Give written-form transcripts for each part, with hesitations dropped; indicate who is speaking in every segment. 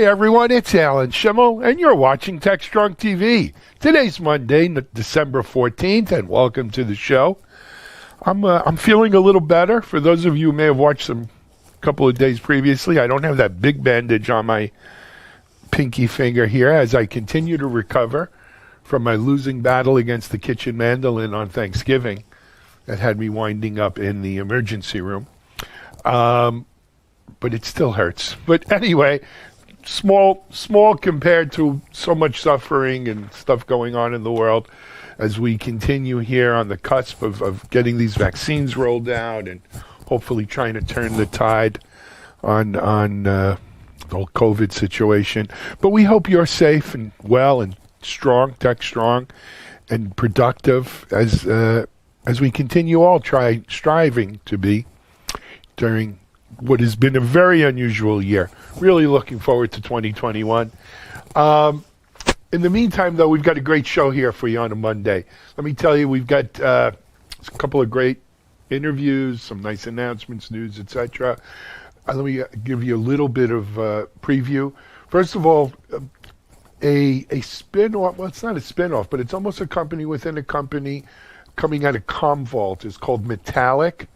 Speaker 1: Hey everyone, it's Alan Schimmel, and you're watching TechStrong TV. Today's Monday, December 14th, and welcome to the show. I'm feeling a little better. For those of you who may have watched some couple of days previously, I don't have that big bandage on my pinky finger here as I continue to recover from my losing battle against the kitchen mandolin on Thanksgiving that had me winding up in the emergency room. But it still hurts. But anyway, small compared to so much suffering and stuff going on in the world as we continue here on the cusp of getting these vaccines rolled out and hopefully trying to turn the tide on the whole COVID situation. But we hope you're safe and well and strong, tech strong, and productive as we continue all striving to be during what has been a very unusual year. Really looking forward to 2021. In the meantime, though, we've got a great show here for you on a Monday. Let me tell you, we've got a couple of great interviews, some nice announcements, news, etc. Let me give you a little bit of preview. First of all, a spin-off, well, it's not a spin-off, but it's almost a company within a company coming out of Commvault. It's called Metallic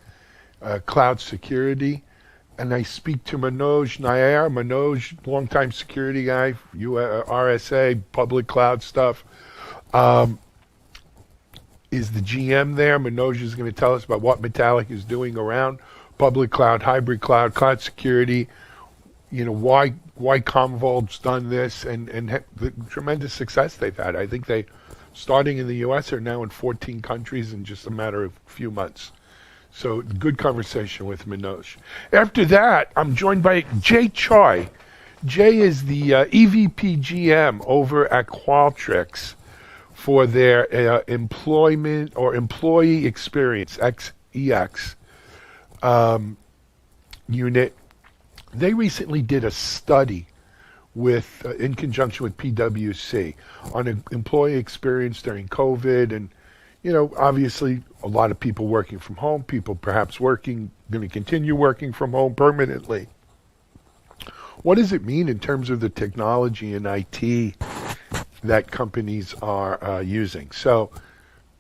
Speaker 1: Cloud Security. And I speak to Manoj Mayer. Manoj, longtime security guy, RSA, public cloud stuff, is the GM there. Manoj is going to tell us about what Metallic is doing around public cloud, hybrid cloud, cloud security, why Commvault's done this, and the tremendous success they've had. I think they, starting in the U.S., are now in 14 countries in just a matter of a few months. So good conversation with Manoj. After that, I'm joined by Choi. Jay is the EVP GM over at Qualtrics for their employment or employee experience, XEX unit. They recently did a study with, in conjunction with PwC, on employee experience during COVID, and obviously a lot of people working from home, people perhaps going to continue working from home permanently. What does it mean in terms of the technology and IT that companies are using? So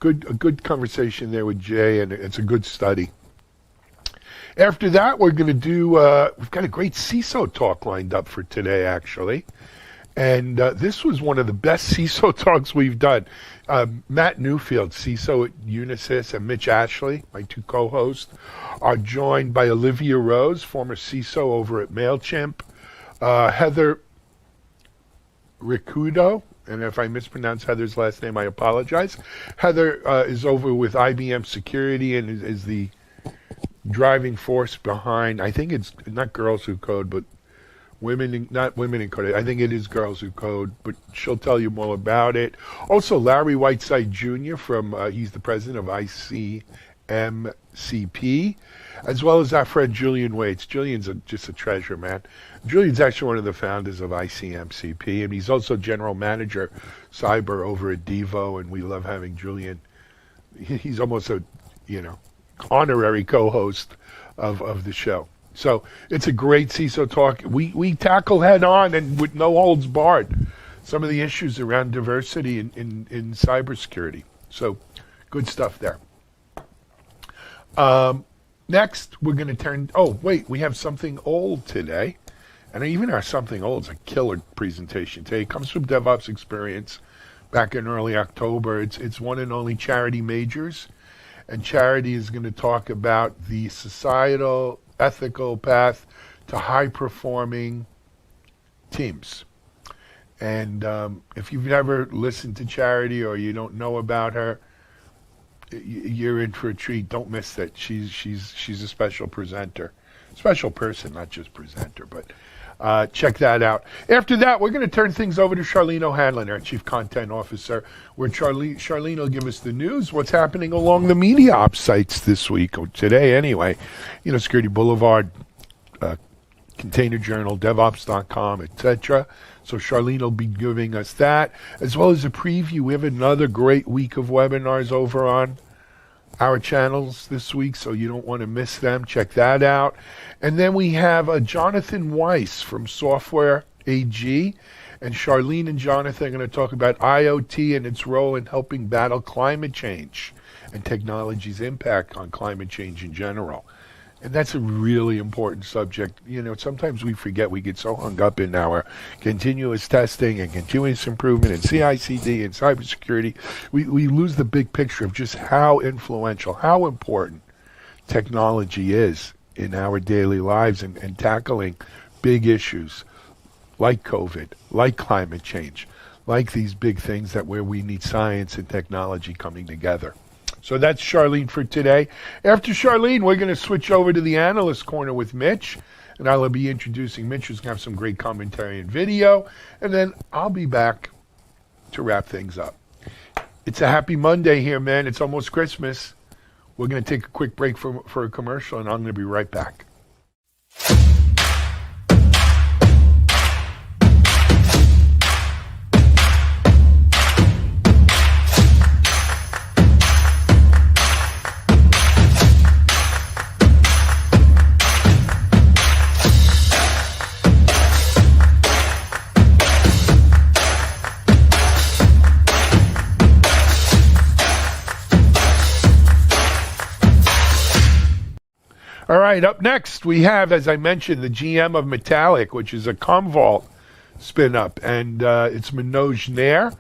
Speaker 1: a good conversation there with Jay, and it's a good study. After that, we're going to do, we've got a great CISO talk lined up for today, actually. And this was one of the best CISO talks we've done. Matt Newfield, CISO at Unisys, and Mitch Ashley, my two co-hosts, are joined by Olivia Rose, former CISO over at MailChimp, Heather Riccudo, and if I mispronounce Heather's last name, I apologize. Heather is over with IBM Security and is the driving force behind, I think it's not Girls Who Code, but not women in code. I think it is Girls Who Code, but she'll tell you more about it. Also, Larry Whiteside Jr. he's the president of ICMCP, as well as our friend Julian Waits. Julian's just a treasure, man. Julian's actually one of the founders of ICMCP, and he's also general manager cyber over at Devo, and we love having Julian. He's almost a, honorary co-host of the show. So it's a great CISO talk. We tackle head on and with no holds barred some of the issues around diversity in cybersecurity. So good stuff there. Next, we're going to we have something old today. And even our something old is a killer presentation today. It comes from DevOps Experience back in early October. It's one and only Charity Majors. And Charity is going to talk about the societal ethical path to high-performing teams. And if you've never listened to Charity or you don't know about her, you're in for a treat. Don't miss that. She's a special presenter, special person, not just presenter. But check that out. After that, we're going to turn things over to Charlene O'Hanlon, our Chief Content Officer, where Charlene will give us the news, what's happening along the media ops sites this week, or today anyway. Security Boulevard, Container Journal, DevOps.com, etc. So Charlene will be giving us that, as well as a preview. We have another great week of webinars over on our channels this week, so you don't want to miss them. Check that out. And then we have Jonathan Weiss from Software AG. And Charlene and Jonathan are going to talk about IoT and its role in helping battle climate change and technology's impact on climate change in general. And that's a really important subject. You know, sometimes we forget, we get so hung up in our continuous testing and continuous improvement and CI/CD and cybersecurity. We lose the big picture of just how influential, how important technology is in our daily lives and tackling big issues like COVID, like climate change, like these big things that where we need science and technology coming together. So that's Charlene for today. After Charlene, we're going to switch over to the analyst corner with Mitch, and I'll be introducing Mitch, who's going to have some great commentary and video, and then I'll be back to wrap things up. It's a happy Monday here, man. It's almost Christmas. We're going to take a quick break for a commercial, and I'm going to be right back. All right, up next we have, as I mentioned, the GM of Metallic, which is a Commvault spin-up, and it's Manoj Mayer.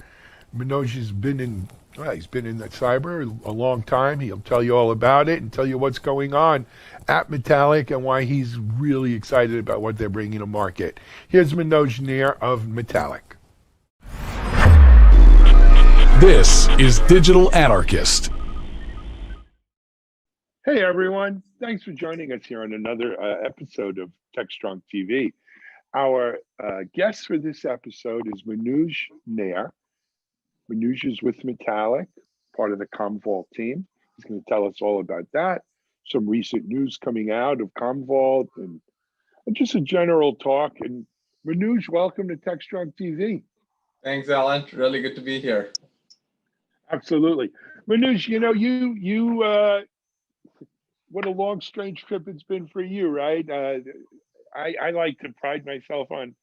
Speaker 1: Manoj has been in, he's been in that cyber a long time. He'll tell you all about it and tell you what's going on at Metallic and why he's really excited about what they're bringing to market. Here's Manoj Mayer of Metallic.
Speaker 2: This is Digital Anarchist.
Speaker 1: Hey everyone, thanks for joining us here on another episode of TechStrong TV. Our guest for this episode is Manoj Mayer. Manoj is with Metallic, part of the Commvault team. He's going to tell us all about that, some recent news coming out of Commvault, and just a general talk. And Manoj, welcome to TechStrong TV.
Speaker 3: Thanks, Alan. Really good to be here.
Speaker 1: Absolutely. Manoj, you know, what a long, strange trip it's been for you, right? I like to pride myself on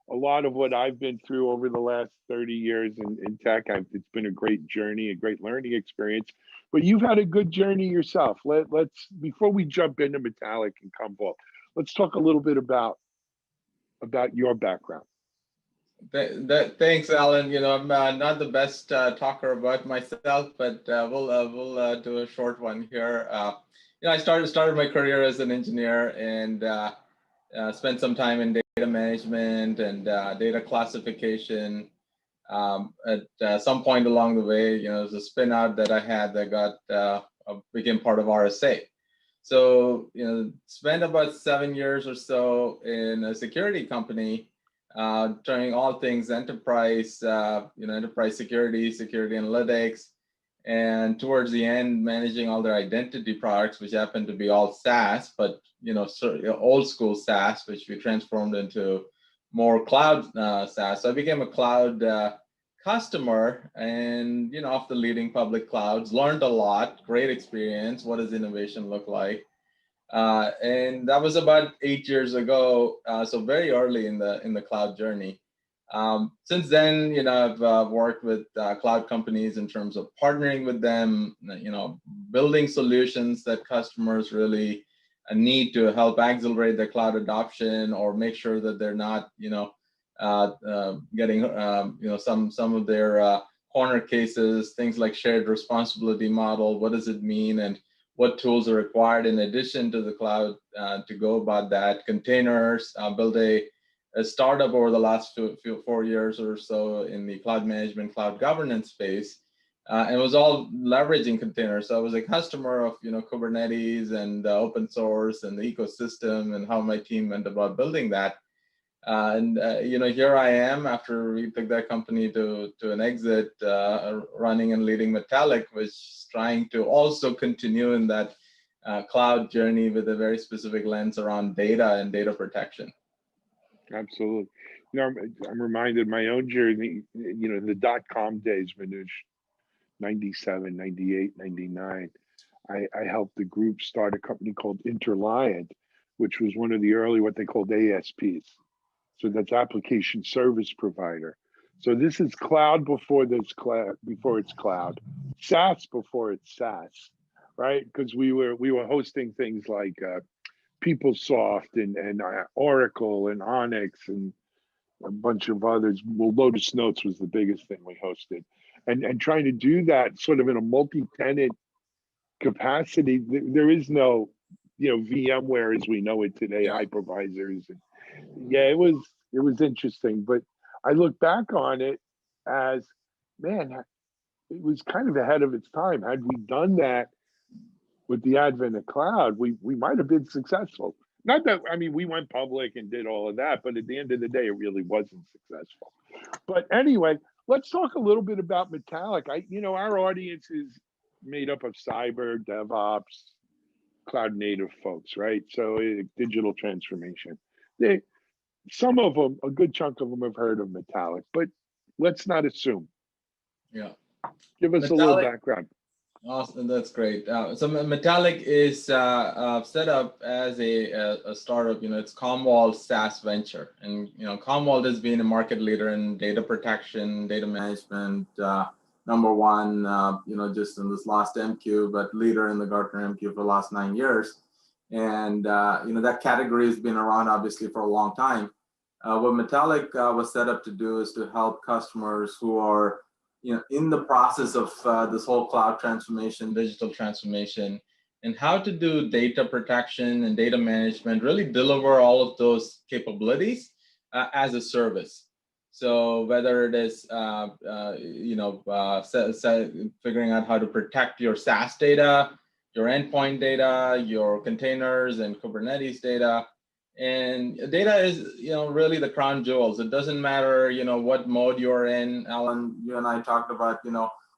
Speaker 1: a lot of what I've been through over the last 30 years in tech. It's been a great journey, a great learning experience. But you've had a good journey yourself. Let's before we jump into Metallic and Commvault, let's talk a little bit about your background.
Speaker 3: Thanks, Alan. You know, I'm not the best talker about myself, but we'll do a short one here. You know, I started my career as an engineer and spent some time in data management and data classification. At some point along the way, you know, there's a spin out that I had that became part of RSA. So, you know, spent about 7 years or so in a security company, doing all things enterprise, enterprise security, security analytics, and towards the end, managing all their identity products, which happened to be all SaaS, but old school SaaS, which we transformed into more cloud SaaS. So I became a cloud customer, and off the leading public clouds, learned a lot, great experience. What does innovation look like? And that was about 8 years ago, so very early in the cloud journey. Since then, I've worked with cloud companies in terms of partnering with them, building solutions that customers really need to help accelerate their cloud adoption, or make sure that they're not, getting, some of their corner cases, things like shared responsibility model. What does it mean, and what tools are required in addition to the cloud to go about that? Containers, build a startup over the last 4 years or so in the cloud management, cloud governance space, and it was all leveraging containers. So I was a customer of Kubernetes and open source and the ecosystem, and how my team went about building that. Here I am after we took that company to an exit, running and leading Metallic, which is trying to also continue in that cloud journey with a very specific lens around data and data protection.
Speaker 1: Absolutely. I'm reminded of my own journey, the dot-com days, Manoj, 97, 98, 99. I helped the group start a company called Interliant, which was one of the early, what they called ASPs. So that's application service provider. So this is cloud before this cloud, before it's cloud, SaaS before it's SaaS, right? Because we were hosting things like PeopleSoft and Oracle and Onyx and a bunch of others. Well, Lotus Notes was the biggest thing we hosted, and trying to do that sort of in a multi-tenant capacity. There is no, VMware as we know it today, hypervisors. And yeah, it was interesting, but I look back on it as, man, it was kind of ahead of its time. Had we done that with the advent of cloud, we might have been successful. Not that, I mean, we went public and did all of that, but at the end of the day, it really wasn't successful. But anyway, let's talk a little bit about Metallic. Our audience is made up of cyber, DevOps, cloud native folks, right? So digital transformation. Some of them, a good chunk of them have heard of Metallic, but let's not assume.
Speaker 3: Yeah.
Speaker 1: Give us a little background.
Speaker 3: Awesome, that's great. So Metallic is set up as a startup. It's Commvault's SaaS venture, and Commvault has been a market leader in data protection, data management, number one, just in this last MQ, but leader in the Gartner MQ for the last 9 years. And that category has been around obviously for a long time. What Metallic was set up to do is to help customers who are in the process of this whole cloud transformation, digital transformation, and how to do data protection and data management, really deliver all of those capabilities as a service. So whether it is, figuring out how to protect your SaaS data, your endpoint data, your containers and Kubernetes data. And data is, really the crown jewels. It doesn't matter, what mode you're in. Alan, you and I talked about,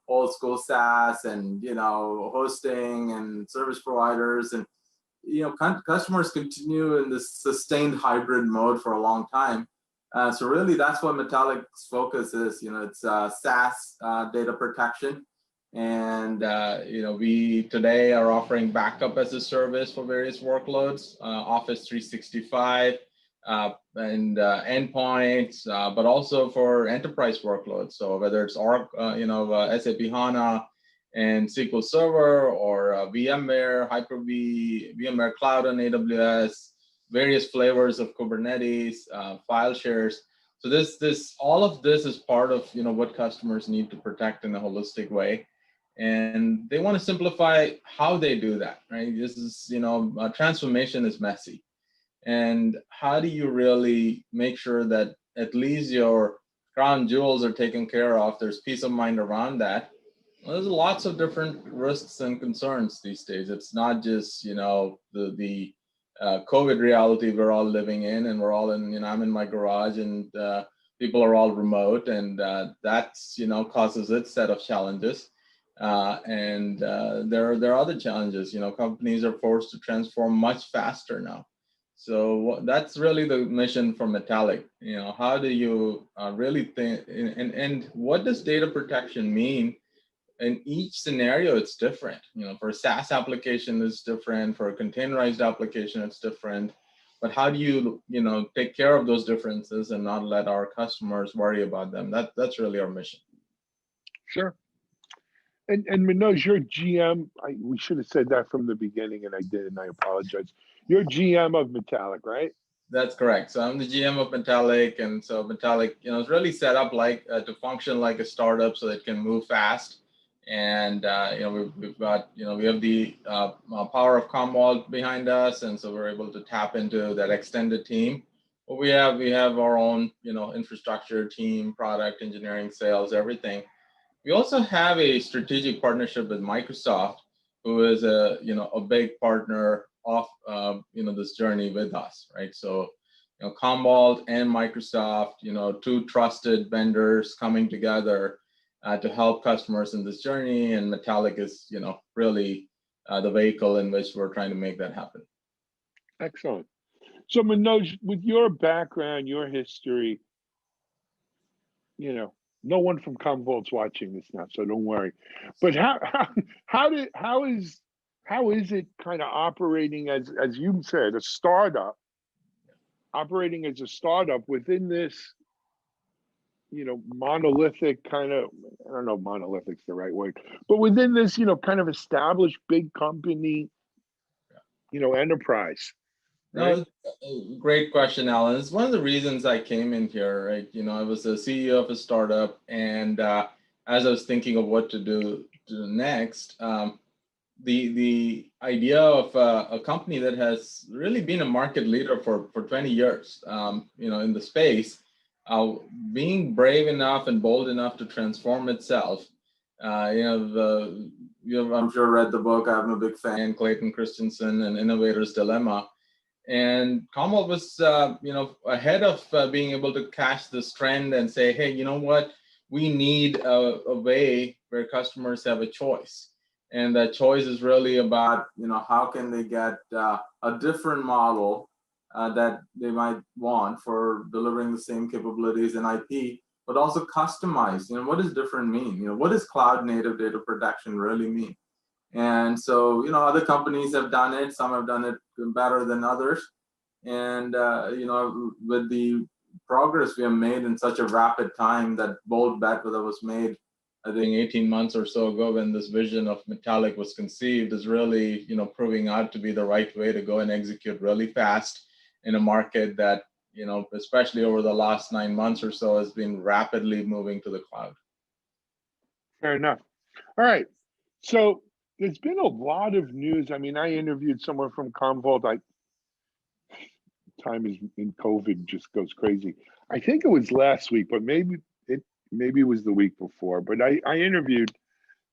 Speaker 3: old school SaaS and, hosting and service providers. And, customers continue in this sustained hybrid mode for a long time. So really, that's what Metallic's focus is. It's SaaS data protection. And we today are offering backup as a service for various workloads, Office 365 and endpoints, but also for enterprise workloads. So whether it's SAP HANA and SQL Server or VMware, Hyper-V, VMware Cloud on AWS, various flavors of Kubernetes, file shares. So all of this is part of what customers need to protect in a holistic way. And they want to simplify how they do that, right? This is, transformation is messy. And how do you really make sure that at least your crown jewels are taken care of? There's peace of mind around that. Well, there's lots of different risks and concerns these days. It's not just, the COVID reality we're all living in, and we're all in, I'm in my garage and people are all remote, and that's, causes its set of challenges. And there are other challenges. Companies are forced to transform much faster now. So that's really the mission for Metallic. How do you really think, and what does data protection mean? In each scenario, it's different. For a SaaS application, it's different. For a containerized application, it's different. But how do you, take care of those differences and not let our customers worry about them? That's really our mission.
Speaker 1: Sure. And Manoj, you're GM. We should have said that from the beginning, and I did, and I apologize. You're GM of Metallic, right?
Speaker 3: That's correct. So I'm the GM of Metallic, and so Metallic, is really set up to function like a startup, so that it can move fast. And we've got, we have the power of Commvault behind us, and so we're able to tap into that extended team. But we have our own, infrastructure team, product engineering, sales, everything. We also have a strategic partnership with Microsoft, who is a big partner of this journey with us, right? So Commvault and Microsoft, two trusted vendors coming together to help customers in this journey, and Metallic is really the vehicle in which we're trying to make that happen.
Speaker 1: Excellent. So Manoj, with your background, your history, no one from Commvault's watching this now, so don't worry. But how is it kind of operating as you said, a startup operating as a startup within this, monolithic kind of, I don't know if monolithic's the right word, but within this, kind of established big company, enterprise, right?
Speaker 3: No, great question, Alan. It's one of the reasons I came in here, right? I was the CEO of a startup, and as I was thinking of what to do next, the idea of a company that has really been a market leader for 20 years, in the space, being brave enough and bold enough to transform itself. I'm sure read the book. I'm a big fan, Clayton Christensen and Innovator's Dilemma. And Commvault was, ahead of being able to catch this trend and say, hey, you know what? We need a way where customers have a choice. And that choice is really about, how can they get a different model that they might want for delivering the same capabilities in IP, but also customized. What does different mean? What does cloud native data protection really mean? And so, other companies have done it. Some have done it better than others. And, with the progress we have made in such a rapid time, that bold bet that was made, I think 18 months or so ago, when this vision of Metallic was conceived, is really, proving out to be the right way to go and execute really fast in a market that, especially over the last 9 months or so, has been rapidly moving to the cloud.
Speaker 1: Fair enough. All right. So there's been a lot of news. I mean, I interviewed someone from Commvault. Time is in COVID just goes crazy. I think it was last week, but maybe it was the week before. But I interviewed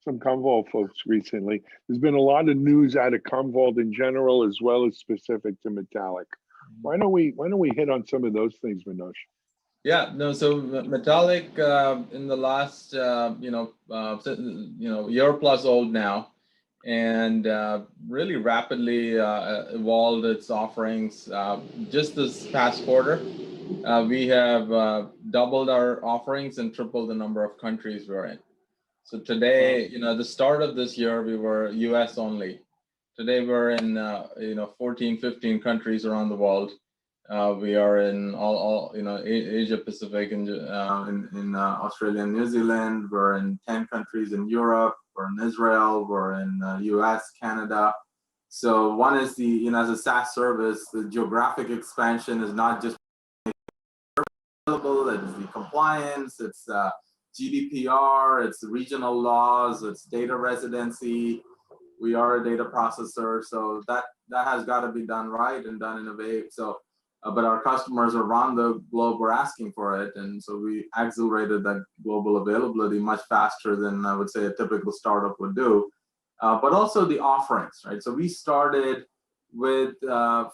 Speaker 1: some Commvault folks recently. There's been a lot of news out of Commvault in general, as well as specific to Metallic. Why don't we hit on some of those things, Manoj?
Speaker 3: Yeah, no. So Metallic, in the last year plus old now, and really rapidly evolved its offerings. Just this past quarter, we have doubled our offerings and tripled the number of countries we're in. So today, at the start of this year, we were US only. Today we're in 14, 15 countries around the world. We are in all Asia Pacific and in Australia and New Zealand. We're in 10 countries in Europe. We're in Israel. We're in US, Canada. So one is as a SaaS service, the geographic expansion is not just available. It's the compliance. It's GDPR. It's regional laws. It's data residency. We are a data processor, so that has got to be done right and done in a way. So. But our customers around the globe were asking for it, and so we accelerated that global availability much faster than I would say a typical startup would do. But also the offerings, right? So we started with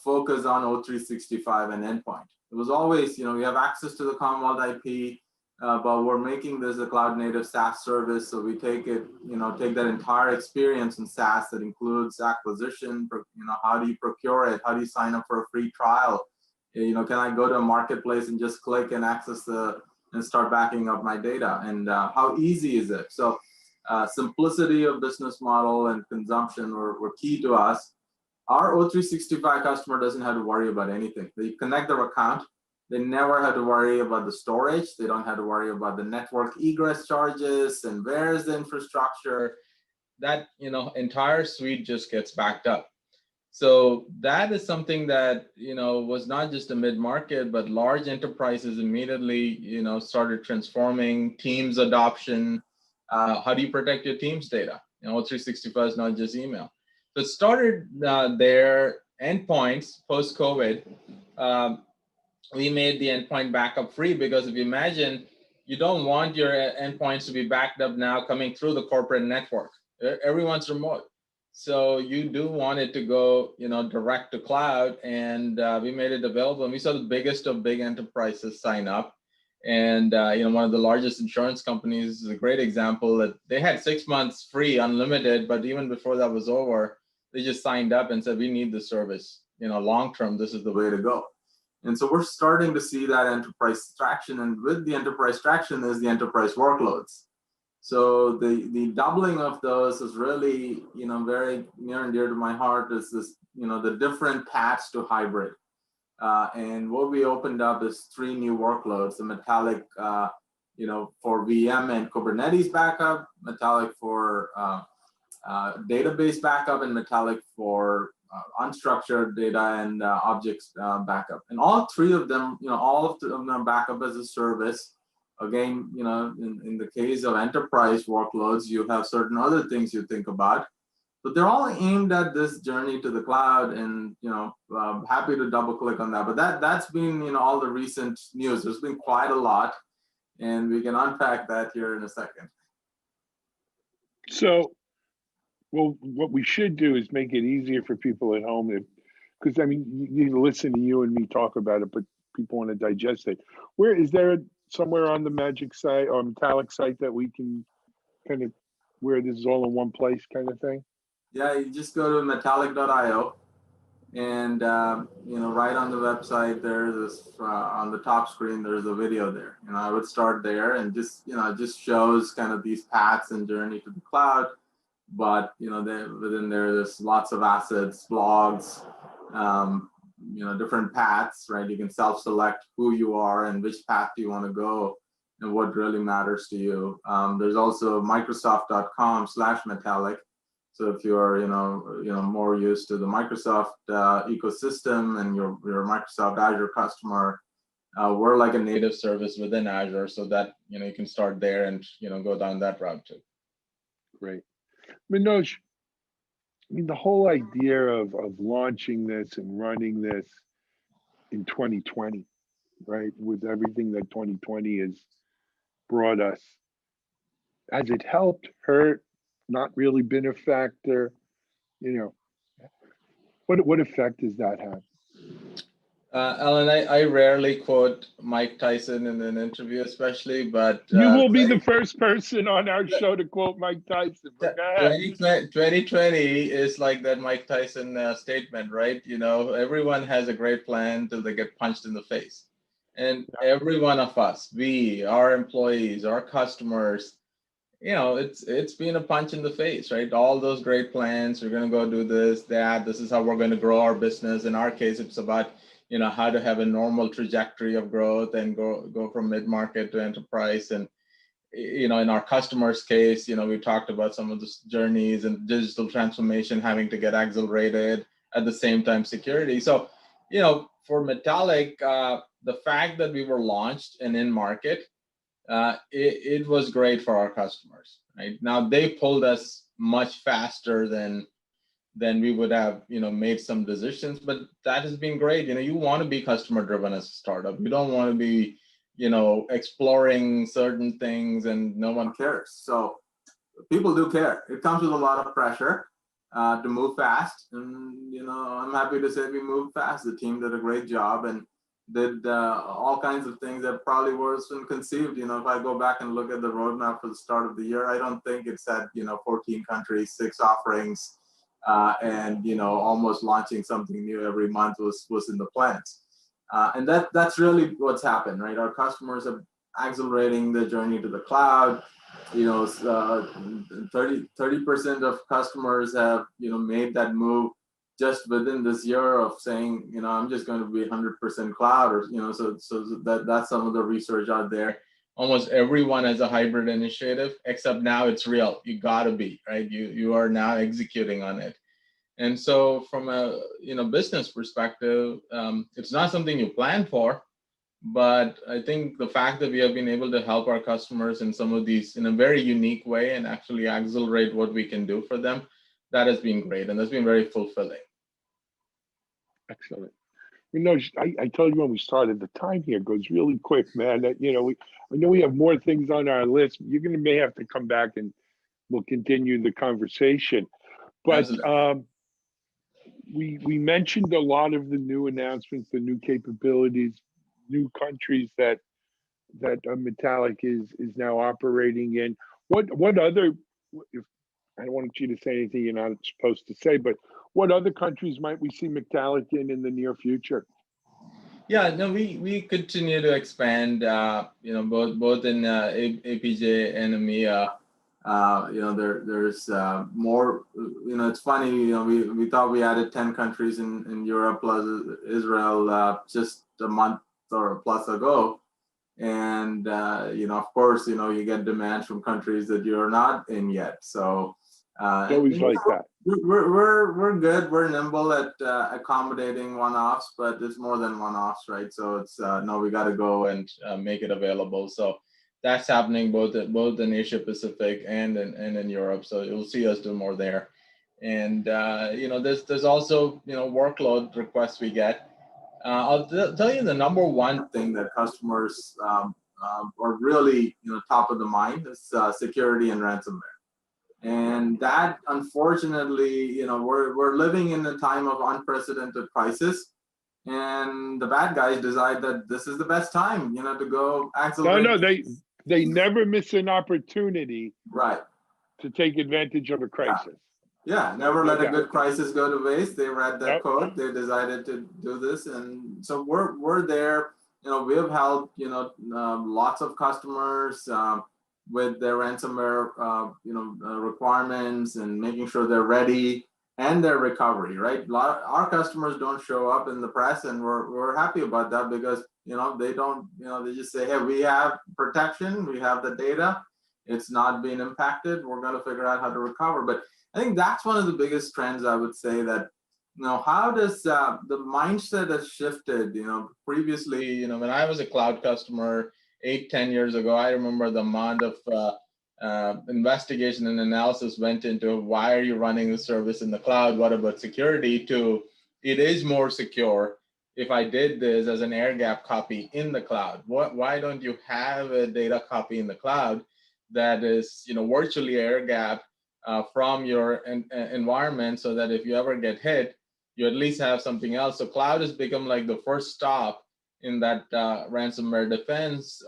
Speaker 3: focus on O365 and endpoint. It was always, we have access to the Commvault IP, but we're making this a cloud-native SaaS service. So we take it, take that entire experience in SaaS that includes acquisition. How do you procure it? How do you sign up for a free trial? Can I go to a marketplace and just click and access and start backing up my data? And how easy is it? So simplicity of business model and consumption were key to us. Our O365 customer doesn't have to worry about anything. They connect their account. They never have to worry about the storage. They don't have to worry about the network egress charges and where is the infrastructure. That entire suite just gets backed up. So that is something that, was not just a mid-market, but large enterprises immediately, started transforming. Teams adoption. How do you protect your team's data? O365 is not just email. So it started there. Endpoints post-COVID. We made the endpoint backup free because if you imagine, you don't want your endpoints to be backed up now coming through the corporate network. Everyone's remote. So you do want it to go, direct to cloud, and we made it available. And we saw the biggest of big enterprises sign up. And one of the largest insurance companies is a great example that they had 6 months free, unlimited, but even before that was over, they just signed up and said, we need the service. Long term, this is the way to go. And so we're starting to see that enterprise traction. And with the enterprise traction is the enterprise workloads. So the doubling of those is really, very near and dear to my heart. Is this, the different paths to hybrid. And what we opened up is 3 new workloads: the Metallic, for VM and Kubernetes backup, Metallic for database backup, and Metallic for unstructured data and objects backup. And all 3 of them, all of them are backup as a service. Again, in the case of enterprise workloads, you have certain other things you think about, but they're all aimed at this journey to the cloud. And happy to double click on that. But that's been all the recent news. There's been quite a lot, and we can unpack that here in a second.
Speaker 1: So, well, what we should do is make it easier for people at home, because I mean, you listen to you and me talk about it, but people want to digest it. Where is there somewhere on the Magic site or Metallic site that we can kind of, where this is all in one place kind of thing?
Speaker 3: Yeah, you just go to metallic.io, and right on the website there's this on the top screen there's a video there. I would start there, and just just shows kind of these paths and journey to the cloud. But within there's lots of assets, blogs, different paths, right? You can self-select who you are and which path you want to go and what really matters to you. There's also Microsoft.com/Metallic. So if you're more used to the Microsoft ecosystem and you're a Microsoft Azure customer, we're like a native service within Azure, so that you can start there and go down that route too.
Speaker 1: Great. Manoj, I mean, the whole idea of launching this and running this in 2020, right, with everything that 2020 has brought us, has it helped, hurt, not really been a factor? What effect does that have?
Speaker 3: Alan, I rarely quote Mike Tyson in an interview, especially, but
Speaker 1: you will be the first person on our show to quote Mike Tyson.
Speaker 3: 2020 is like that Mike Tyson statement, right? Everyone has a great plan till they get punched in the face. And every one of us, our employees, our customers, it's been a punch in the face, right? All those great plans, we're going to go do this, that, this is how we're going to grow our business. In our case, it's about how to have a normal trajectory of growth and go from mid-market to enterprise. And in our customers' case, we talked about some of the journeys and digital transformation having to get accelerated, at the same time security. So for Metallic, the fact that we were launched and in market, it was great for our customers. Right now, they pulled us much faster than we would have made some decisions, but that has been great. You want to be customer driven as a startup. You don't want to be exploring certain things and no one cares. So people do care. It comes with a lot of pressure to move fast, and I'm happy to say we moved fast. The team did a great job and did all kinds of things that probably wasn't conceived. If I go back and look at the roadmap for the start of the year, I don't think it said 14 countries, 6 offerings, and almost launching something new every month was in the plans. And that's really what's happened, right? Our customers are accelerating the journey to the cloud. 30% of customers have made that move just within this year of saying, I'm just going to be 100% cloud, or so that's some of the research out there. Almost everyone has a hybrid initiative, except now it's real. You got to be, right? You are now executing on it. And so from a business perspective, it's not something you plan for, but I think the fact that we have been able to help our customers in some of these in a very unique way and actually accelerate what we can do for them, that has been great, and that's been very fulfilling.
Speaker 1: Excellent. I told you when we started, the time here goes really quick, man. I know we have more things on our list. You're going to may have to come back and we'll continue the conversation. But we mentioned a lot of the new announcements, the new capabilities, new countries that Metallic is now operating in. What other? I don't want you to say anything you're not supposed to say, but what other countries might we see Metallic in the near future?
Speaker 3: Yeah, no, we continue to expand, both in APJ and EMEA. There's more. It's funny. We thought we added 10 countries in Europe plus Israel just a month or plus ago, and of course, you get demands from countries that you're not in yet. So
Speaker 1: it's always like that.
Speaker 3: We're good. We're nimble at accommodating one-offs, but it's more than one-offs, right? So it's no, we got to go and make it available. So that's happening both in Asia Pacific and in Europe. So you'll see us do more there. And there's also workload requests we get. I'll tell you the number one thing that customers are really top of the mind is security and ransomware. And that, unfortunately, we're living in a time of unprecedented crisis, and the bad guys decide that this is the best time, to go accelerate.
Speaker 1: No, they never miss an opportunity,
Speaker 3: right,
Speaker 1: to take advantage of a crisis.
Speaker 3: Yeah, never let a good crisis go to waste. They read that code, they decided to do this, and so we're there. We have helped lots of customers with their ransomware requirements and making sure they're ready and their recovery, right? Our customers don't show up in the press, and we're happy about that because they don't, they just say, hey, we have protection, we have the data, it's not being impacted, we're going to figure out how to recover. But I think that's one of the biggest trends, I would say, that how does the mindset has shifted? Previously, when I was a cloud customer 8-10 years ago, I remember the amount of investigation and analysis went into why are you running the service in the cloud? What about security? To it is more secure if I did this as an air gap copy in the cloud. Why don't you have a data copy in the cloud that is virtually air gap from your environment, so that if you ever get hit, you at least have something else. So cloud has become like the first stop in that ransomware defense,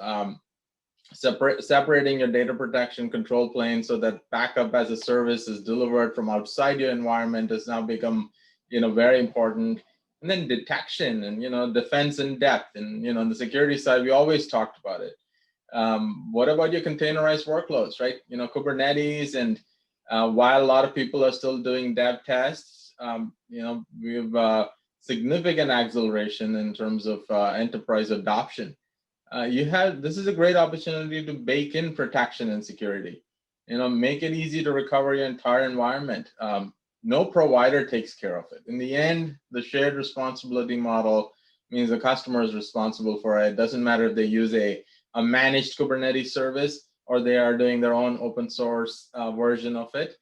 Speaker 3: separating your data protection control plane so that backup as a service is delivered from outside your environment has now become very important. And then detection and defense in depth, and on the security side, we always talked about it. What about your containerized workloads, right? Kubernetes, and while a lot of people are still doing dev tests, we've significant acceleration in terms of enterprise adoption. This is a great opportunity to bake in protection and security. Make it easy to recover your entire environment. No provider takes care of it. In the end, the shared responsibility model means the customer is responsible for it. It doesn't matter if they use a managed Kubernetes service or they are doing their own open source version of it.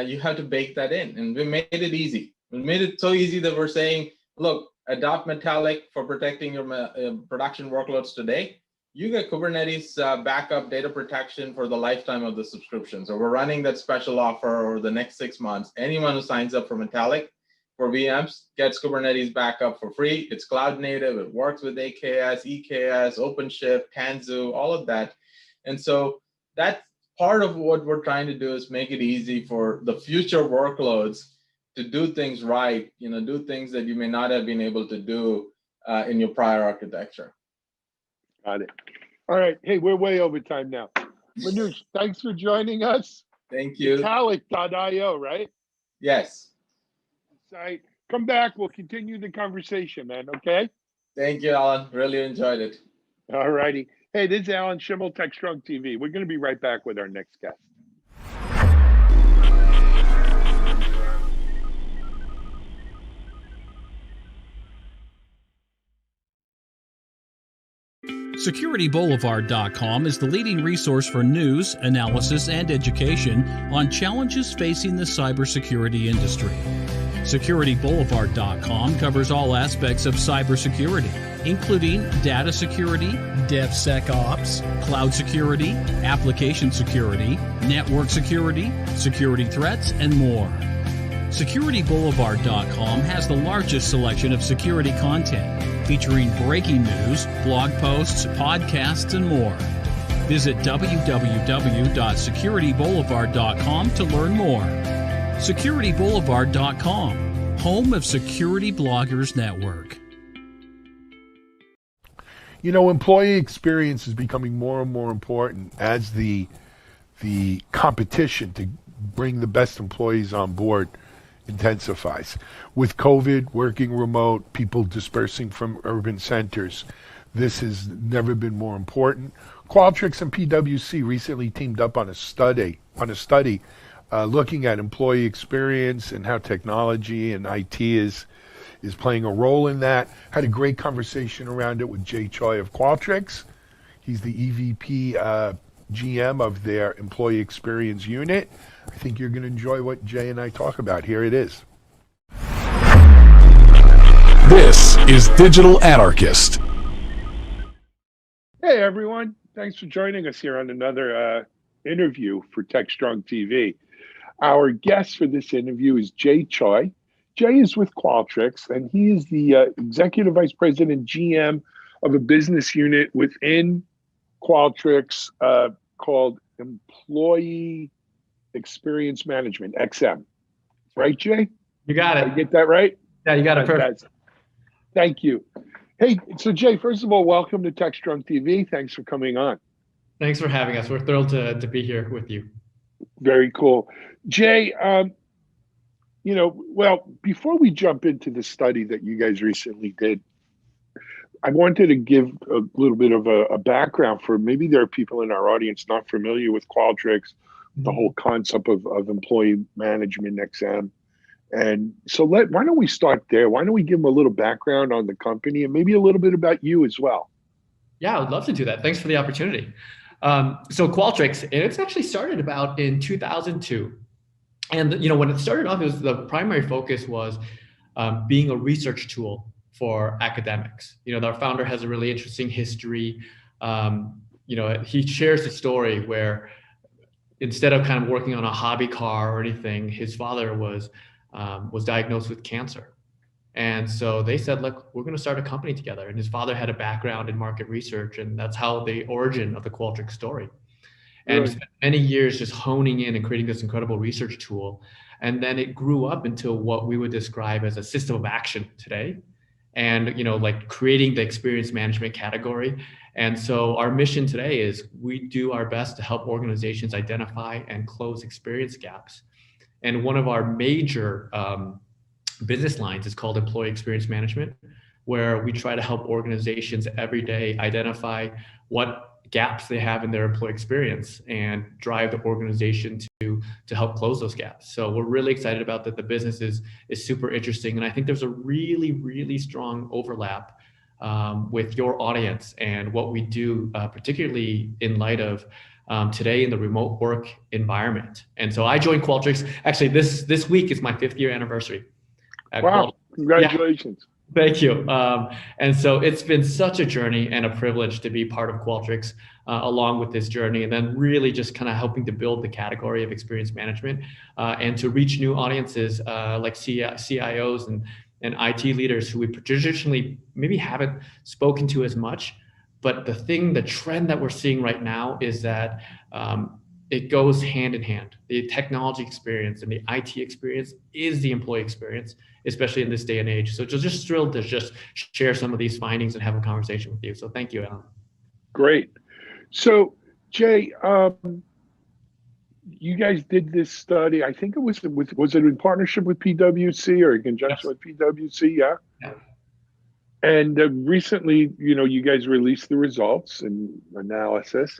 Speaker 3: You have to bake that in, and we made it easy. We made it so easy that we're saying, look, adopt Metallic for protecting your production workloads today. You get Kubernetes backup data protection for the lifetime of the subscription. So we're running that special offer over the next 6 months. Anyone who signs up for Metallic for VMs gets Kubernetes backup for free. It's cloud native. It works with AKS, EKS, OpenShift, Tanzu, all of that. And so that's part of what we're trying to do, is make it easy for the future workloads to do things right, do things that you may not have been able to do in your prior architecture.
Speaker 1: Got it. All right. Hey, we're way over time now. Manoj, thanks for joining us.
Speaker 3: Thank you.
Speaker 1: Metallic.io, right?
Speaker 3: Yes.
Speaker 1: Site. Come back. We'll continue the conversation, man. Okay?
Speaker 3: Thank you, Alan. Really enjoyed it.
Speaker 1: All righty. Hey, this is Alan Schimmel, TechStrong TV. We're going to be right back with our next guest.
Speaker 4: SecurityBoulevard.com is the leading resource for news, analysis, and education on challenges facing the cybersecurity industry. SecurityBoulevard.com covers all aspects of cybersecurity, including data security, DevSecOps, cloud security, application security, network security, security threats, and more. SecurityBoulevard.com has the largest selection of security content, featuring breaking news, blog posts, podcasts, and more. Visit www.securityboulevard.com to learn more. SecurityBoulevard.com, home of Security Bloggers Network.
Speaker 1: Employee experience is becoming more and more important as the the competition to bring the best employees on board intensifies. With COVID, working remote, people dispersing from urban centers, this has never been more important. Qualtrics and PwC recently teamed up on a study looking at employee experience and how technology and IT is playing a role in that. Had a great conversation around it with Choi of Qualtrics. He's the EVP GM of their employee experience unit. I think you're going to enjoy what Jay and I talk about. Here it is.
Speaker 2: This is Digital Anarchist.
Speaker 1: Hey, everyone. Thanks for joining us here on another interview for TechStrong TV. Our guest for this interview is Choi. Jay is with Qualtrics, and he is the Executive Vice President GM of a business unit within Qualtrics called Employee Experience Management, XM. Right, Jay?
Speaker 5: You got it.
Speaker 1: Did I get that right?
Speaker 5: Yeah, you got it perfect.
Speaker 1: Thank you. Hey, so Jay, first of all, welcome to TechStrong TV. Thanks for coming on.
Speaker 5: Thanks for having us. We're thrilled to be here with you.
Speaker 1: Very cool. Jay, before we jump into the study that you guys recently did, I wanted to give a little bit of a background for maybe there are people in our audience not familiar with Qualtrics, the whole concept of employee management, XM. And so why don't we start there? Why don't we give them a little background on the company and maybe a little bit about you as well?
Speaker 5: Yeah, I would love to do that. Thanks for the opportunity. So Qualtrics, it's actually started about in 2002. And when it started off, the primary focus was being a research tool for academics. Our founder has a really interesting history. He shares a story where instead of kind of working on a hobby car or anything, his father was diagnosed with cancer. And so they said, look, we're going to start a company together. And his father had a background in market research, and that's how the origin of the Qualtrics story. And spent many years just honing in and creating this incredible research tool. And then it grew up into what we would describe as a system of action today. And, creating the experience management category. And so our mission today is we do our best to help organizations identify and close experience gaps. And one of our major business lines is called employee experience management, where we try to help organizations every day identify what gaps they have in their employee experience and drive the organization to help close those gaps. So we're really excited about that. The business is super interesting. And I think there's a really, really strong overlap with your audience and what we do, particularly in light of today in the remote work environment. And so I joined Qualtrics. Actually, this week is my 5th year anniversary.
Speaker 1: Wow, congratulations.
Speaker 5: Yeah. Thank you. And so it's been such a journey and a privilege to be part of Qualtrics along with this journey, and then really just kind of helping to build the category of experience management and to reach new audiences like CIOs and IT leaders who we traditionally maybe haven't spoken to as much. But the trend that we're seeing right now is that it goes hand in hand. The technology experience and the IT experience is the employee experience, especially in this day and age. So just thrilled to just share some of these findings and have a conversation with you. So thank you, Alan.
Speaker 1: Great. So Jay, you guys did this study. I think it was it in partnership with PwC or in conjunction with PwC? Yeah. And recently, you guys released the results and analysis.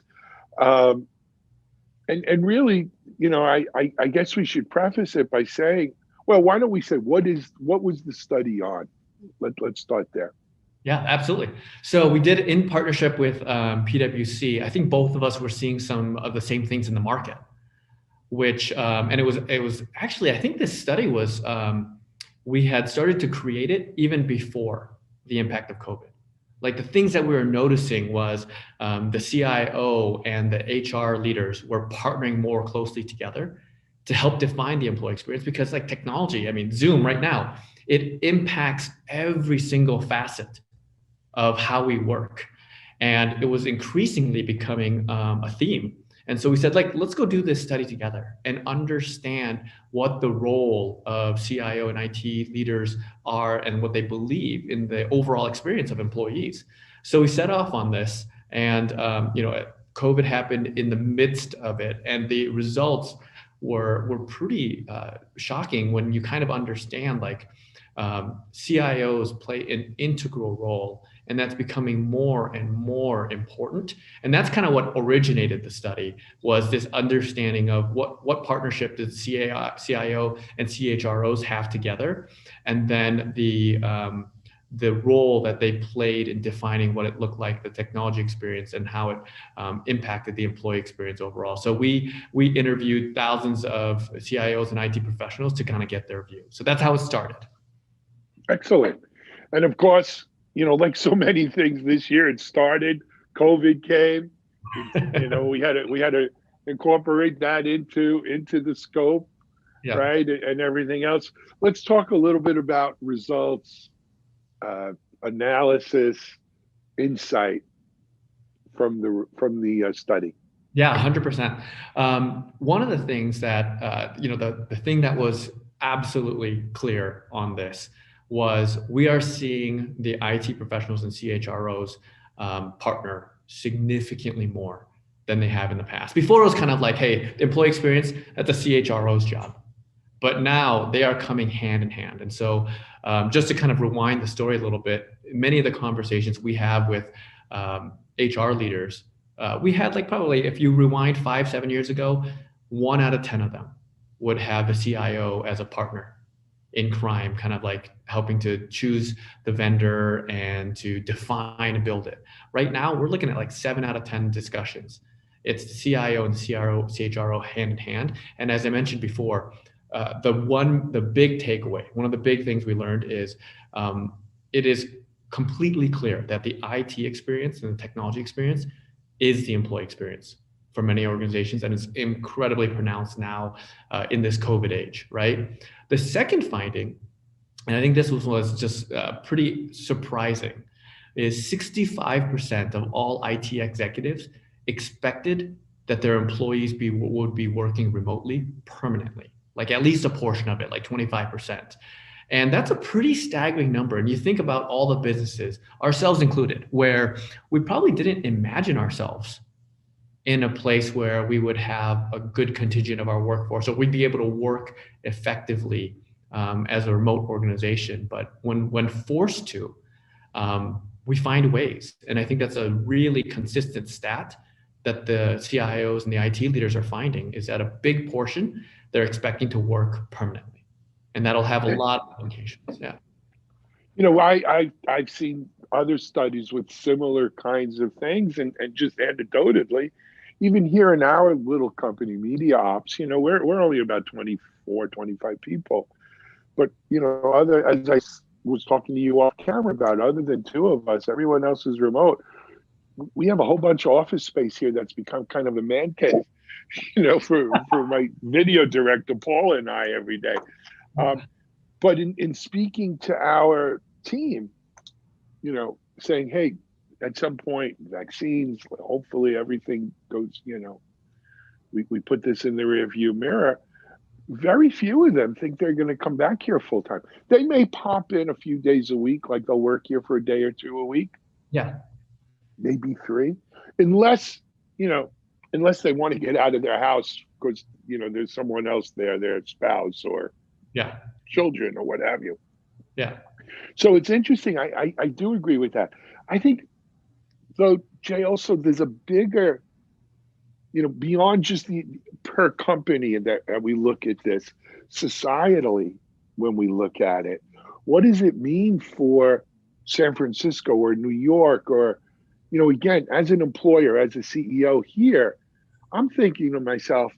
Speaker 1: And really, I guess we should preface it by saying, well, why don't we say what was the study on? Let's start there.
Speaker 5: Yeah, absolutely. So we did it in partnership with PwC. I think both of us were seeing some of the same things in the market, which and it was actually, I think this study was we had started to create it even before the impact of COVID. Like the things that we were noticing was the CIO and the HR leaders were partnering more closely together to help define the employee experience, because like technology, I mean, Zoom right now, it impacts every single facet of how we work. And it was increasingly becoming a theme. And so we said, let's go do this study together and understand what the role of CIO and IT leaders are and what they believe in the overall experience of employees. So we set off on this, and COVID happened in the midst of it, and the results were pretty shocking when you kind of understand like CIOs play an integral role, and that's becoming more and more important. And that's kind of what originated the study, was this understanding of what partnership does CIO and CHROs have together, and then the role that they played in defining what it looked like, the technology experience, and how it impacted the employee experience overall. So we interviewed thousands of CIOs and IT professionals to kind of get their view. So that's how it started.
Speaker 1: Excellent. And of course, like so many things this year, it started, COVID came, we had to incorporate that into the scope,
Speaker 5: yeah.
Speaker 1: right? And everything else. Let's talk a little bit about results, analysis, insight from the study.
Speaker 5: Yeah, 100%. One of the things that, the thing that was absolutely clear on this was we are seeing the IT professionals and CHROs partner significantly more than they have in the past. Before it was kind of like, hey, employee experience, that's a CHRO's job. But now they are coming hand in hand. And so just to kind of rewind the story a little bit, many of the conversations we have with HR leaders, we had like probably, if you rewind 5-7 years ago, 1 out of 10 of them would have a CIO as a partner in crime, kind of like helping to choose the vendor and to define and build it. Right now, we're looking at like 7 out of 10 discussions. It's the CIO and the CHRO hand in hand. And as I mentioned before, the big takeaway, one of the big things we learned is it is completely clear that the IT experience and the technology experience is the employee experience for many organizations, and it's incredibly pronounced now in this COVID age, right? The second finding, and I think this was just pretty surprising, is 65% of all IT executives expected that their employees would be working remotely permanently, like at least a portion of it, like 25%. And that's a pretty staggering number. And you think about all the businesses, ourselves included, where we probably didn't imagine ourselves in a place where we would have a good contingent of our workforce, or we'd be able to work effectively as a remote organization. But when forced to, we find ways. And I think that's a really consistent stat that the CIOs and the IT leaders are finding, is that a big portion they're expecting to work permanently. And that'll have a lot of implications. Yeah.
Speaker 1: I've seen other studies with similar kinds of things, and just anecdotally, even here in our little company, Media Ops, we're only about 24, 25 people. But, as I was talking to you off camera about, other than 2 of us, everyone else is remote. We have a whole bunch of office space here that's become kind of a man cave, for my video director, Paul, and I every day. But in speaking to our team, saying, hey, at some point, vaccines, hopefully everything goes, we put this in the rearview mirror. Very few of them think they're going to come back here full time. They may pop in a few days a week, like they'll work here for a day or 2 a week.
Speaker 5: Yeah.
Speaker 1: Maybe 3, unless they want to get out of their house because, there's someone else there, their spouse or children or what have you.
Speaker 5: Yeah.
Speaker 1: So it's interesting. I do agree with that. I think, though, Jay, also there's a bigger, beyond just the per company that we look at this societally, when we look at it, what does it mean for San Francisco or New York or, again, as an employer, as a CEO here, I'm thinking to myself,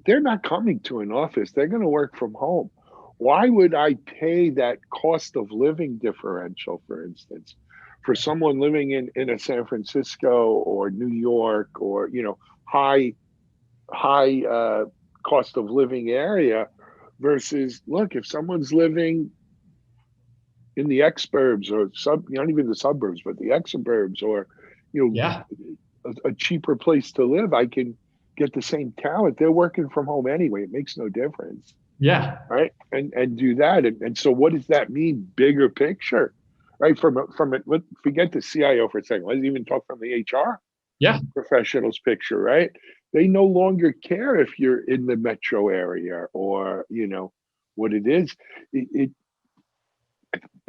Speaker 1: they're not coming to an office. They're going to work from home. Why would I pay that cost of living differential, for instance, for someone living in a San Francisco or New York or, high cost of living area versus, look, if someone's living in the exurbs or not even the suburbs, but the exurbs or, a cheaper place to live, I can get the same talent. They're working from home anyway. It makes no difference.
Speaker 5: Yeah.
Speaker 1: Right. And do that. And so what does that mean? Bigger picture, right? From it, forget the CIO for a second. Let's even talk from the HR
Speaker 5: Yeah.
Speaker 1: professionals picture, right? They no longer care if you're in the metro area or, what it is. It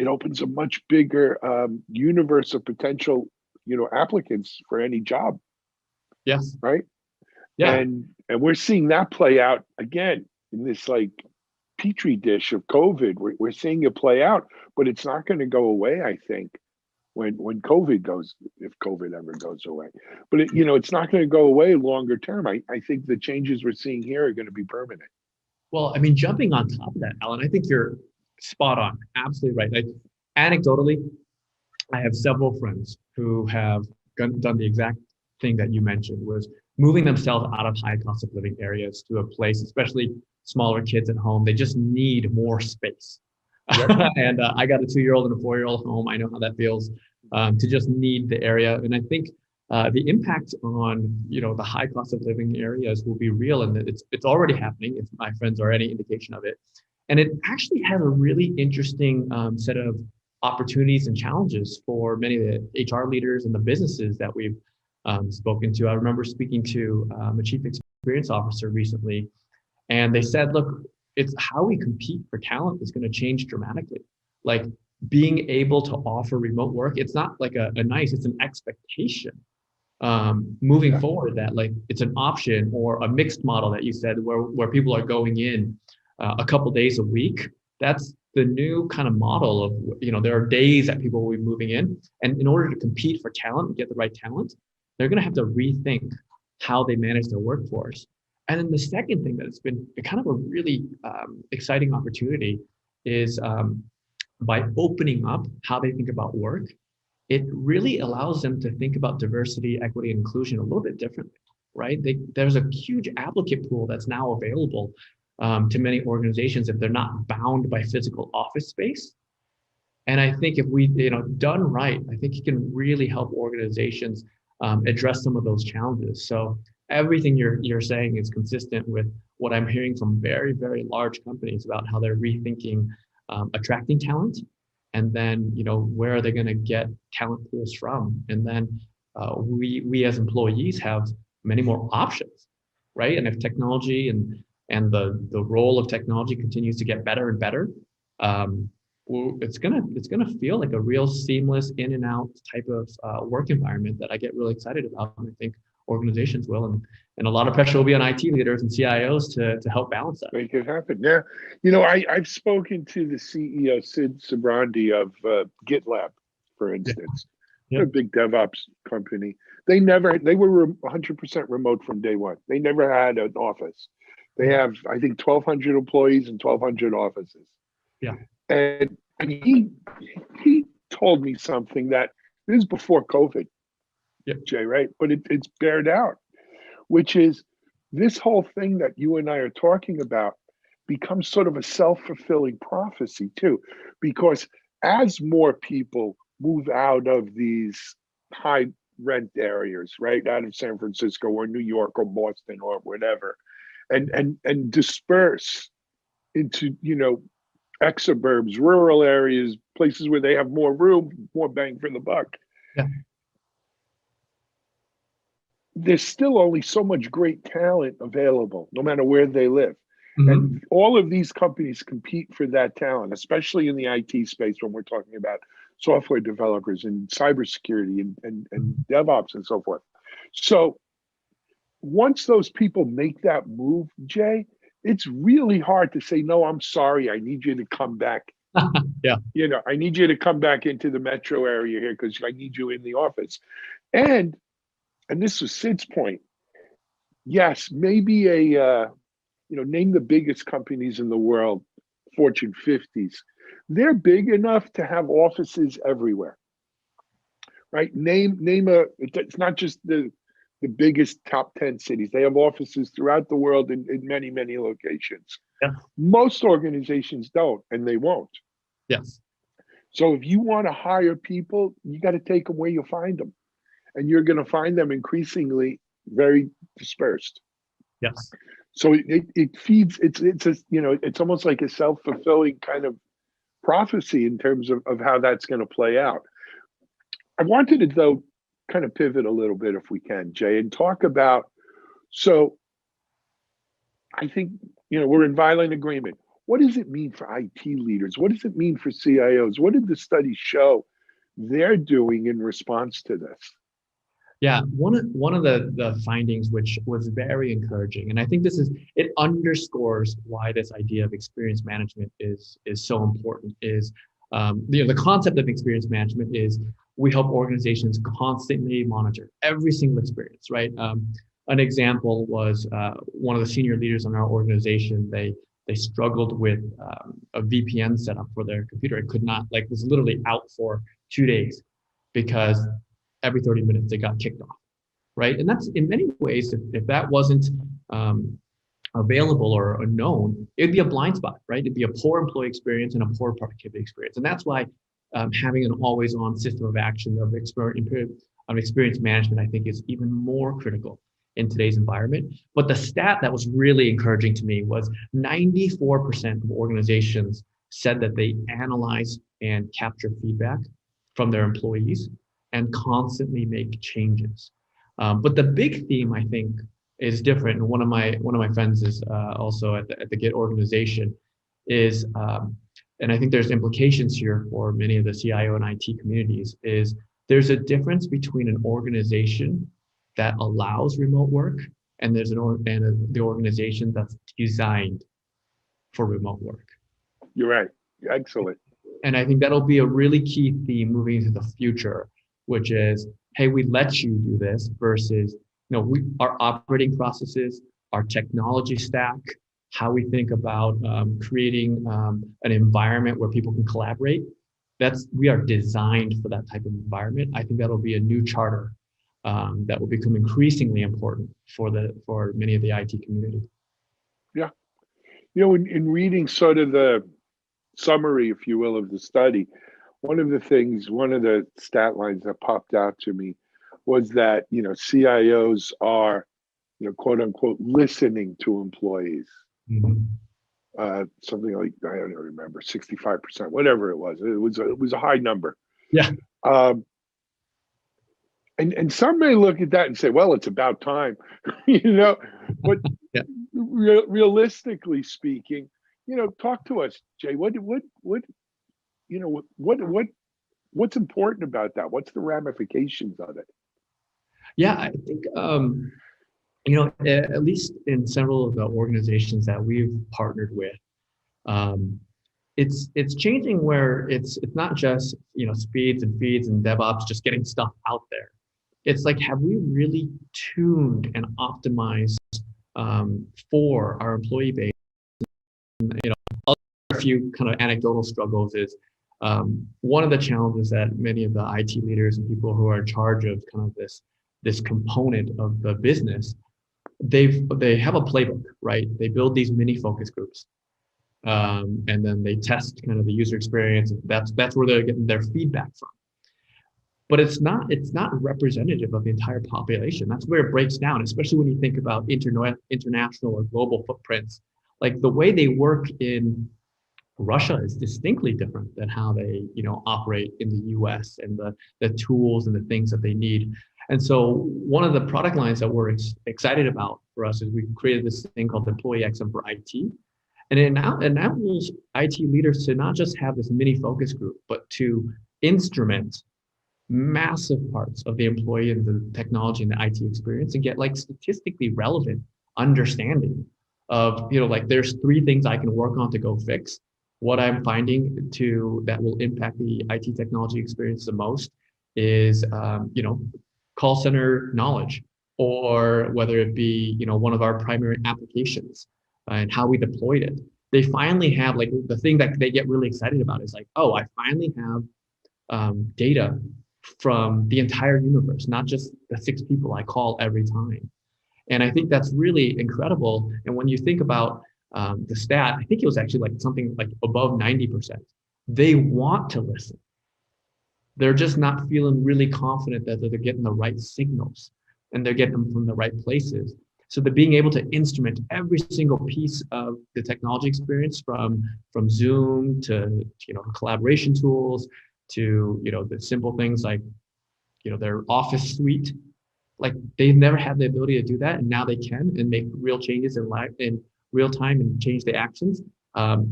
Speaker 1: opens a much bigger universe of potential, applicants for any job,
Speaker 5: Yes.
Speaker 1: right?
Speaker 5: Yeah.
Speaker 1: And we're seeing that play out again in this like petri dish of COVID. We're seeing it play out, but it's not going to go away, I think, when COVID goes, if COVID ever goes away. But it's not going to go away longer term. I think the changes we're seeing here are going to be permanent.
Speaker 5: Well, I mean, jumping on top of that, Alan, I think you're spot on. Absolutely right. Like anecdotally, I have several friends who have done the exact thing that you mentioned, was moving themselves out of high cost of living areas to a place, especially smaller kids at home. They just need more space. Yep. And I got a 2-year-old and a 4-year-old home. I know how that feels, to just need the area. And I think the impact on the high cost of living areas will be real, and it's already happening. If my friends are any indication of it, and it actually has a really interesting set of opportunities and challenges for many of the HR leaders and the businesses that we've spoken to. I remember speaking to a chief experience officer recently, and they said, look, it's how we compete for talent is going to change dramatically. Like being able to offer remote work, it's not like a nice, it's an expectation moving forward, that like it's an option, or a mixed model that you said where people are going in a couple days a week. That's the new kind of model of, there are days that people will be moving in, and in order to compete for talent and get the right talent, they're going to have to rethink how they manage their workforce. And then the second thing that has been kind of a really exciting opportunity is by opening up how they think about work, it really allows them to think about diversity, equity, and inclusion a little bit differently, right? There's a huge applicant pool that's now available to many organizations if they're not bound by physical office space. And I think if we, done right, I think it can really help organizations address some of those challenges. So everything you're saying is consistent with what I'm hearing from very, very large companies about how they're rethinking attracting talent, and then where are they going to get talent pools from, and then we as employees have many more options, right? And if technology and the role of technology continues to get better and better, it's gonna feel like a real seamless in and out type of work environment that I get really excited about, and I think organizations will, and a lot of pressure will be on IT leaders and CIOs to help balance that.
Speaker 1: Make it happen. Yeah, I've spoken to the CEO Sid Sijbrandij of GitLab, for instance.
Speaker 5: Yeah.
Speaker 1: They're a big DevOps company. They were 100% remote from day one. They never had an office. They have, I think, 1,200 employees and 1,200 offices.
Speaker 5: Yeah.
Speaker 1: And he told me something that this is before COVID, Jay, right? But it's bared out, which is this whole thing that you and I are talking about becomes sort of a self-fulfilling prophecy too, because as more people move out of these high rent areas, right, out of San Francisco or New York or Boston or whatever, and disperse into exurbs, rural areas, places where they have more room, more bang for the buck.
Speaker 5: Yeah.
Speaker 1: There's still only so much great talent available, no matter where they live.
Speaker 5: Mm-hmm.
Speaker 1: And all of these companies compete for that talent, especially in the IT space when we're talking about software developers and cybersecurity and DevOps and so forth. So once those people make that move, Jay, it's really hard to say, no, I'm sorry, I need you to come back.
Speaker 5: Yeah.
Speaker 1: I need you to come back into the metro area here because I need you in the office. And this was Sid's point. Yes, maybe name the biggest companies in the world, Fortune 50s. They're big enough to have offices everywhere, right? It's not just the biggest top 10 cities. They have offices throughout the world in many, many locations.
Speaker 5: Yeah.
Speaker 1: Most organizations don't, and they won't.
Speaker 5: Yes.
Speaker 1: So if you want to hire people, you got to take them where you find them. And you're going to find them increasingly very dispersed.
Speaker 5: Yes.
Speaker 1: So it feeds, it's almost like a self-fulfilling kind of prophecy in terms of how that's going to play out. I wanted to, though, kind of pivot a little bit if we can, Jay, and talk about, so I think, we're in violent agreement. What does it mean for IT leaders? What does it mean for CIOs? What did the study show they're doing in response to this?
Speaker 5: Yeah, one of the findings, which was very encouraging, and I think it underscores why this idea of experience management is so important, is the concept of experience management is we help organizations constantly monitor every single experience, right? An example was one of the senior leaders in our organization. They struggled with a VPN setup for their computer. It could not, was literally out for 2 days because every 30 minutes they got kicked off, right? And that's, in many ways, if that wasn't available or unknown, it'd be a blind spot, right? It'd be a poor employee experience and a poor productivity experience. And that's why having an always-on system of action of experience management, I think, is even more critical in today's environment. But the stat that was really encouraging to me was 94% of organizations said that they analyze and capture feedback from their employees and constantly make changes. But the big theme, I think, is different. And one of my friends is also at the Git organization is, and I think there's implications here for many of the CIO and IT communities, is there's a difference between an organization that allows remote work and the organization that's designed for remote work.
Speaker 1: You're right. Excellent.
Speaker 5: And I think that'll be a really key theme moving into the future, which is, hey, we let you do this versus, our operating processes, our technology stack, how we think about creating an environment where people can collaborate. We are designed for that type of environment. I think that'll be a new charter that will become increasingly important for many of the IT community.
Speaker 1: Yeah. In reading sort of the summary, if you will, of the study, one of the stat lines that popped out to me was that, CIOs are, quote unquote, listening to employees. Mm-hmm. Something like, I don't remember, 65%, whatever it was. It was a high number.
Speaker 5: Yeah.
Speaker 1: And some may look at that and say, well, it's about time, but yeah. Realistically speaking, talk to us, Jay. What's important about that? What's the ramifications of it?
Speaker 5: Yeah, I think at least in several of the organizations that we've partnered with, it's changing where it's not just speeds and feeds and DevOps just getting stuff out there. It's like, have we really tuned and optimized for our employee base? A few kind of anecdotal struggles is one of the challenges that many of the IT leaders and people who are in charge of kind of this component of the business, they have a playbook, right? They build these mini focus groups, and then they test kind of the user experience. That's where they're getting their feedback from. But it's not representative of the entire population. That's where it breaks down, especially when you think about international or global footprints. Like the way they work in Russia is distinctly different than how they operate in the US, and the tools and the things that they need. And so one of the product lines that we're excited about for us is we created this thing called Employee XM for IT. And it enables IT leaders to not just have this mini focus group, but to instrument massive parts of the employee and the technology and the IT experience and get statistically relevant understanding of, there's 3 things I can work on to go fix. What I'm finding that will impact the IT technology experience the most is, call center knowledge, or whether it be, one of our primary applications and how we deployed it. They finally have the thing that they get really excited about is oh, I finally have data from the entire universe, not just the 6 people I call every time. And I think that's really incredible. And when you think about the stat, I think it was actually something above 90%. They want to listen. They're just not feeling really confident that they're getting the right signals and they're getting them from the right places. So they're being able to instrument every single piece of the technology experience from Zoom to collaboration tools to the simple things like their office suite. Like they've never had the ability to do that, and now they can and make real changes in real time and change the actions.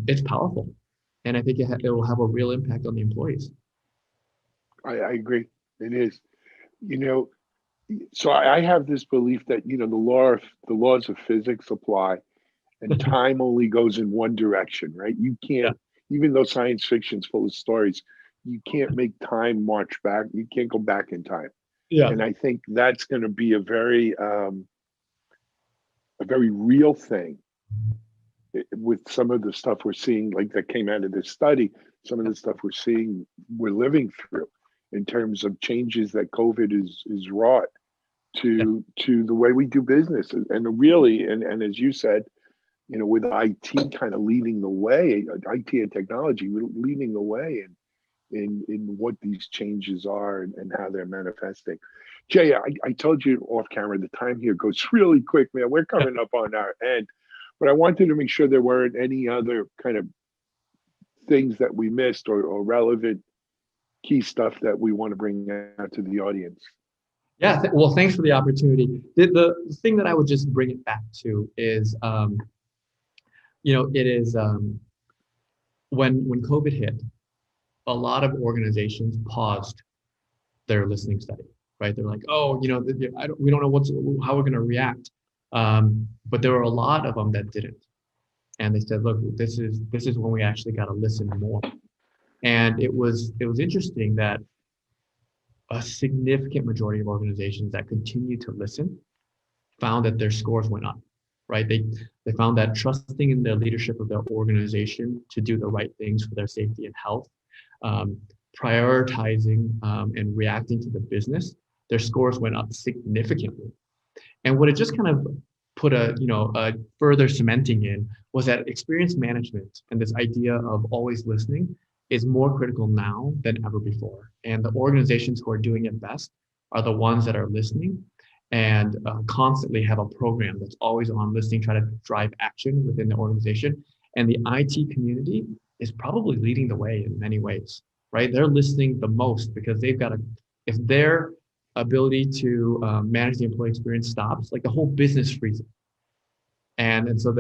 Speaker 5: It's powerful, and I think it will have a real impact on the employees.
Speaker 1: I agree. It is. So I have this belief that the laws of physics apply, and time only goes in one direction, right? You can't, even though science fiction's full of stories, you can't make time march back. You can't go back in time. Yeah. And I think that's going to be a very real thing with some of the stuff we're seeing, like that came out of this study, some of the stuff we're living through in terms of changes that COVID is wrought to the way we do business. And really, and as you said, with IT kind of leading the way, IT and technology leading the way in what these changes are and how they're manifesting. Jay, I told you off camera, the time here goes really quick, man. We're coming up on our end, but I wanted to make sure there weren't any other kind of things that we missed or relevant key stuff that we want to bring out to the audience.
Speaker 5: Yeah, well, thanks for the opportunity. The thing that I would just bring it back to is, it is when COVID hit, a lot of organizations paused their listening study, right? They're like, oh, we don't know how we're going to react. But there were a lot of them that didn't. And they said, look, this is when we actually got to listen more. And it was interesting that a significant majority of organizations that continued to listen found that their scores went up, right? They found that trusting in the leadership of their organization to do the right things for their safety and health, prioritizing and reacting to the business, their scores went up significantly. And what it just kind of put a further cementing in was that experience management and this idea of always listening is more critical now than ever before. And the organizations who are doing it best are the ones that are listening and constantly have a program that's always on listening, try to drive action within the organization. And the IT community is probably leading the way in many ways, right? They're listening the most because they've got if their ability to manage the employee experience stops, like the whole business freezes. And so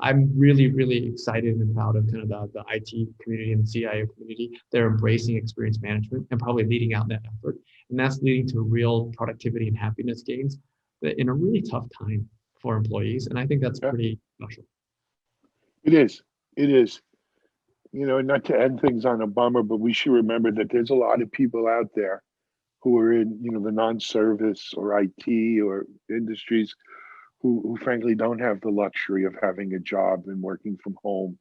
Speaker 5: I'm really, really excited and proud of kind of the IT community and the CIO community. They're embracing experience management and probably leading out that effort. And that's leading to real productivity and happiness gains in a really tough time for employees. And I think that's pretty special.
Speaker 1: It is. Not to end things on a bummer, but we should remember that there's a lot of people out there who are in, the non-service or IT or industries who frankly don't have the luxury of having a job and working from home.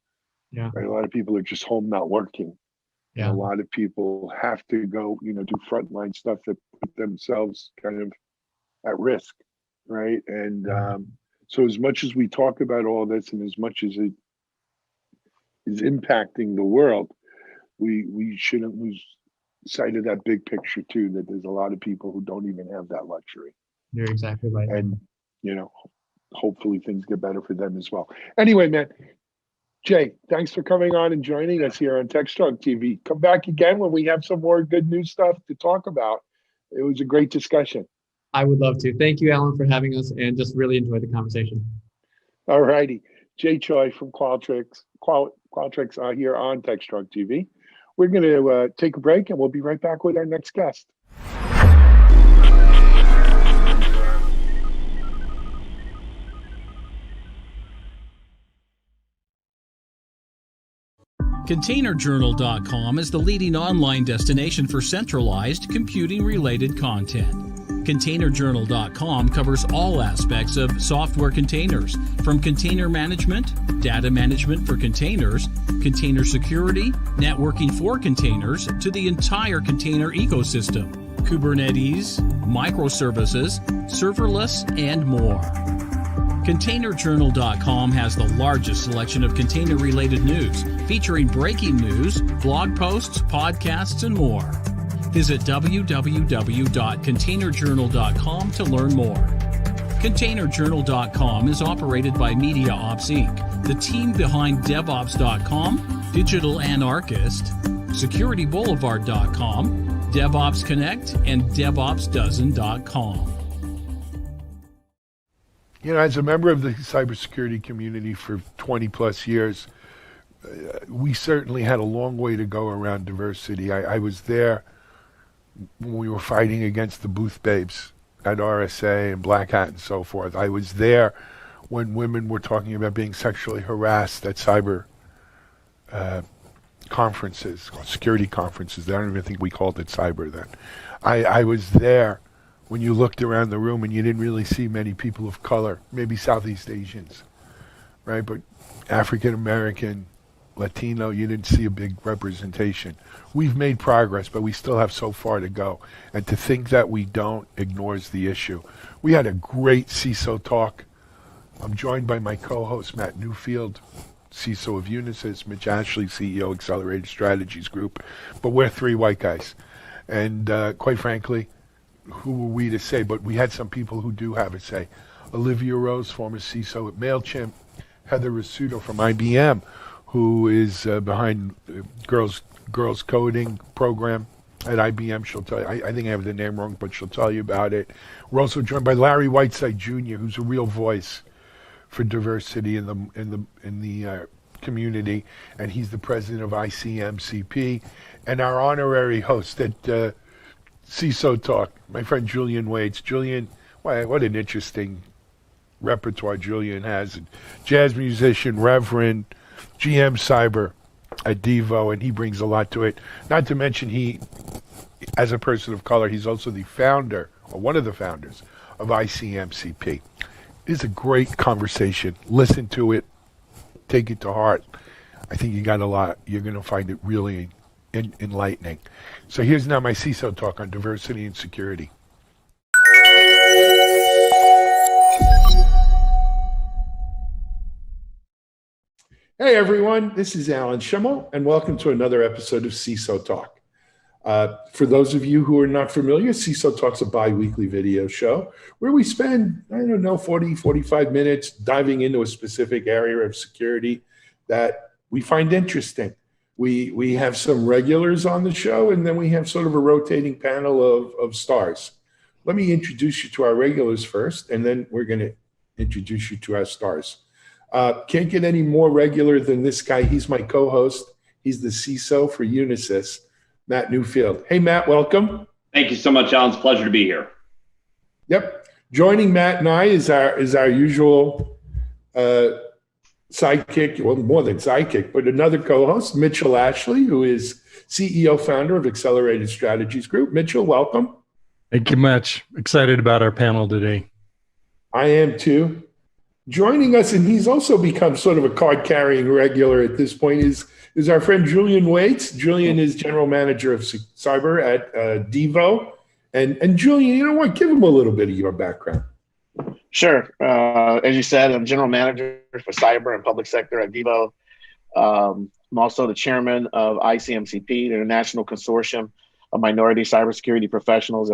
Speaker 1: Yeah. Right? A lot of people are just home not working. Yeah. A lot of people have to go, do frontline stuff that put themselves kind of at risk, right? And so as much as we talk about all this and as much as it is impacting the world, we shouldn't lose sight of that big picture too, that there's a lot of people who don't even have that luxury.
Speaker 5: You're exactly right.
Speaker 1: And, hopefully things get better for them as well. Anyway, man, Jay, thanks for coming on and joining us here on TechStrong TV. Come back again when we have some more good news stuff to talk about. It was a great discussion.
Speaker 5: I would love to. Thank you, Alan, for having us and just really enjoyed the conversation.
Speaker 1: All righty. Jay Choi from Qualtrics here on TechStrong TV. We're going to take a break and we'll be right back with our next guest.
Speaker 4: ContainerJournal.com is the leading online destination for centralized computing-related content. ContainerJournal.com covers all aspects of software containers, from container management, data management for containers, container security, networking for containers, to the entire container ecosystem, Kubernetes, microservices, serverless, and more. ContainerJournal.com has the largest selection of container-related news, featuring breaking news, blog posts, podcasts, and more. Visit www.containerjournal.com to learn more. ContainerJournal.com is operated by MediaOps Inc., the team behind DevOps.com, Digital Anarchist, SecurityBoulevard.com, DevOps Connect, and DevOpsDozen.com.
Speaker 1: You know, as a member of the cybersecurity community for 20 plus years, we certainly had a long way to go around diversity. I was there when we were fighting against the booth babes at RSA and Black Hat and so forth. I was there when women were talking about being sexually harassed at cyber conferences, security conferences. I don't even think we called it cyber then. I was there when you looked around the room and you didn't really see many people of color, maybe Southeast Asians, right? But African American, Latino, you didn't see a big representation. We've made progress, but we still have so far to go. And to think that we don't ignores the issue. We had a great CISO talk. I'm joined by my co-host, Matt Newfield, CISO of Unisys, Mitch Ashley, CEO, Accelerated Strategies Group. But we're three white guys. And quite frankly, who were we to say? But we had some people who do have a say. Olivia Rose, former CISO at MailChimp, Heather Rasuto from IBM, who is behind Girls Coding program at IBM. She'll tell you. I think I have the name wrong, but she'll tell you about it. We're also joined by Larry Whiteside Jr., who's a real voice for diversity in the community, and he's the president of ICMCP, and our honorary host at CISO Talk, my friend Julian Waits. Julian, what an interesting repertoire Julian has. Jazz musician, Reverend, GM Cyber at Devo, and he brings a lot to it. Not to mention he, as a person of color, he's also the founder, or one of the founders, of ICMCP. It is a great conversation. Listen to it. Take it to heart. I think you got a lot. You're going to find it really enlightening. So here's now my CISO talk on diversity and security. Hey everyone, this is Alan Schimmel, and welcome to another episode of CISO Talk. For those of you who are not familiar, CISO Talk's a bi-weekly video show where we spend, 40, 45 minutes diving into a specific area of security that we find interesting. We have some regulars on the show, and then we have sort of a rotating panel of stars. Let me introduce you to our regulars first, and then we're going to introduce you to our stars. Can't get any more regular than this guy. He's my co-host. He's the CISO for Unisys, Matt Newfield. Hey, Matt, welcome.
Speaker 6: Thank you so much, Alan. It's a pleasure to be here.
Speaker 1: Yep. Joining Matt and I is our usual sidekick, well, more than sidekick, but another co-host, Mitchell Ashley, who is CEO, founder of Accelerated Strategies Group. Mitchell, welcome.
Speaker 7: Thank you much. Excited about our panel today.
Speaker 1: I am too. Joining us, and he's also become sort of a card-carrying regular at this point, is our friend Julian Waits. Julian is general manager of cyber at Devo. And Julian, you know what? Give him a little bit of your background.
Speaker 8: Sure. As you said, I'm general manager for cyber and public sector at Devo. I'm also the chairman of ICMCP, the International Consortium of Minority Cybersecurity Professionals,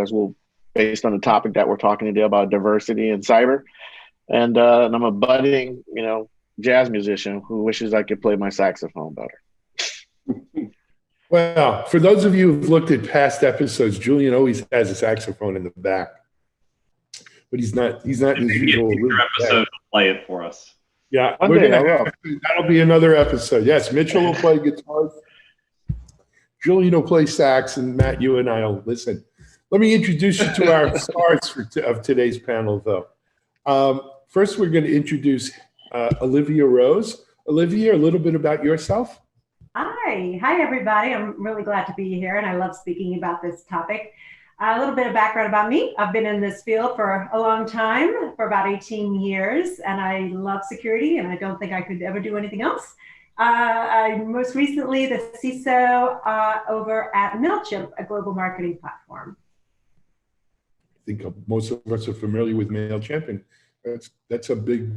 Speaker 8: based on the topic that we're talking today about diversity in cyber. And I'm a budding, jazz musician who wishes I could play my saxophone better.
Speaker 1: Well, for those of you who've looked at past episodes, Julian always has a saxophone in the back, but he's not his usual.
Speaker 6: Episode to play it for us.
Speaker 1: Yeah, that'll be another episode. Yes, Mitchell will play guitar, Julian will play sax, and Matt, you and I will listen. Let me introduce you to our stars of today's panel, though. First, we're going to introduce Olivia Rose. Olivia, a little bit about yourself.
Speaker 9: Hi, everybody. I'm really glad to be here, and I love speaking about this topic. A little bit of background about me. I've been in this field for a long time, for about 18 years, and I love security, and I don't think I could ever do anything else. I'm most recently the CISO over at MailChimp, a global marketing platform.
Speaker 1: I think most of us are familiar with MailChimp, and that's a big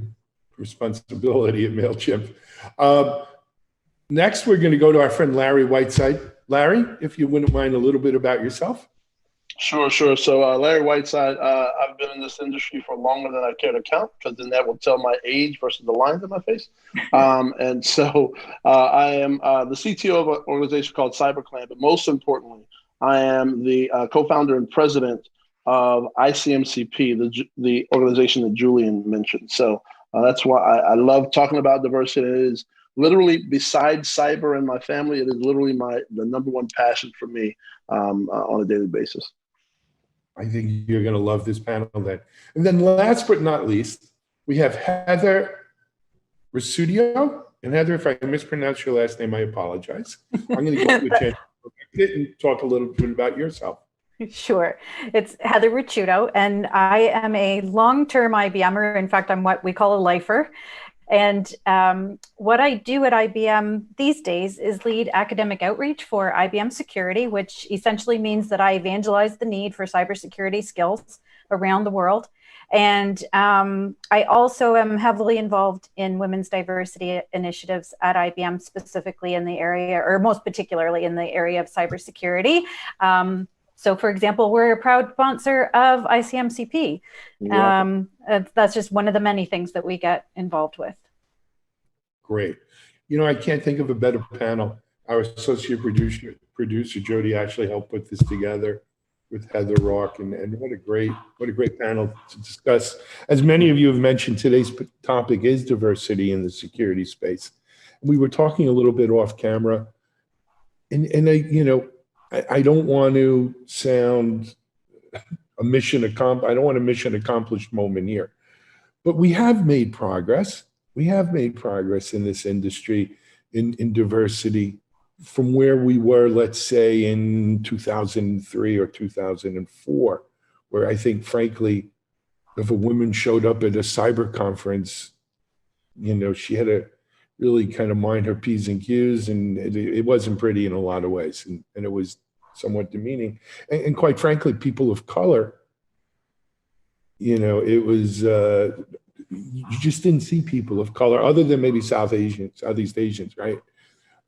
Speaker 1: responsibility at MailChimp. Next, we're going to go to our friend Larry Whiteside. Larry, if you wouldn't mind a little bit about yourself.
Speaker 10: Sure. So Larry Whiteside, I've been in this industry for longer than I care to count, because then that will tell my age versus the lines on my face. And so I am the CTO of an organization called CyberClan, but most importantly, I am the co-founder and president of ICMCP, the organization that Julian mentioned. So that's why I love talking about diversity. It is literally, besides cyber and my family, it is literally the number one passion for me on a daily basis.
Speaker 1: I think you're going to love this panel then. And then last but not least, we have Heather Rasudio. And Heather, if I mispronounce your last name, I apologize. I'm going to give you a chance to talk a little bit about yourself.
Speaker 11: Sure. It's Heather Ricciuto, and I am a long-term IBMer. In fact, I'm what we call a lifer. And what I do at IBM these days is lead academic outreach for IBM Security, which essentially means that I evangelize the need for cybersecurity skills around the world. And I also am heavily involved in women's diversity initiatives at IBM, specifically in the area, or most particularly in the area of cybersecurity. So, for example, we're a proud sponsor of ICMCP. That's just one of the many things that we get involved with.
Speaker 1: Great. You know, I can't think of a better panel. Our associate producer Jody actually helped put this together with Heather Rock, and what a great panel to discuss. As many of you have mentioned, today's topic is diversity in the security space. We were talking a little bit off camera, and I don't want to sound I don't want a mission accomplished moment here, but we have made progress. We have made progress in this industry in diversity from where we were, let's say, in 2003 or 2004, where I think, frankly, if a woman showed up at a cyber conference, she had to really kind of mind her P's and Q's, and it wasn't pretty in a lot of ways, and it was somewhat demeaning. And quite frankly, people of color, it was, you just didn't see people of color other than maybe Southeast Asians, right?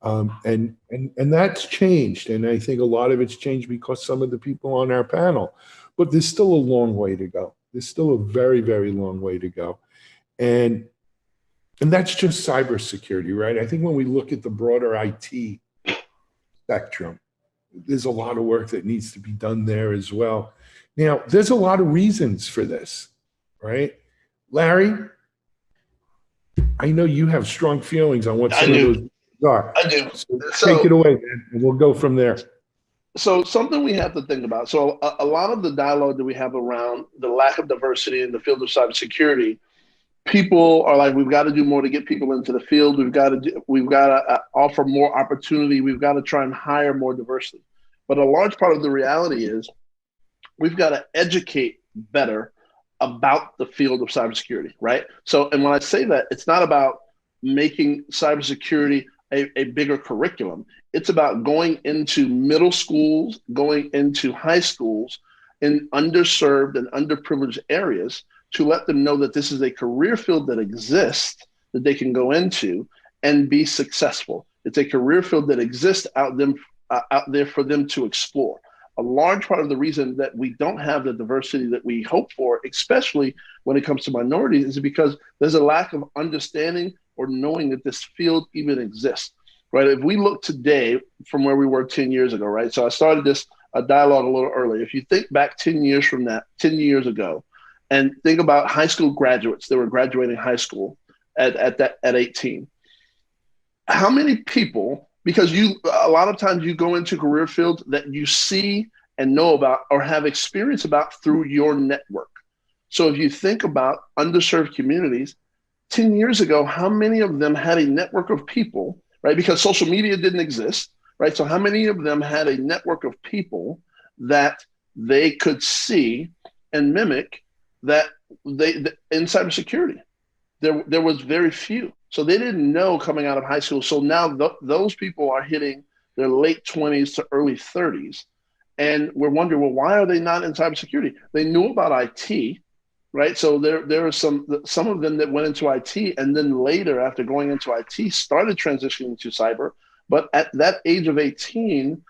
Speaker 1: And that's changed. And I think a lot of it's changed because some of the people on our panel, but there's still a long way to go. There's still a very, very long way to go. And that's just cybersecurity, right? I think when we look at the broader IT spectrum, there's a lot of work that needs to be done there as well. Now, there's a lot of reasons for this, right? Larry, I know you have strong feelings on what some of those are.
Speaker 10: I do.
Speaker 1: So take it away, man, and we'll go from there.
Speaker 10: So something we have to think about. So a lot of the dialogue that we have around the lack of diversity in the field of cybersecurity, people are like, we've got to do more to get people into the field. We've got to offer more opportunity. We've got to try and hire more diversity. But a large part of the reality is we've got to educate better about the field of cybersecurity, right? So, and when I say that, it's not about making cybersecurity a bigger curriculum. It's about going into middle schools, going into high schools in underserved and underprivileged areas to let them know that this is a career field that exists that they can go into and be successful. It's a career field that exists out there for them to explore. A large part of the reason that we don't have the diversity that we hope for, especially when it comes to minorities, is because there's a lack of understanding or knowing that this field even exists, right? If we look today from where we were 10 years ago, right? So I started this dialogue a little early. If you think back 10 years from that, 10 years ago, and think about high school graduates that were graduating high school at 18. How many people, because a lot of times you go into career fields that you see and know about or have experience about through your network. So if you think about underserved communities, 10 years ago, how many of them had a network of people, right? Because social media didn't exist, right? So how many of them had a network of people that they could see and mimic that in cybersecurity? There was very few. So they didn't know coming out of high school. So now those people are hitting their late 20s to early 30s. And we're wondering, well, why are they not in cybersecurity? They knew about IT, right? So there are some of them that went into IT and then later, after going into IT, started transitioning to cyber. But at that age of 18,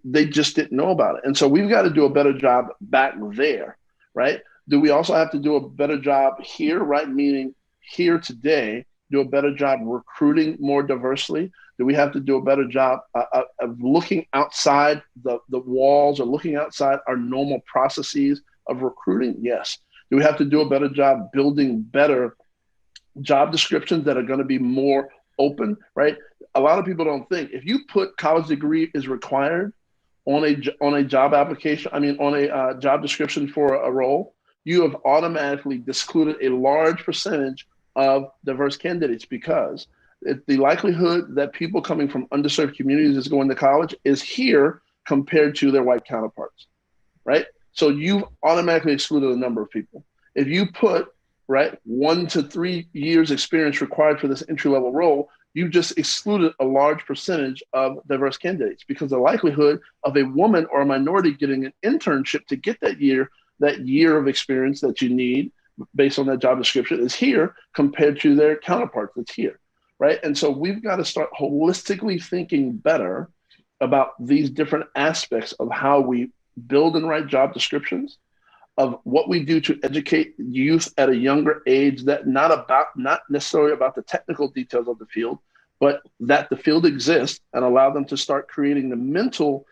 Speaker 10: they just didn't know about it. And so we've got to do a better job back there, right? Do we also have to do a better job here, right? Meaning here today, do a better job recruiting more diversely? Do we have to do a better job of looking outside the walls or looking outside our normal processes of recruiting? Yes. Do we have to do a better job building better job descriptions that are going to be more open, right? A lot of people don't think if you put college degree is required on a job application, on a job description for a role, you have automatically excluded a large percentage of diverse candidates, because the likelihood that people coming from underserved communities is going to college is here compared to their white counterparts, right? So you've automatically excluded a number of people. If you put, right, 1 to 3 years experience required for this entry-level role, you just excluded a large percentage of diverse candidates, because the likelihood of a woman or a minority getting an internship to get that year of experience that you need based on that job description is here compared to their counterparts that's here, right? And so we've got to start holistically thinking better about these different aspects of how we build and write job descriptions, of what we do to educate youth at a younger age, that not necessarily about the technical details of the field, but that the field exists, and allow them to start creating the mental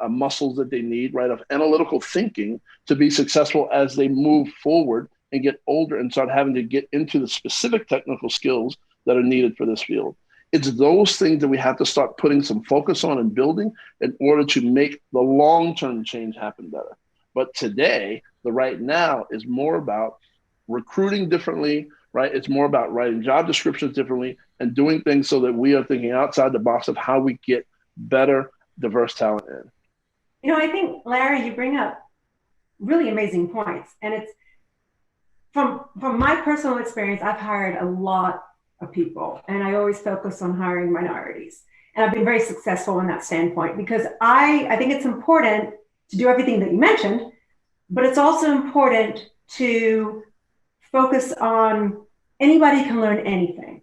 Speaker 10: muscles that they need, right, of analytical thinking to be successful as they move forward and get older and start having to get into the specific technical skills that are needed for this field. It's those things that we have to start putting some focus on and building in order to make the long-term change happen better. But today, the right now is more about recruiting differently, right? It's more about writing job descriptions differently and doing things so that we are thinking outside the box of how we get better, diverse talent in.
Speaker 9: You know, I think, Larry, you bring up really amazing points. And it's from my personal experience, I've hired a lot of people, and I always focus on hiring minorities. And I've been very successful in that standpoint, because I think it's important to do everything that you mentioned, but it's also important to focus on anybody can learn anything.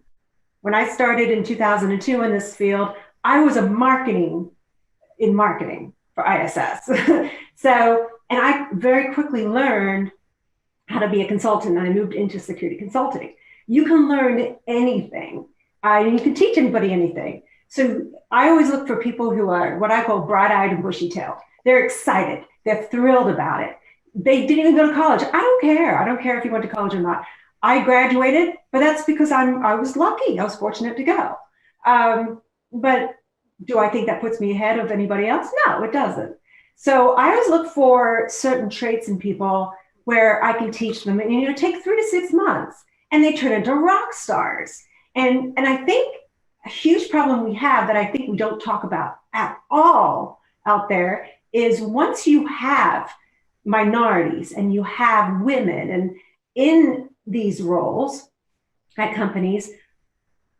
Speaker 9: When I started in 2002 in this field, I was in marketing for ISS. And I very quickly learned how to be a consultant, and I moved into security consulting. You can learn anything. You can teach anybody anything. So I always look for people who are what I call bright-eyed and bushy-tailed. They're excited. They're thrilled about it. They didn't even go to college. I don't care. I don't care if you went to college or not. I graduated, but that's because I was lucky. I was fortunate to go. But do I think that puts me ahead of anybody else? No, it doesn't. So I always look for certain traits in people where I can teach them, and take 3 to 6 months, and they turn into rock stars. And I think a huge problem we have that I think we don't talk about at all out there is, once you have minorities and you have women and in these roles at companies,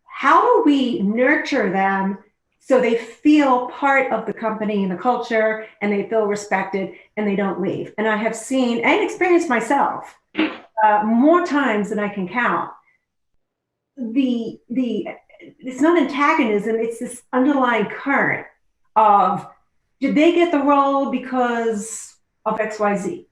Speaker 9: how do we nurture them so they feel part of the company and the culture, and they feel respected and they don't leave? And I have seen and experienced myself more times than I can count. It's not antagonism, it's this underlying current of, did they get the role because of XYZ?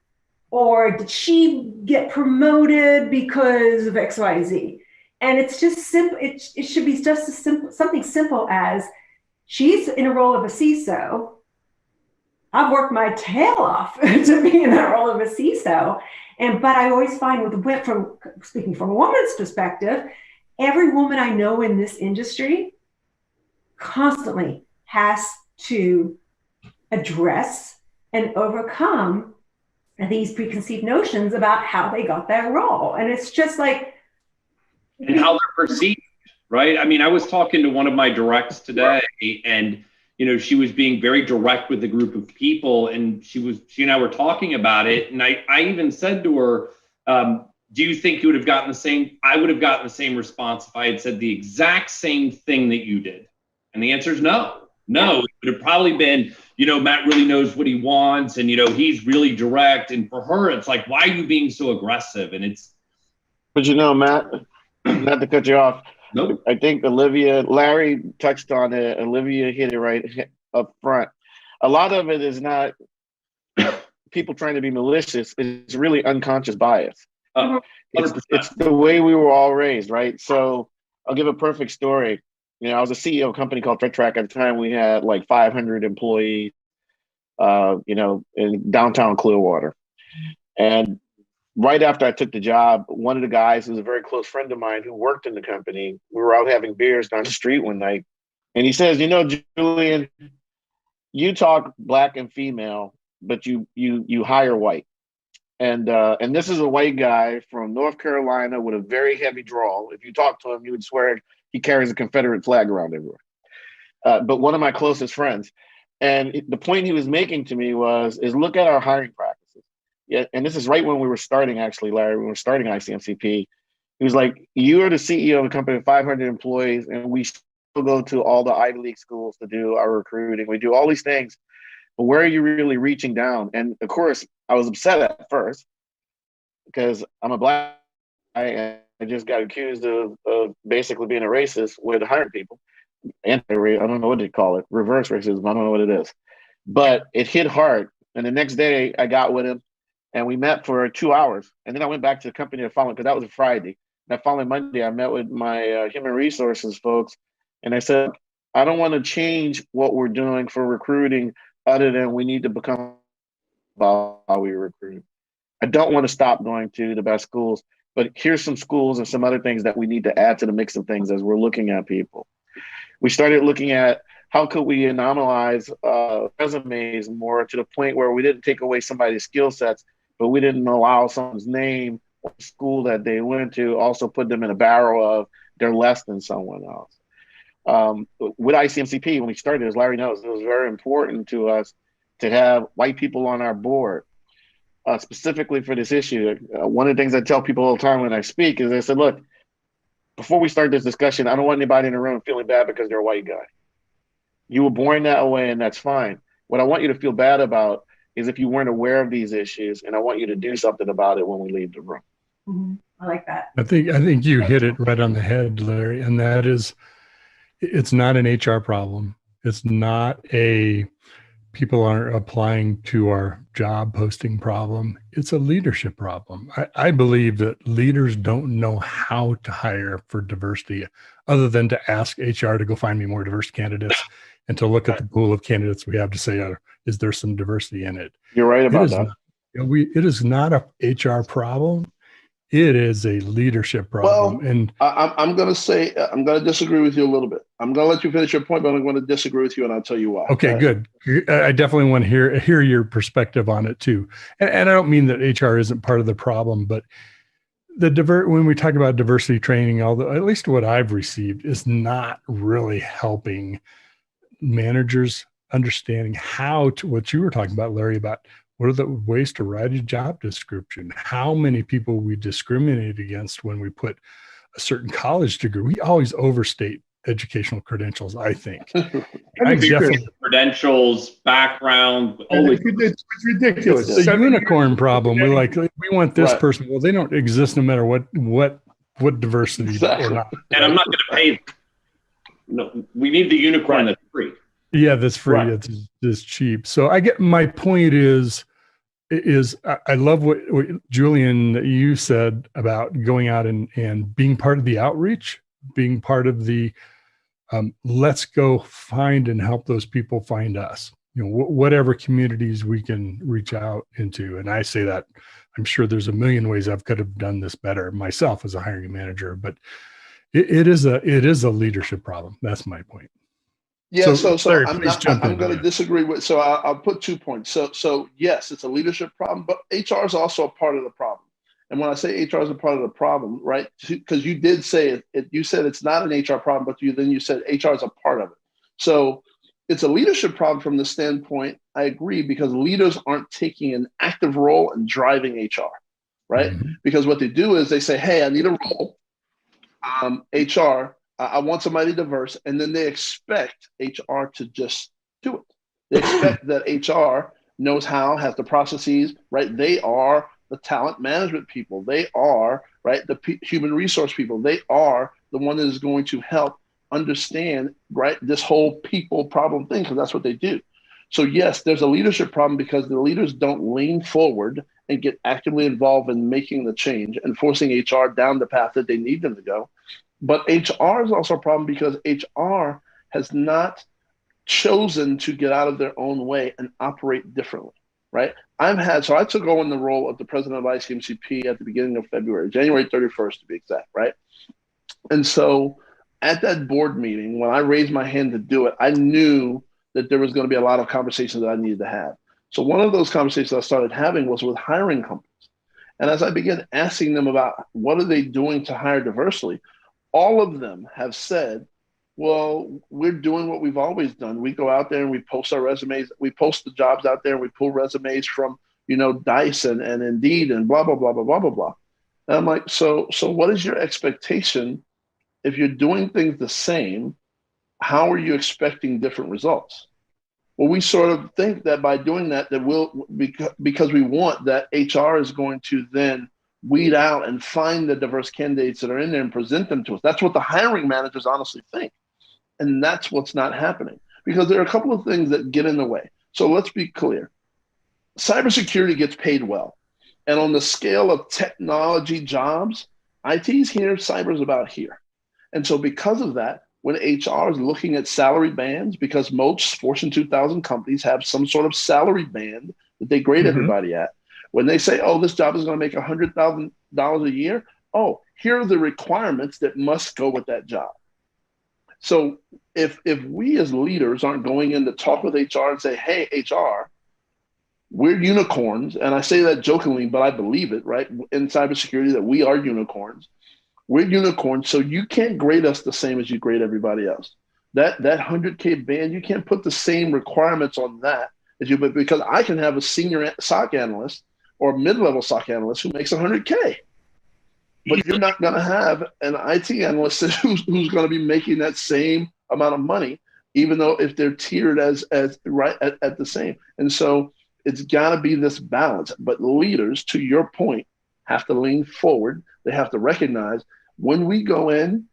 Speaker 9: Or did she get promoted because of XYZ? And it's just simple. It should be just something simple as, she's in a role of a CISO. I've worked my tail off to be in that role of a CISO. But I always find, speaking from a woman's perspective, every woman I know in this industry constantly has to address and overcome these preconceived notions about how they got that role. And it's just like,
Speaker 6: and how they're perceived, right? I mean, I was talking to one of my directs today, and she was being very direct with a group of people, and she and I were talking about it, and I even said to her, do you think you would have gotten the same? I would have gotten the same response if I had said the exact same thing that you did. And the answer is no. No, it would have probably been, Matt really knows what he wants, and he's really direct. And for her, it's like, why are you being so aggressive? And it's.
Speaker 8: But Matt, not to cut you off.
Speaker 6: Nope.
Speaker 8: I think Larry touched on it. Olivia hit it right up front. A lot of it is not people trying to be malicious. It's really unconscious bias. It's the way we were all raised, right? So I'll give a perfect story. I was a CEO of a company called ThreatTrack. At the time, we had like 500 employees, in downtown Clearwater. And right after I took the job, one of the guys who was a very close friend of mine who worked in the company, we were out having beers down the street one night. And he says, Julian, you talk black and female, but you hire white. And this is a white guy from North Carolina with a very heavy drawl. If you talk to him, you would swear he carries a Confederate flag around everywhere. But one of my closest friends. And the point he was making to me is look at our hiring practices. Yeah, and this is right when we were starting, actually, Larry, when we were starting ICMCP. He was like, you are the CEO of a company of 500 employees, and we still go to all the Ivy League schools to do our recruiting. We do all these things, but where are you really reaching down? And of course, I was upset at first because I'm a black guy and I just got accused of basically being a racist with hiring people. I don't know what they call it, reverse racism. I don't know what it is, but it hit hard. And the next day I got with him and we met for 2 hours. And then I went back to the company the following, because that was a Friday. That following Monday, I met with my human resources folks. And I said, I don't want to change what we're doing for recruiting other than we need to become about how we recruit. I don't want to stop going to the best schools, but here's some schools and some other things that we need to add to the mix of things as we're looking at people. We started looking at how could we anonymize resumes more to the point where we didn't take away somebody's skill sets, but we didn't allow someone's name or school that they went to also put them in a barrel of they're less than someone else. With ICMCP, when we started, as Larry knows, it was very important to us to have white people on our board, specifically for this issue. One of the things I tell people all the time when I speak is I said, look, before we start this discussion, I don't want anybody in the room feeling bad because they're a white guy. You were born that way, and that's fine. What I want you to feel bad about is if you weren't aware of these issues, and I want you to do something about it when we leave the room.
Speaker 9: Mm-hmm. I like that.
Speaker 7: I think you hit it right on the head, Larry, and that is, it's not an HR problem. It's not a people aren't applying to our job posting problem. It's a leadership problem. I believe that leaders don't know how to hire for diversity other than to ask HR to go find me more diverse candidates and to look at the pool of candidates we have to say, is there some diversity in it?
Speaker 8: You're right about that.
Speaker 7: It is not a HR problem. It is a leadership problem.
Speaker 10: Well,
Speaker 7: and
Speaker 10: I'm going to disagree with you a little bit. I'm going to let you finish your point, but I'm going to disagree with you, and I'll tell you why.
Speaker 7: Okay, good. I definitely want to hear your perspective on it too. And I don't mean that HR isn't part of the problem, but when we talk about diversity training, although at least what I've received is not really helping managers understanding how to, what you were talking about, Larry, about what are the ways to write a job description? How many people we discriminate against when we put a certain college degree? We always overstate educational credentials, I think. I definitely
Speaker 6: credentials, background.
Speaker 1: It's ridiculous.
Speaker 7: It's a unicorn problem. We're like, we want this person. Well, they don't exist no matter what diversity or not.
Speaker 6: And I'm not going to pay. No, we need the unicorn that's free.
Speaker 7: Yeah, that's free. Right. It's cheap. So I get my point is I love what Julian, you said about going out and being part of the outreach, being part of the let's go find and help those people find us, whatever communities we can reach out into. And I say that I'm sure there's a million ways I could have done this better myself as a hiring manager, but it is a leadership problem. That's my point.
Speaker 10: Yeah, so Larry, I'm going to disagree with. So I'll put 2 points. So yes, it's a leadership problem, but HR is also a part of the problem. And when I say HR is a part of the problem, right? Because you did say it. You said it's not an HR problem, but you said HR is a part of it. So it's a leadership problem from the standpoint. I agree, because leaders aren't taking an active role in driving HR, right? Mm-hmm. Because what they do is they say, "Hey, I need a role." HR. I want somebody diverse, and then they expect HR to just do it. They expect that HR knows how, has the processes, right? They are the talent management people. They are, right, the human resource people. They are the one that is going to help understand, right, this whole people problem thing, because that's what they do. So yes, there's a leadership problem because the leaders don't lean forward and get actively involved in making the change and forcing HR down the path that they need them to go. But HR is also a problem because HR has not chosen to get out of their own way and operate differently, right? So I took on the role of the president of ICMCP at the beginning of February, January 31st to be exact, right? And so at that board meeting, when I raised my hand to do it, I knew that there was going to be a lot of conversations that I needed to have. So one of those conversations I started having was with hiring companies. And as I began asking them about what are they doing to hire diversely, all of them have said, well, we're doing what we've always done. We go out there and we post our resumes. We post the jobs out there and we pull resumes from, Dice and Indeed and blah, blah, blah, blah, blah, blah, blah. And I'm like, so what is your expectation? If you're doing things the same, how are you expecting different results? Well, we sort of think that by doing that because we want that HR is going to then weed out and find the diverse candidates that are in there and present them to us. That's what the hiring managers honestly think. And that's what's not happening because there are a couple of things that get in the way. So let's be clear. Cybersecurity gets paid well. And on the scale of technology jobs, IT's here, cyber's about here. And so because of that, when HR is looking at salary bands, because most Fortune 2000 companies have some sort of salary band that they grade everybody at, when they say, oh, this job is going to make $100,000 a year, oh, here are the requirements that must go with that job. So if we as leaders aren't going in to talk with HR and say, hey, HR, we're unicorns, and I say that jokingly, but I believe it, right? In cybersecurity, that we are unicorns. We're unicorns, so you can't grade us the same as you grade everybody else. That 100K band, you can't put the same requirements on that as you, but because I can have a senior SOC analyst or mid-level SOC analyst who makes 100K. But you're not going to have an IT analyst who's going to be making that same amount of money, even though if they're tiered as right at the same. And so it's got to be this balance. But leaders, to your point, have to lean forward. They have to recognize when we go in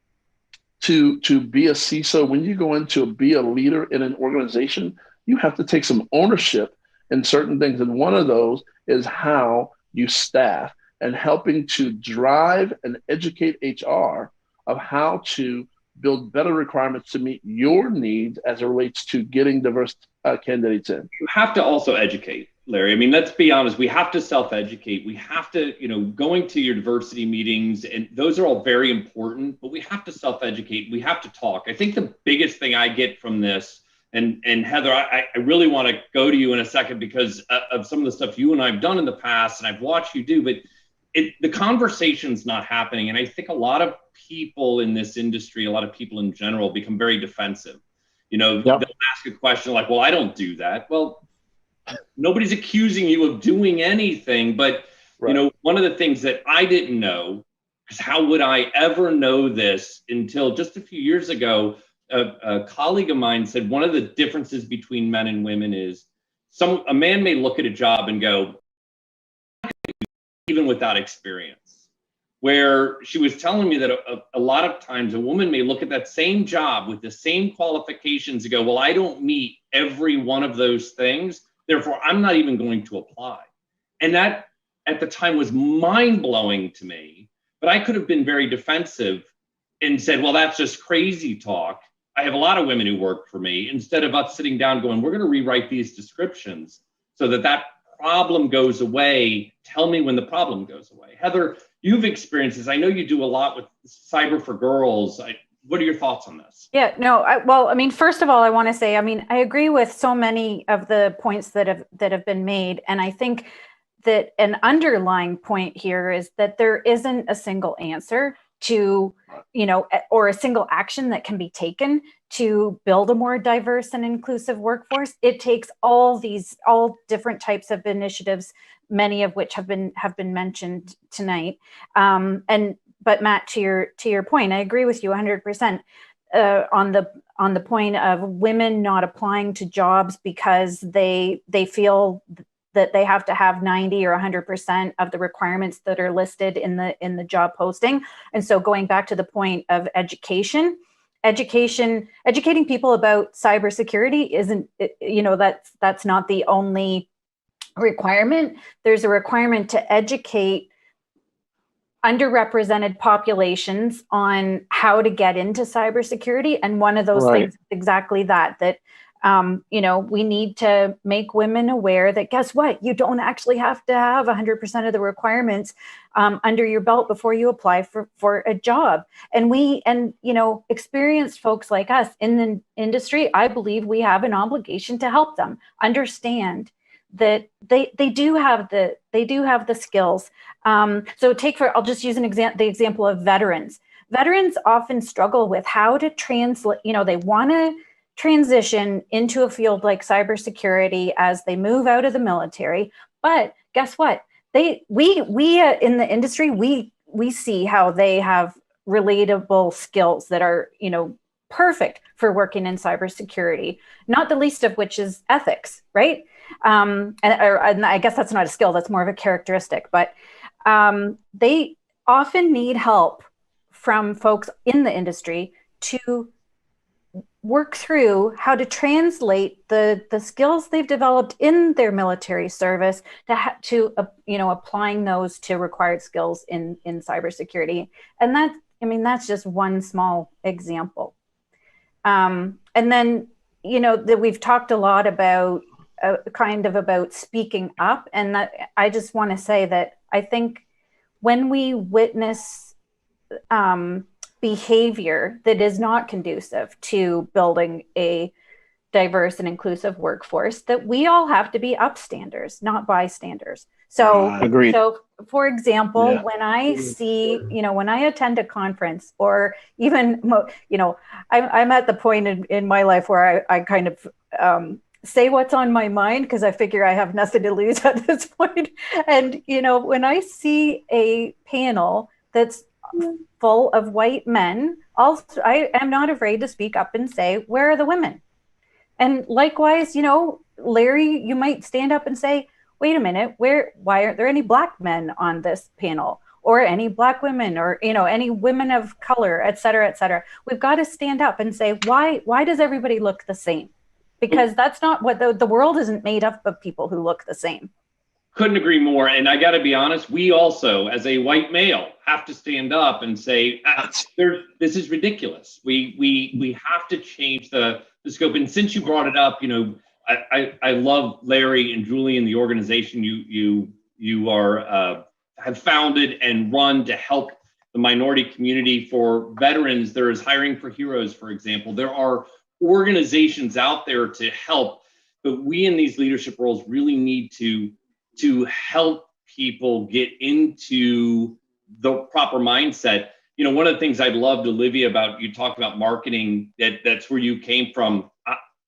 Speaker 10: to be a CISO, when you go in to be a leader in an organization, you have to take some ownership in certain things. And one of those is how you staff and helping to drive and educate HR of how to build better requirements to meet your needs as it relates to getting diverse candidates in.
Speaker 6: You have to also educate, Larry. I mean, let's be honest, we have to self-educate. We have to, going to your diversity meetings, and those are all very important, but we have to self-educate. We have to talk. I think the biggest thing I get from this, and Heather, I really want to go to you in a second because of some of the stuff you and I have done in the past, and I've watched you do, but the conversation's not happening. And I think a lot of people in this industry, a lot of people in general become very defensive. They'll ask a question like, well, I don't do that. Well, nobody's accusing you of doing anything, but one of the things that I didn't know is how would I ever know this until just a few years ago, a colleague of mine said one of the differences between men and women is a man may look at a job and go, even without experience, where she was telling me that a lot of times a woman may look at that same job with the same qualifications and go, well, I don't meet every one of those things, therefore I'm not even going to apply. And that at the time was mind-blowing to me, but I could have been very defensive and said, well, that's just crazy talk. I have a lot of women who work for me, instead of us sitting down going, we're going to rewrite these descriptions so that problem goes away. Tell me when the problem goes away. Heather, you've experienced this. I know you do a lot with Cyber for Girls. What are your thoughts on this?
Speaker 11: Yeah, no, first of all, I want to say, I agree with so many of the points that have been made. And I think that an underlying point here is that there isn't a single answer to, or a single action that can be taken to build a more diverse and inclusive workforce. It takes all different types of initiatives, many of which have been mentioned tonight. But Matt, to your point, I agree with you 100% on the point of women not applying to jobs because they feel that they have to have 90 or 100% of the requirements that are listed in the job posting. And so going back to the point of educating people about cybersecurity isn't, that's not the only requirement. There's a requirement to educate underrepresented populations on how to get into cybersecurity. And one of those things is exactly that we need to make women aware that, guess what? You don't actually have to have 100% of the requirements under your belt before you apply for a job. And experienced folks like us in the industry, I believe we have an obligation to help them understand that they do have the skills. So I'll just use the example of veterans. Veterans often struggle with how to translate, they want to transition into a field like cybersecurity as they move out of the military. But guess what? We in the industry, we see how they have relatable skills that are, perfect for working in cybersecurity, not the least of which is ethics, right? And I guess that's not a skill, that's more of a characteristic, but they often need help from folks in the industry to work through how to translate the skills they've developed in their military service to applying those to required skills in cybersecurity. And that's just one small example. And then, that we've talked a lot about about speaking up. And that I just want to say that I think when we witness behavior that is not conducive to building a diverse and inclusive workforce, that we all have to be upstanders, not bystanders. So,
Speaker 8: agreed.
Speaker 11: So for example, when I see, when I attend a conference, or even, I'm at the point in my life where I kind of say what's on my mind, because I figure I have nothing to lose at this point. And, when I see a panel that's full of white men, I am not afraid to speak up and say, where are the women? And likewise, Larry, you might stand up and say, wait a minute, why aren't there any black men on this panel, or any black women, or, any women of color, et cetera, et cetera. We've got to stand up and say, why does everybody look the same? Because that's not what the world isn't made up of people who look the same.
Speaker 6: Couldn't agree more. And I got to be honest, we also, as a white male, have to stand up and say, this is ridiculous. We have to change the scope. And since you brought it up, I love Larry and Julie and the organization you are have founded and run to help the minority community. For veterans, there is Hiring for Heroes, for example. There are organizations out there to help, but we in these leadership roles really need to help people get into the proper mindset. One of the things I loved, Olivia, about you talked about marketing, that's where you came from.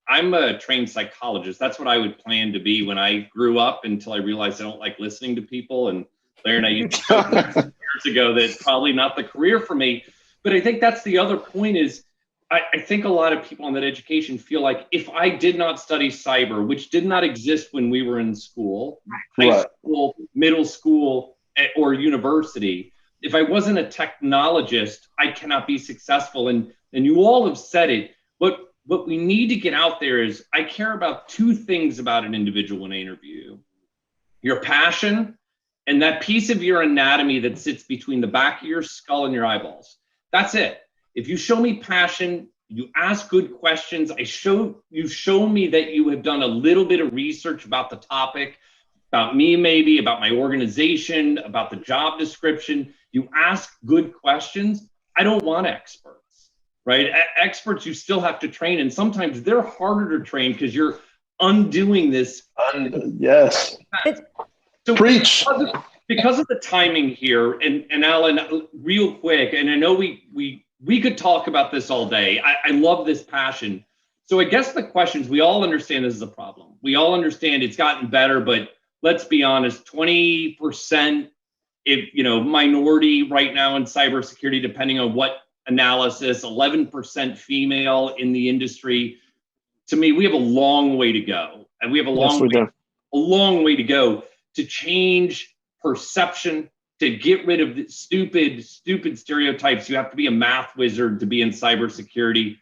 Speaker 6: I'm a trained psychologist. That's what I would plan to be when I grew up, until I realized I don't like listening to people. And Larry and I used to years ago that's probably not the career for me. But I think that's the other point is, I think a lot of people in that education feel like, if I did not study cyber, which did not exist when we were in school, high school, middle school, or university, if I wasn't a technologist, I cannot be successful. And you all have said it. What we need to get out there is, I care about two things about an individual in an interview: your passion and that piece of your anatomy that sits between the back of your skull and your eyeballs. That's it. If you show me passion, you ask good questions, you show me that you have done a little bit of research about the topic, about me maybe, about my organization, about the job description, you ask good questions. I don't want experts, right? Experts you still have to train, and sometimes they're harder to train because you're undoing this.
Speaker 10: Yes.
Speaker 6: So
Speaker 10: preach.
Speaker 6: Because of the timing here, and Alan, real quick, and I know we could talk about this all day. I love this passion. So I guess the questions, we all understand this is a problem. We all understand it's gotten better, but let's be honest, 20% minority right now in cybersecurity, depending on what analysis, 11% female in the industry. To me, we have a long way to go. And we have a long way to go to change perception, to get rid of the stupid stereotypes. You have to be a math wizard to be in cybersecurity.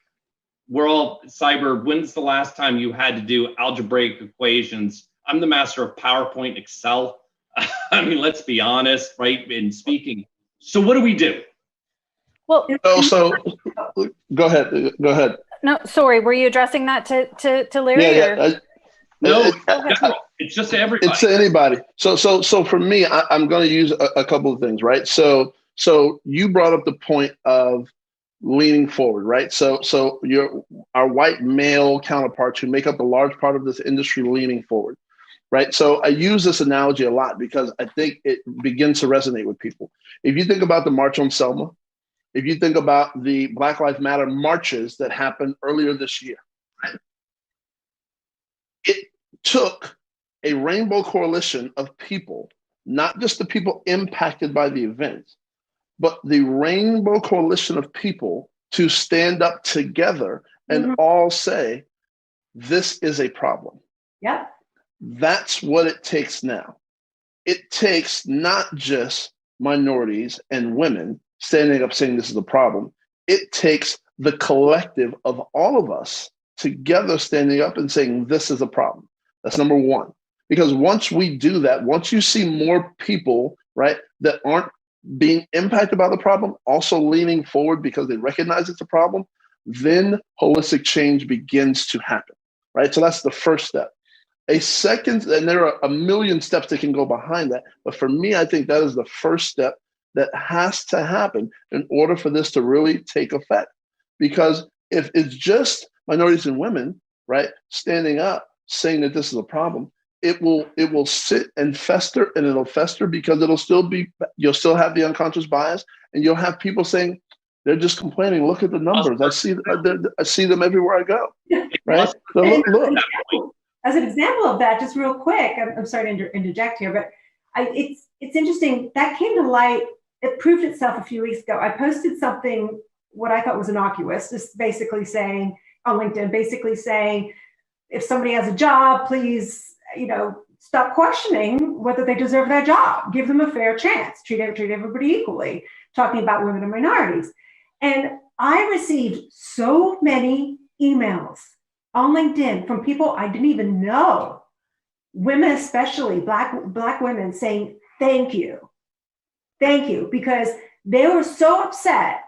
Speaker 6: We're all cyber. When's the last time you had to do algebraic equations? I'm the master of PowerPoint, Excel. I mean, let's be honest, right? In speaking. So what do we do?
Speaker 11: Well,
Speaker 10: So go ahead.
Speaker 11: no, sorry. Were you addressing that to Larry?
Speaker 10: Yeah.
Speaker 6: No, it's just to everybody.
Speaker 10: It's to anybody. So for me, I'm going to use a couple of things, right? So you brought up the point of leaning forward, right? So our white male counterparts who make up a large part of this industry leaning forward, right? So I use this analogy a lot because I think it begins to resonate with people. If you think about the March on Selma, if you think about the Black Lives Matter marches that happened earlier this year, right? It took a rainbow coalition of people, not just the people impacted by the event, but the rainbow coalition of people to stand up together and all say, this is a problem.
Speaker 9: Yep.
Speaker 10: That's what it takes now. It takes not just minorities and women standing up saying this is a problem. It takes the collective of all of us together standing up and saying this is a problem. That's number one. Because once we do that, once you see more people, right, that aren't being impacted by the problem, also leaning forward because they recognize it's a problem, then holistic change begins to happen, right? So that's the first step. A second, and there are a million steps that can go behind that, but for me, I think that is the first step that has to happen in order for this to really take effect. Because if it's just minorities and women, right, standing up, saying that this is a problem, it will sit and fester, and it'll fester because you'll still have the unconscious bias, and you'll have people saying, they're just complaining. Look at the numbers. I see them everywhere I go, right? So look.
Speaker 9: As an example of that, just real quick, I'm sorry to interject here, but it's interesting. That came to light. It proved itself a few weeks ago. I posted something, what I thought was innocuous, just basically saying on LinkedIn, if somebody has a job, please, stop questioning whether they deserve that job. Give them a fair chance. Treat everybody equally. Talking about women and minorities. And I received so many emails on LinkedIn from people I didn't even know, women especially, black women, saying thank you, because they were so upset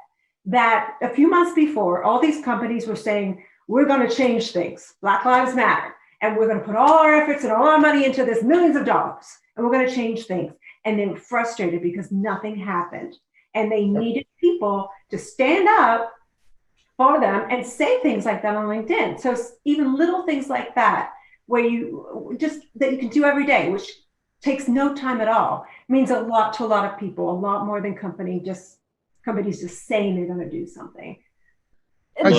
Speaker 9: that a few months before, all these companies were saying, we're going to change things, Black Lives Matter, and we're going to put all our efforts and all our money into this, millions of dollars, and we're going to change things. And they were frustrated because nothing happened. And they needed people to stand up for them and say things like that on LinkedIn. So even little things like that, where that you can do every day, which takes no time at all, means a lot to a lot of people, a lot more than companies just saying they're going to do something.
Speaker 1: I'm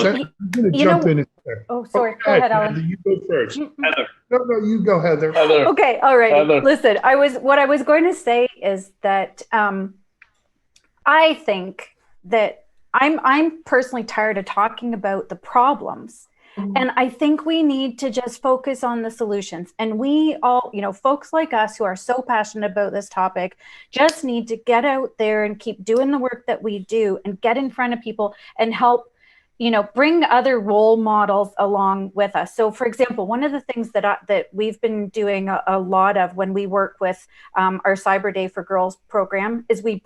Speaker 1: going to jump in.
Speaker 11: Oh, sorry. Go ahead, Alan.
Speaker 1: You go first.
Speaker 6: Heather.
Speaker 1: No, you go, Heather.
Speaker 11: Okay, all right.
Speaker 10: Heather.
Speaker 11: Listen, what I was going to say is that I think that I'm personally tired of talking about the problems. Mm-hmm. And I think we need to just focus on the solutions. And we all, folks like us who are so passionate about this topic just need to get out there and keep doing the work that we do and get in front of people and help, bring other role models along with us. So for example, one of the things that we've been doing a lot of when we work with our Cyber Day for Girls program is we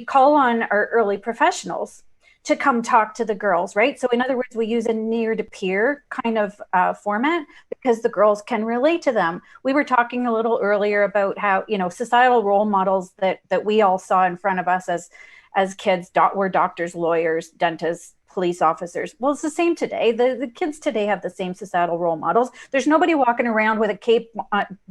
Speaker 11: call on our early professionals to come talk to the girls, right? So in other words, we use a near to peer kind of format because the girls can relate to them. We were talking a little earlier about how, societal role models that we all saw in front of us as kids were doctors, lawyers, dentists, police officers. Well, it's the same today. The kids today have the same societal role models. There's nobody walking around with a cape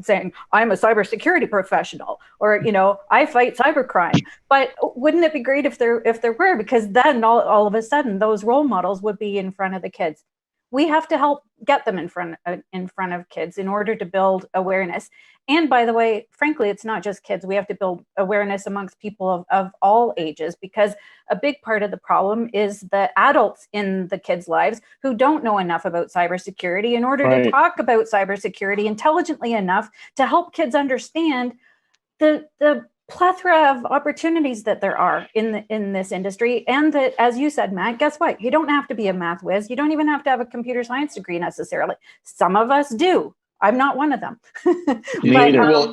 Speaker 11: saying, I'm a cybersecurity professional, or, I fight cybercrime. But wouldn't it be great if there were? Because then all of a sudden those role models would be in front of the kids. We have to help get them in front of kids in order to build awareness. And by the way, frankly, it's not just kids. We have to build awareness amongst people of all ages, because a big part of the problem is the adults in the kids' lives who don't know enough about cybersecurity in order to talk about cybersecurity intelligently enough to help kids understand the plethora of opportunities that there are in this industry. And that, as you said, Matt, guess what? You don't have to be a math whiz. You don't even have to have a computer science degree necessarily. Some of us do. I'm not one of them.
Speaker 10: Well,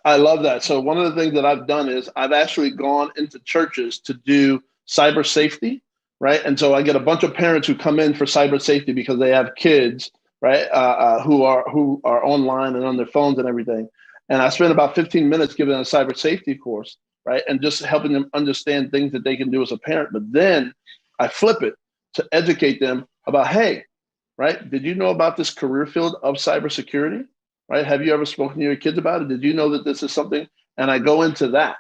Speaker 10: I love that. So one of the things that I've done is I've actually gone into churches to do cyber safety, right? And so I get a bunch of parents who come in for cyber safety because they have kids, right, who are online and on their phones and everything. And I spend about 15 minutes giving them a cyber safety course, right, and just helping them understand things that they can do as a parent. But then I flip it to educate them about, hey, right, did you know about this career field of cybersecurity? Right? Have you ever spoken to your kids about it? Did you know that this is something? And I go into that,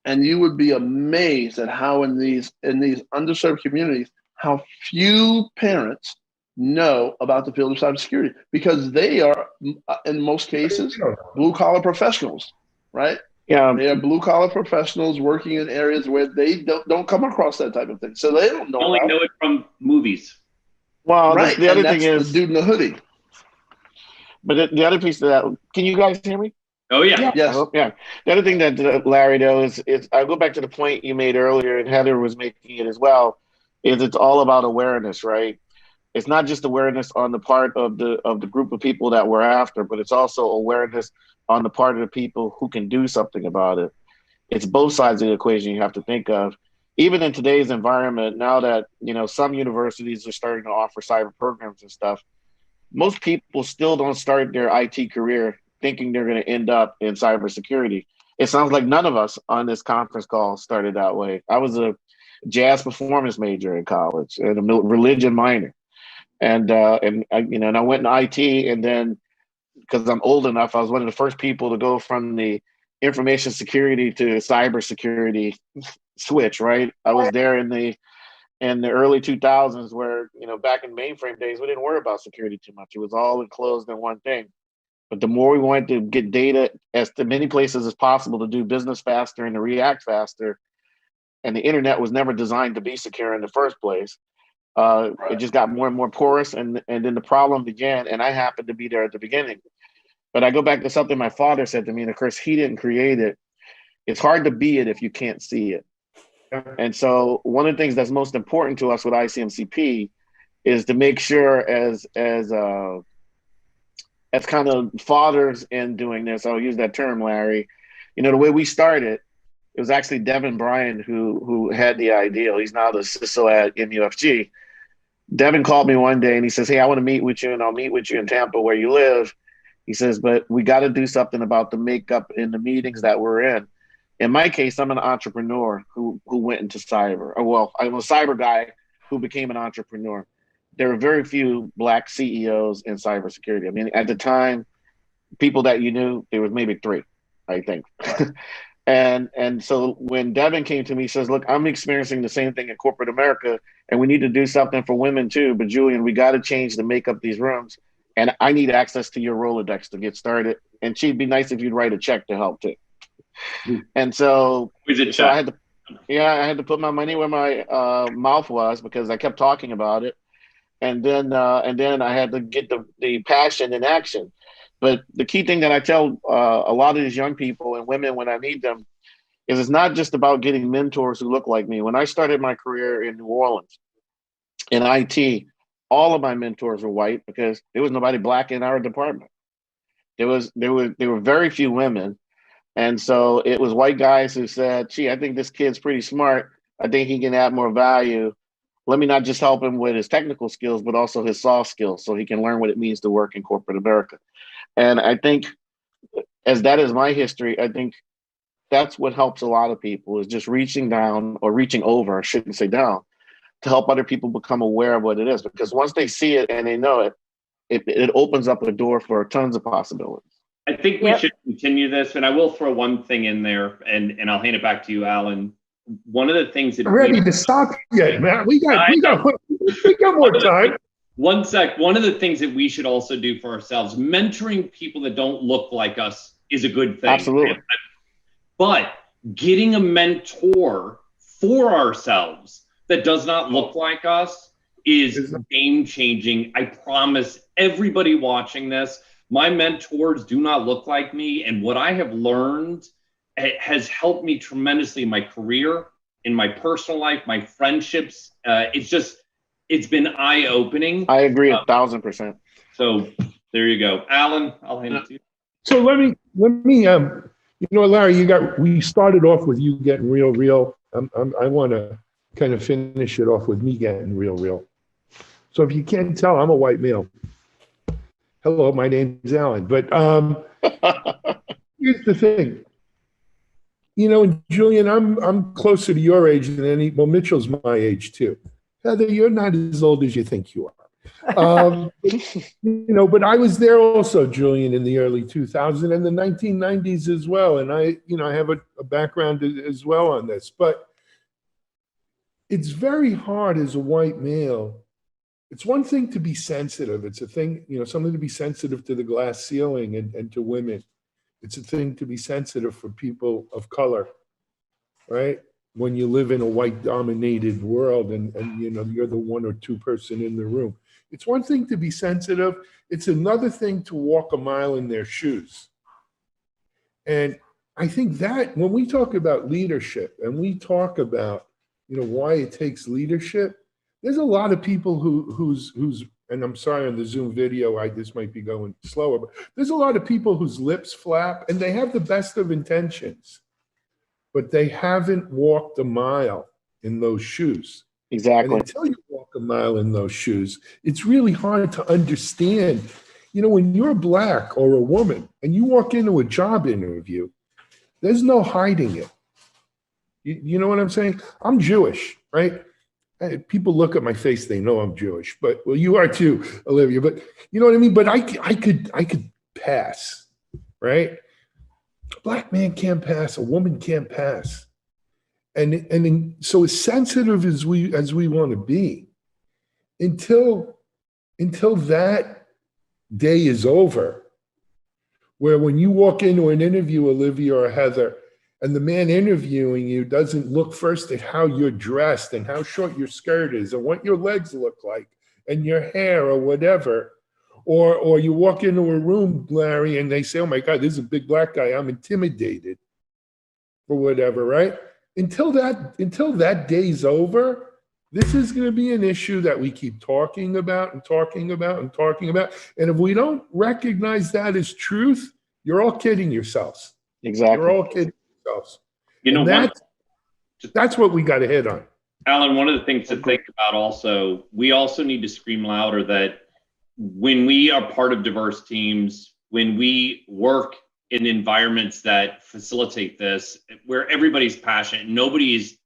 Speaker 10: and you would be amazed at how in these underserved communities, how few parents know about the field of cybersecurity, because they are, in most cases, blue collar professionals, right?
Speaker 8: Yeah,
Speaker 10: they are blue collar professionals working in areas where they don't come across that type of thing, so they don't know.
Speaker 6: Only know it from movies.
Speaker 8: Well,
Speaker 10: right.
Speaker 8: The other thing is
Speaker 10: the dude in the hoodie.
Speaker 8: But the other piece of that, can you guys hear me?
Speaker 6: Oh, yeah.
Speaker 10: Yes.
Speaker 8: Yeah. The other thing that Larry knows is I go back to the point you made earlier, and Heather was making it as well, is it's all about awareness, right? It's not just awareness on the part of the group of people that we're after, but it's also awareness on the part of the people who can do something about it. It's both sides of the equation you have to think of. Even in today's environment, now that, some universities are starting to offer cyber programs and stuff, most people still don't start their IT career thinking they're going to end up in cybersecurity. It sounds like none of us on this conference call started that way. I was a jazz performance major in college and a religion minor. And I went in IT, and then because I'm old enough, I was one of the first people to go from the information security to cybersecurity switch, right? I was there in the early 2000s where, back in mainframe days, we didn't worry about security too much. It was all enclosed in one thing. But the more we wanted to get data as to many places as possible to do business faster and to react faster, and the internet was never designed to be secure in the first place, it just got more and more porous. And then the problem began, and I happened to be there at the beginning. But I go back to something my father said to me, and of course, he didn't create it. It's hard to be it if you can't see it. And so one of the things that's most important to us with ICMCP is to make sure as kind of fathers in doing this, I'll use that term, Larry, the way we started, it was actually Devin Bryan who had the idea. He's now the CISO at MUFG. Devin called me one day and he says, hey, I want to meet with you, and I'll meet with you in Tampa where you live. He says, but we got to do something about the makeup in the meetings that we're in. In my case, I'm an entrepreneur who went into cyber. Well, I'm a cyber guy who became an entrepreneur. There were very few Black CEOs in cybersecurity. I mean, at the time, people that you knew, there was maybe 3, I think. And so when Devin came to me, he says, look, I'm experiencing the same thing in corporate America, and we need to do something for women too. But Julian, we got to change to make up these rooms. And I need access to your Rolodex to get started. And she'd be nice if you'd write a check to help too. And so, I had to put my money where my mouth was, because I kept talking about it. And then I had to get the passion in action. But the key thing that I tell a lot of these young people and women when I meet them is it's not just about getting mentors who look like me. When I started my career in New Orleans in IT, all of my mentors were white because there was nobody Black in our department. There were very few women. And so it was white guys who said, gee, I think this kid's pretty smart. I think he can add more value. Let me not just help him with his technical skills, but also his soft skills so he can learn what it means to work in corporate America. And I think as that is my history, I think that's what helps a lot of people is just reaching down or reaching over, I shouldn't say down, to help other people become aware of what it is. Because once they see it and they know it, it opens up a door for tons of possibilities.
Speaker 6: I think we should continue this, and I will throw one thing in there, and I'll hand it back to you, Alan. One of the things that
Speaker 1: ready to stop yet, man. We got more time.
Speaker 6: One sec. One of the things that we should also do for ourselves, mentoring people that don't look like us is a good thing.
Speaker 8: Absolutely.
Speaker 6: But getting a mentor for ourselves that does not look like us is game changing. I promise everybody watching this, my mentors do not look like me. And what I have learned has helped me tremendously in my career, in my personal life, my friendships. It's been eye-opening.
Speaker 8: I agree 1,000%.
Speaker 6: So there you go. Alan, I'll hand it to you.
Speaker 1: So Larry, we started off with you getting real. I want to kind of finish it off with me getting real. So if you can't tell, I'm a white male. Hello, my name's Alan. But here's the thing. Julian, I'm closer to your age than well, Mitchell's my age too. Heather, you're not as old as you think you are. But I was there also, Julian, in the early 2000s and the 1990s as well. And I have a background as well on this. But it's very hard as a white male. It's one thing to be sensitive. It's a thing, something to be sensitive to the glass ceiling and to women. It's a thing to be sensitive for people of color, right? When you live in a white-dominated world and you're the one or two person in the room. It's one thing to be sensitive. It's another thing to walk a mile in their shoes. And I think that when we talk about leadership and we talk about, why it takes leadership, there's a lot of people who's and I'm sorry on the Zoom video, this might be going slower, but there's a lot of people whose lips flap and they have the best of intentions, but they haven't walked a mile in those shoes.
Speaker 8: Exactly.
Speaker 1: And until you walk a mile in those shoes, it's really hard to understand. When you're black or a woman and you walk into a job interview, there's no hiding it. You know what I'm saying? I'm Jewish, right? People look at my face, they know I'm Jewish, but well, you are too, Olivia, but you know what I mean? But I could pass, right? A black man can't pass, a woman can't pass. So as sensitive as we want to be, until that day is over, where when you walk into an interview, Olivia or Heather, and the man interviewing you doesn't look first at how you're dressed and how short your skirt is and what your legs look like and your hair or whatever, or you walk into a room, Larry, and they say, oh my God, this is a big black guy, I'm intimidated or whatever, right? Until that day's over, this is going to be an issue that we keep talking about and talking about and talking about. And if we don't recognize that as truth, you're all kidding yourselves.
Speaker 8: Exactly.
Speaker 1: You're all kidding yourselves. That's what we got to hit on.
Speaker 6: Alan, one of the things to think about also, we also need to scream louder that when we are part of diverse teams, when we work in environments that facilitate this, where everybody's passionate, nobody's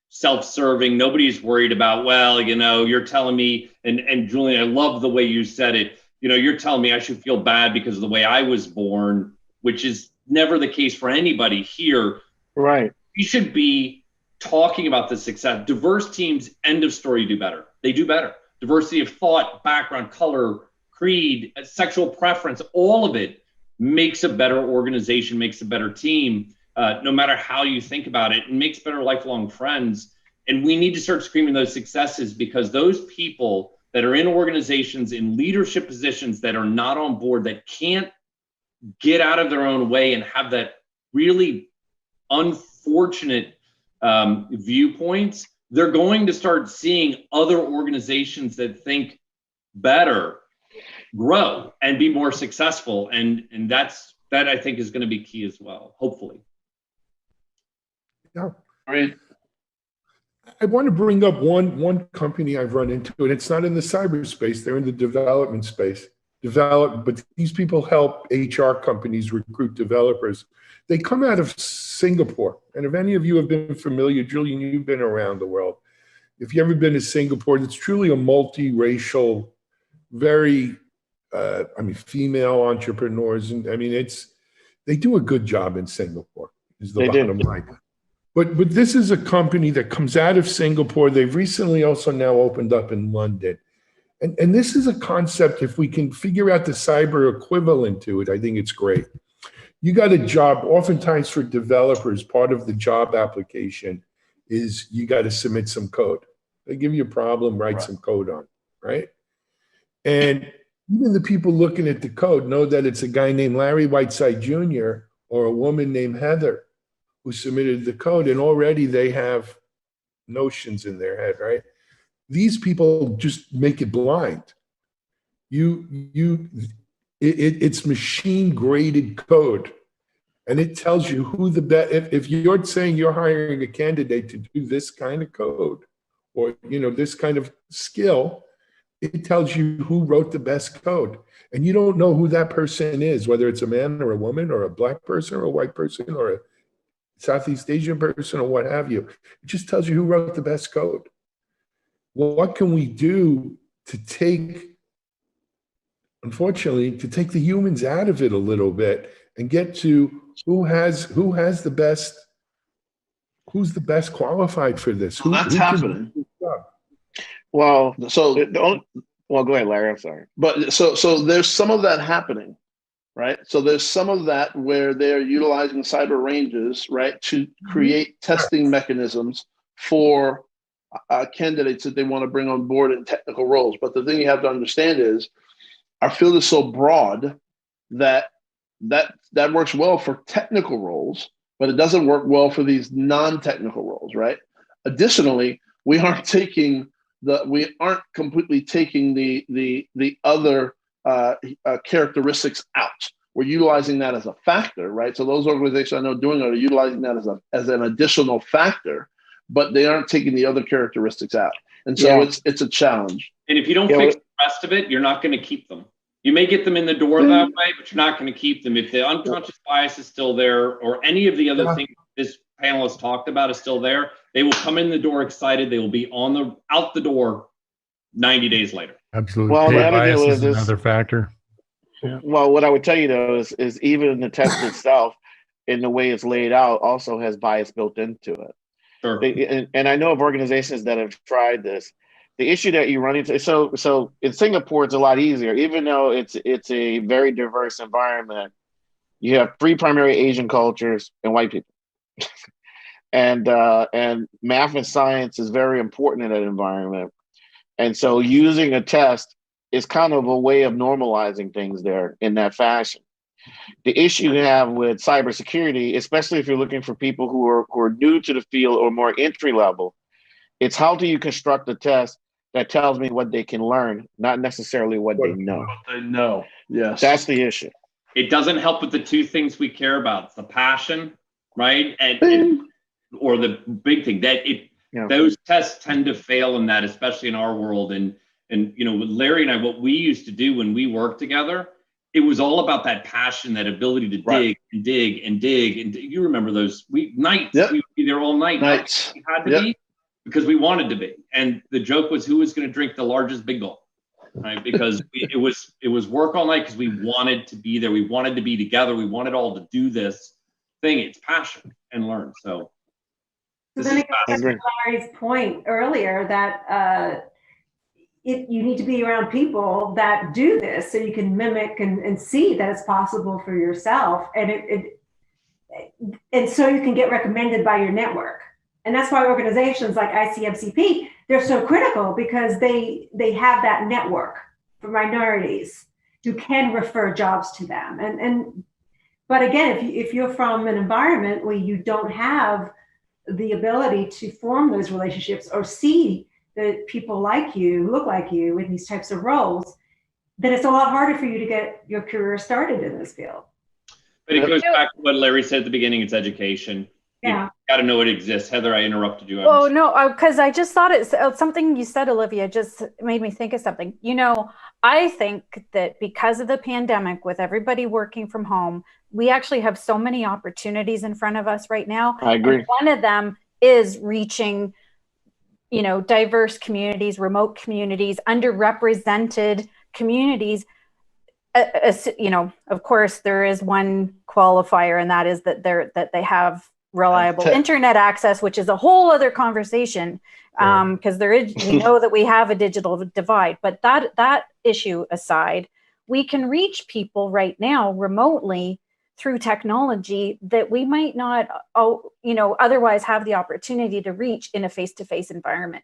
Speaker 6: self-serving, nobody's worried about, well, you're telling me, and Julian, I love the way you said it, you're telling me I should feel bad because of the way I was born, which is never the case for anybody here.
Speaker 8: Right.
Speaker 6: We should be talking about the success. Diverse teams, end of story, do better. They do better. Diversity of thought, background, color, creed, sexual preference, all of it makes a better organization, makes a better team, no matter how you think about it, and makes better lifelong friends. And we need to start screaming those successes, because those people that are in organizations in leadership positions that are not on board, that can't get out of their own way and have that really unfortunate viewpoints, they're going to start seeing other organizations that think better grow and be more successful. And that I think is going to be key as well, hopefully.
Speaker 1: Yeah. Right. I want to bring up one company I've run into, and it's not in the cyberspace, they're in the development space. But these people help HR companies recruit developers. They come out of Singapore. And if any of you have been familiar, Julian, you've been around the world. If you've ever been to Singapore, it's truly a multiracial, very, female entrepreneurs. And they do a good job in Singapore, is the bottom line. But this is a company that comes out of Singapore. They've recently also now opened up in London. And this is a concept, if we can figure out the cyber equivalent to it, I think it's great. You got a job, oftentimes for developers, part of the job application is you got to submit some code. They give you a problem, write some code on, right? And even the people looking at the code know that it's a guy named Larry Whiteside Jr. or a woman named Heather who submitted the code, and already they have notions in their head, right? These people just make it blind. It's machine graded code. And it tells you who the best, if you're saying you're hiring a candidate to do this kind of code or, this kind of skill, it tells you who wrote the best code. And you don't know who that person is, whether it's a man or a woman or a black person or a white person or a Southeast Asian person or what have you. It just tells you who wrote the best code. Well, what can we do to unfortunately, to take the humans out of it a little bit and get to who's the best qualified for this?
Speaker 10: That's happening.
Speaker 8: Well,
Speaker 10: So
Speaker 8: well, go ahead, Larry. I'm sorry.
Speaker 10: But so there's some of that happening, right? So there's some of that where they're utilizing cyber ranges, right, to create testing mechanisms for candidates that they want to bring on board in technical roles. But the thing you have to understand is our field is so broad that works well for technical roles, but it doesn't work well for these non-technical roles, right? Additionally, we aren't completely taking the other characteristics out. We're utilizing that as a factor, right? So those organizations I know doing it are utilizing that as an additional factor, but they aren't taking the other characteristics out. And so it's a challenge.
Speaker 6: And if you don't fix the rest of it, you're not going to keep them. You may get them in the door that way, but you're not going to keep them. If the unconscious bias is still there, or any of the other things this panelist talked about is still there, they will come in the door excited. They will be out the door 90 days later.
Speaker 7: Absolutely.
Speaker 8: Well,
Speaker 7: Pay bias is another factor.
Speaker 8: Yeah. Well, what I would tell you though is even the test itself, in the way it's laid out, also has bias built into it.
Speaker 6: Sure.
Speaker 8: And I know of organizations that have tried this. The issue that you run into, so in Singapore, it's a lot easier, even though it's a very diverse environment. You have 3 primary Asian cultures and white people, and math and science is very important in that environment. And so using a test is kind of a way of normalizing things there in that fashion. The issue you have with cybersecurity, especially if you're looking for people who are new to the field or more entry level, it's how do you construct a test that tells me what they can learn, not necessarily what they know.
Speaker 10: What they know, yes.
Speaker 8: That's the issue.
Speaker 6: It doesn't help with the 2 things we care about: it's the passion, right, and or the big thing that those tests tend to fail in that, especially in our world. And with Larry and I, what we used to do when we worked together, it was all about that passion, that ability to dig and dig and dig. And you remember those nights? We would be there all night.
Speaker 10: Nights.
Speaker 6: We had to be because we wanted to be. And the joke was who was going to drink the largest big gulp, right? Because it was work all night because we wanted to be there. We wanted to be together. We wanted all to do this thing. It's passion and learn. So
Speaker 9: then it goes back to Larry's point earlier that you need to be around people that do this so you can mimic and see that it's possible for yourself, and so you can get recommended by your network. And that's why organizations like ICMCP, they're so critical, because they have that network for minorities who can refer jobs to them. But again, if you're from an environment where you don't have the ability to form those relationships or see the people like you, look like you in these types of roles, then it's a lot harder for you to get your career started in this field.
Speaker 6: But it goes back to what Larry said at the beginning. It's education.
Speaker 9: Yeah.
Speaker 6: You got to know it exists. Heather, I interrupted you.
Speaker 11: Oh, no, because I just thought something you said, Olivia, just made me think of something. I think that because of the pandemic, with everybody working from home, we actually have so many opportunities in front of us right now.
Speaker 8: I agree.
Speaker 11: And one of them is reaching, diverse communities, remote communities, underrepresented communities. Of course, there is one qualifier, and that is that they have reliable internet access, which is a whole other conversation, because there is, that we have a digital divide. But that issue aside, we can reach people right now remotely through technology that we might not, otherwise have the opportunity to reach in a face-to-face environment.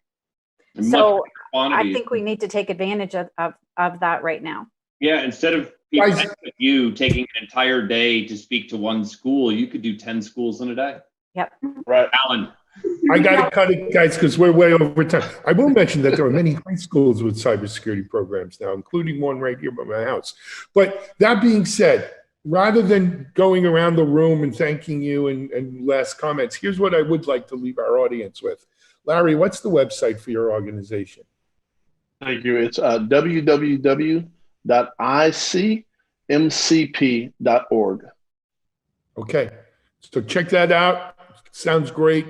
Speaker 11: So I think we need to take advantage of that right now.
Speaker 6: Yeah, instead of people like you taking an entire day to speak to one school, you could do 10 schools in a day.
Speaker 11: Yep.
Speaker 10: Right.
Speaker 6: Alan.
Speaker 1: I got to cut it, guys, because we're way over time. I will mention that there are many high schools with cybersecurity programs now, including one right here by my house. But that being said, rather than going around the room and thanking you and last comments, here's what I would like to leave our audience with. Larry, what's the website for your organization?
Speaker 10: Thank you. It's www.icmcp.org.
Speaker 1: Okay, so check that out. Sounds great.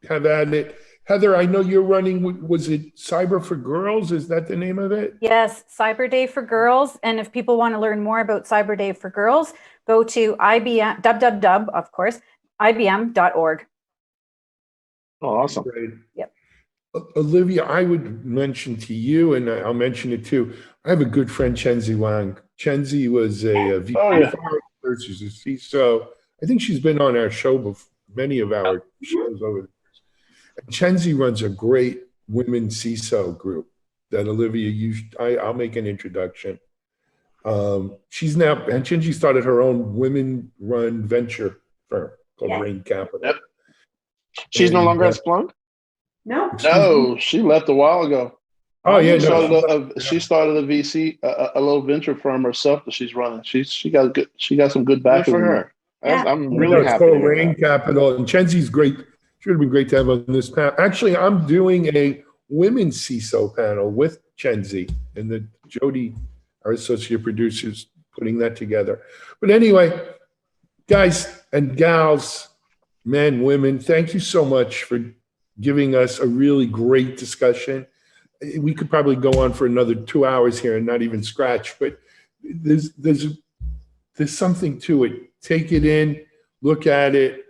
Speaker 1: Have at it. Heather, I know you're running, was it Cyber for Girls? Is that the name of it?
Speaker 11: Yes, Cyber Day for Girls. And if people want to learn more about Cyber Day for Girls, go to IBM, www, of course, IBM.org.
Speaker 8: Oh, awesome.
Speaker 1: Great.
Speaker 11: Yep.
Speaker 1: Olivia, I would mention to you, and I'll mention it too, I have a good friend, Chenzi Wang. Chenzi was a VP of she's a CISO. I think she's been on our show before, many of our shows over the years. And Chenzi runs a great women CISO group that Olivia, I'll make an introduction. She's now, and Chenzi started her own women-run venture firm called Rain Capital.
Speaker 8: Yep. She's no longer at Splunk?
Speaker 9: No.
Speaker 10: No, she left a while ago.
Speaker 1: Oh yeah,
Speaker 10: she started a VC, a little venture firm herself that she's running. She got some good backing for her.
Speaker 9: Yeah.
Speaker 10: I'm really happy.
Speaker 1: It's called Rain Capital, and Chenzi's great. Should have been great to have on this panel. Actually, I'm doing a women's CISO panel with Chenzi, and the Jody, our associate producers, putting that together. But anyway, guys and gals, men, women, thank you so much for giving us a really great discussion. We could probably go on for another 2 hours here and not even scratch, but there's something to it. Take it in, look at it.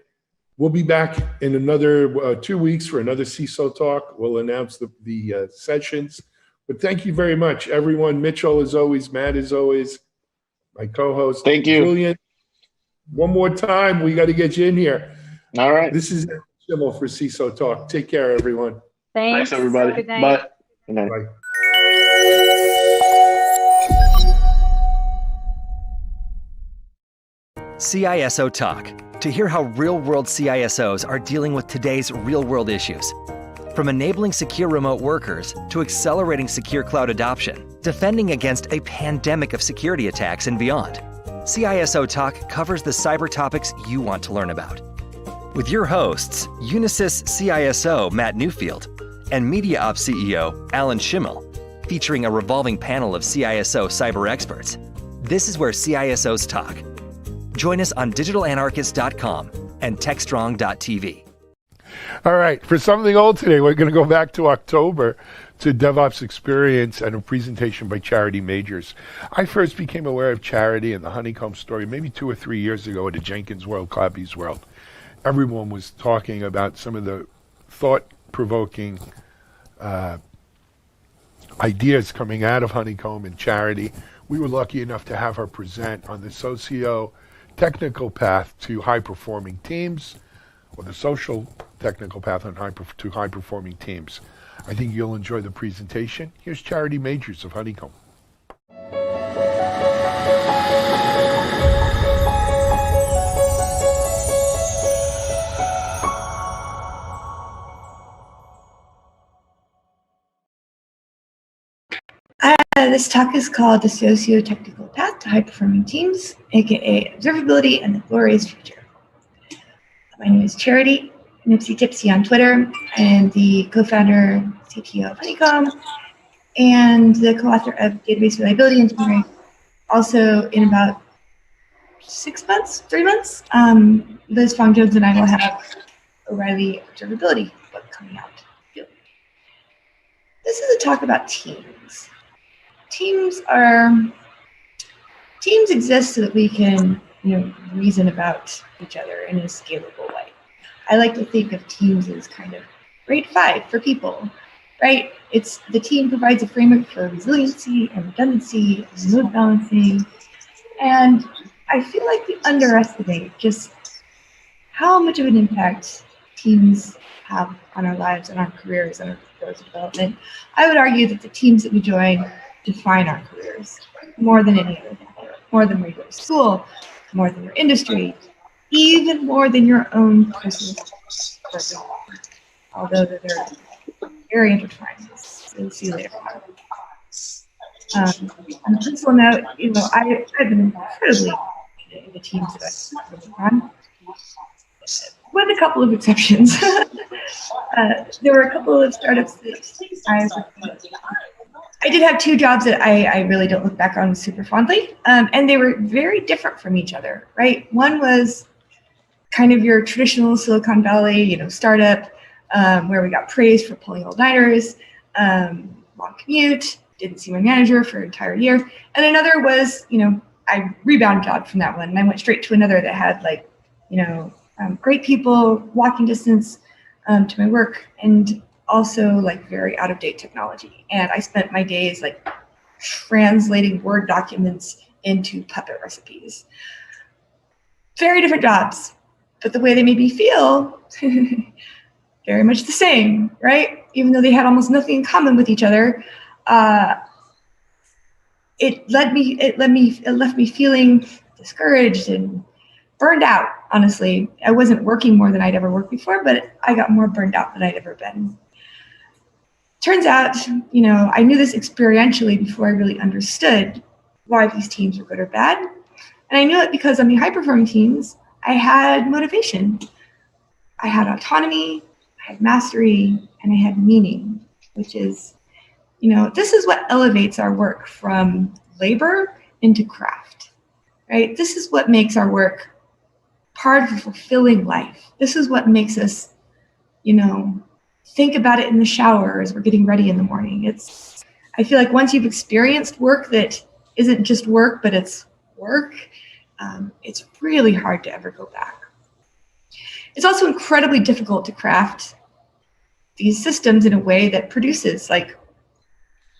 Speaker 1: We'll be back in another 2 weeks for another CISO talk. We'll announce the sessions. But thank you very much, everyone. Mitchell, as always, Matt, as always, my co-host.
Speaker 8: Thank you.
Speaker 1: Julian, one more time, we got to get you in here.
Speaker 8: All right.
Speaker 1: This is Schimmel for CISO Talk. Take care, everyone.
Speaker 11: Thanks.
Speaker 10: Thanks, everybody.
Speaker 11: Good night.
Speaker 10: Bye.
Speaker 8: Good night.
Speaker 1: Bye.
Speaker 12: CISO Talk, to hear how real-world CISOs are dealing with today's real-world issues. From enabling secure remote workers to accelerating secure cloud adoption, defending against a pandemic of security attacks and beyond. CISO Talk covers the cyber topics you want to learn about. With your hosts, Unisys CISO Matt Newfield and Media Ops CEO Alan Schimmel, featuring a revolving panel of CISO cyber experts. This is where CISOs talk. Join us on digitalanarchist.com and TechStrong.tv.
Speaker 1: All right, for something old today, we're going to go back to October to DevOps Experience and a presentation by Charity Majors. I first became aware of Charity and the Honeycomb story maybe 2 or 3 years ago at a Jenkins World, Clobby's World. Everyone was talking about some of the thought-provoking ideas coming out of Honeycomb and Charity. We were lucky enough to have her present on the socio-technical path to high-performing teams, or the social technical path on to high-performing teams. I think you'll enjoy the presentation. Here's Charity Majors of Honeycomb.
Speaker 13: This talk is called The Socio-Technical Path to High-Performing Teams, aka Observability and the Glorious Future. My name is Charity, Nipsey Tipsy on Twitter. I am the co-founder, CTO of Honeycomb, and the co-author of Database Reliability Engineering. Also, in about 3 months, Liz Fong Jones and I will have O'Reilly Observability book coming out. This is a talk about teams. Teams exist so that we can, reason about each other in a scalable way. I like to think of teams as kind of grade 5 for people, right? It's the team provides a framework for resiliency and redundancy and load balancing. And I feel like we underestimate just how much of an impact teams have on our lives and our careers and our growth and development. I would argue that the teams that we join define our careers more than any other thing, more than where you go to school, more than your industry, even more than your own personal. although they're very intertwined. We'll see you later. On a personal note, I've been incredibly in the teams that I've worked on, with a couple of exceptions. There were a couple of startups that I did have 2 jobs that I really don't look back on super fondly, and they were very different from each other, right? One was kind of your traditional Silicon Valley, startup, where we got praised for pulling all-nighters, long commute, didn't see my manager for an entire year. And another was, I rebound jobbed from that one, and I went straight to another that had great people, walking distance to my work, and also very out-of-date technology. And I spent my days translating Word documents into Puppet recipes. Very different jobs, but the way they made me feel, very much the same, right? Even though they had almost nothing in common with each other, it left me feeling discouraged and burned out, honestly. I wasn't working more than I'd ever worked before, but I got more burned out than I'd ever been. Turns out, I knew this experientially before I really understood why these teams were good or bad. And I knew it because on the high-performing teams, I had motivation. I had autonomy, I had mastery, and I had meaning, which is, this is what elevates our work from labor into craft, right? This is what makes our work part of a fulfilling life. This is what makes us, think about it in the shower as we're getting ready in the morning. I feel like once you've experienced work that isn't just work, but it's work, it's really hard to ever go back. It's also incredibly difficult to craft these systems in a way that produces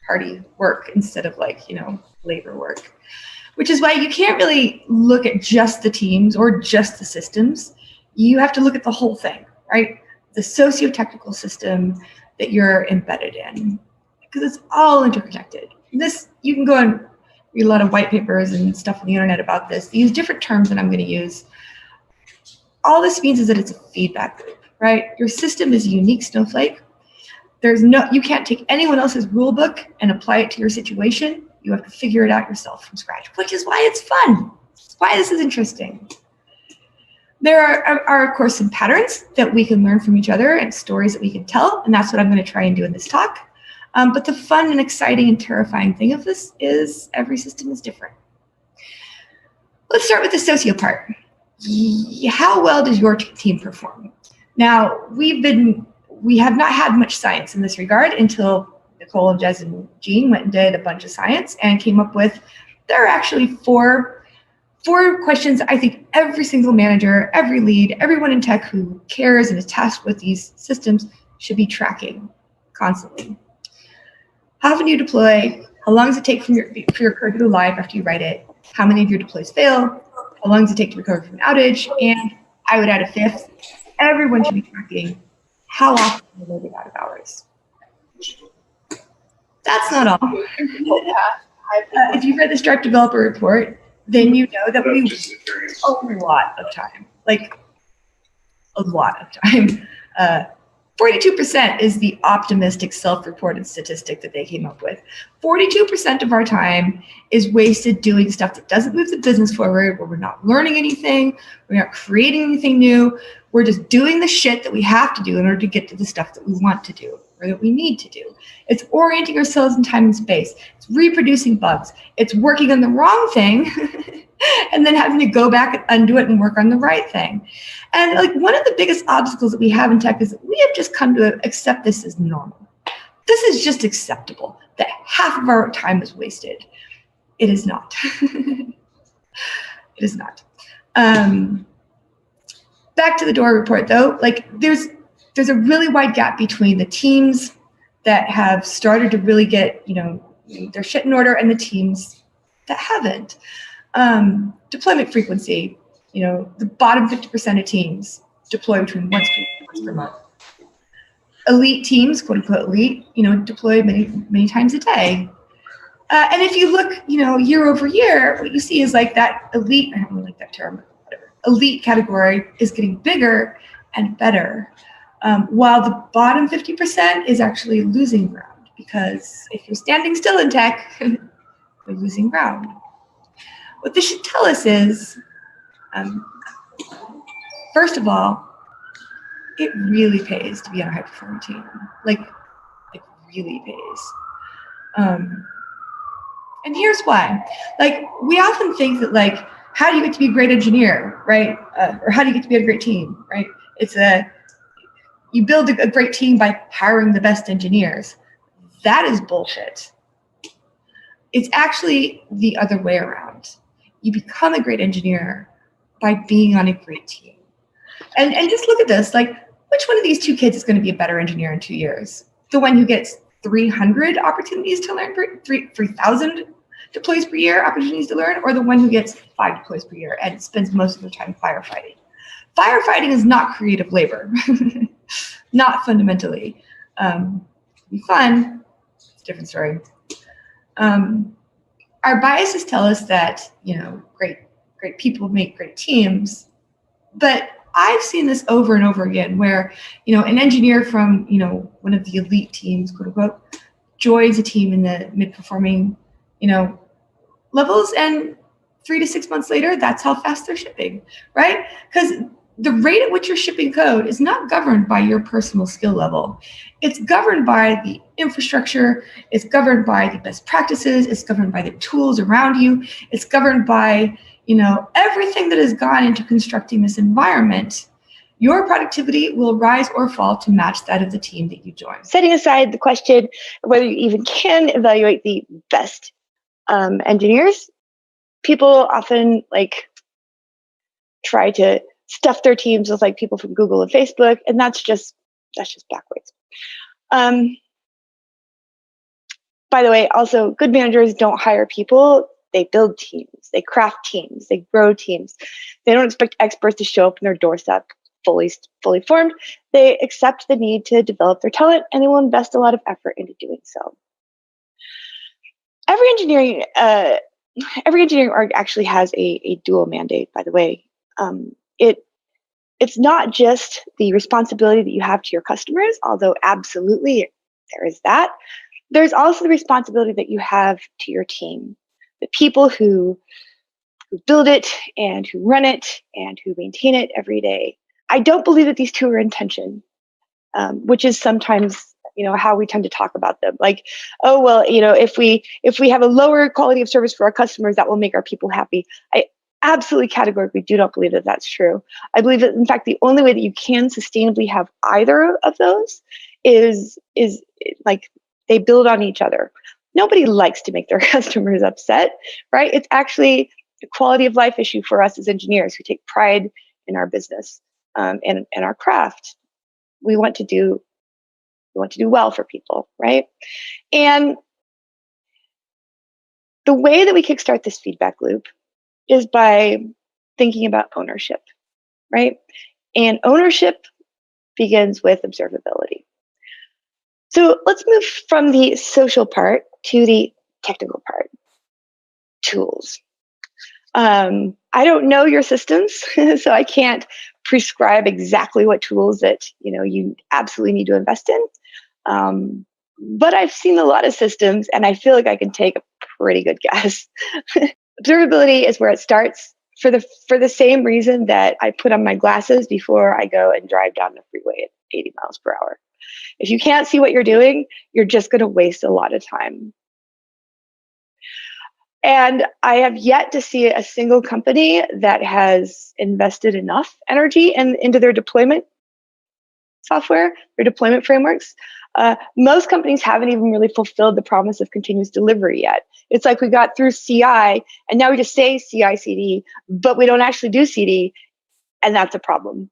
Speaker 13: party work instead of labor work, which is why you can't really look at just the teams or just the systems. You have to look at the whole thing, right? The socio-technical system that you're embedded in, because it's all interconnected. You can go and read a lot of white papers and stuff on the internet about this. They use different terms that I'm going to use. All this means is that it's a feedback loop, right? Your system is a unique snowflake. You can't take anyone else's rule book and apply it to your situation. You have to figure it out yourself from scratch, which is why it's fun. It's why this is interesting. There are, of course, some patterns that we can learn from each other and stories that we can tell, and that's what I'm going to try and do in this talk. But the fun and exciting and terrifying thing of this is every system is different. Let's start with the socio part. How well does your team perform? Now, we have not had much science in this regard until Nicole, Jez, and Jean went and did a bunch of science and came up with, there are actually four questions I think every single manager, every lead, everyone in tech who cares and is tasked with these systems should be tracking constantly. How often do you deploy? How long does it take for your code to go live after you write it? How many of your deploys fail? How long does it take to recover from an outage? And I would add a 5th. Everyone should be tracking how often they load it out of hours. That's not all. If you've read the Stripe Developer Report, then you know that we waste a lot of time, a lot of time. 42% is the optimistic self-reported statistic that they came up with. 42% of our time is wasted doing stuff that doesn't move the business forward, where we're not learning anything, we're not creating anything new, we're just doing the shit that we have to do in order to get to the stuff that we want to do or that we need to do. It's orienting ourselves in time and space. It's reproducing bugs. It's working on the wrong thing and then having to go back and undo it and work on the right thing. And one of the biggest obstacles that we have in tech is that we have just come to accept this as normal. This is just acceptable, that half of our time is wasted. It is not. It is not. Back to the DORA report though, there's a really wide gap between the teams that have started to really get, their shit in order and the teams that haven't. Deployment frequency, the bottom 50% of teams deploy between once per month. Elite teams, quote unquote elite, deploy many times a day. And if you look, year over year, what you see is that elite, I don't really like that term, whatever, elite category is getting bigger and better. while the bottom 50% is actually losing ground, because if you're standing still in tech, you're losing ground. What this should tell us is, first of all, it really pays to be on a high-performing team. Like, it really pays. And here's why. Like, we often think that, like, how do you get to be a great engineer, right? Or how do you get to be a great team, right? You build a great team by hiring the best engineers. That is bullshit. It's actually the other way around. You become a great engineer by being on a great team. And just look at this, like, which one of these two kids is going to be a better engineer in 2 years? The one who gets 300 opportunities to learn, 3,000 deploys per year opportunities to learn, or the one who gets 5 deploys per year and spends most of their time firefighting? Firefighting is not creative labor, not fundamentally. It'd be fun, it's a different story. Our biases tell us that, great people make great teams, but I've seen this over and over again where, an engineer from, one of the elite teams, quote unquote, joins a team in the mid-performing, levels, and 3 to 6 months later, that's how fast they're shipping, right? Because the rate at which you're shipping code is not governed by your personal skill level. It's governed by the infrastructure. It's governed by the best practices. It's governed by the tools around you. It's governed by, everything that has gone into constructing this environment. Your productivity will rise or fall to match that of the team that you join.
Speaker 14: Setting aside the question of whether you even can evaluate the best engineers, people often try to stuff their teams with people from Google and Facebook, and that's just backwards. By the way, also, good managers don't hire people. They build teams, they craft teams, they grow teams. They don't expect experts to show up on their doorstep fully formed. They accept the need to develop their talent, and they will invest a lot of effort into doing so. Every engineering org actually has a dual mandate, by the way. It's not just the responsibility that you have to your customers, although absolutely there is that. There's also the responsibility that you have to your team, the people who build it and who run it and who maintain it every day. I don't believe that these two are in tension, which is sometimes how we tend to talk about them. Like, oh, well, if we have a lower quality of service for our customers, that will make our people happy. I absolutely categorically do not believe that that's true. I believe that, in fact, the only way that you can sustainably have either of those is they build on each other. Nobody likes to make their customers upset, right? It's actually a quality of life issue for us as engineers who take pride in our business and our craft. We want to do well for people, right? And the way that we kickstart this feedback loop is by thinking about ownership, right? And ownership begins with observability. So let's move from the social part to the technical part. Tools. I don't know your systems, so I can't prescribe exactly what tools that you absolutely need to invest in. But I've seen a lot of systems, and I feel like I can take a pretty good guess. Observability is where it starts for the same reason that I put on my glasses before I go and drive down the freeway at 80 miles per hour. If you can't see what you're doing, you're just going to waste a lot of time. And I have yet to see a single company that has invested enough energy into their deployment software, their deployment frameworks. Most companies haven't even really fulfilled the promise of continuous delivery yet. It's like we got through CI, and now we just say CI/CD, but we don't actually do CD, and that's a problem.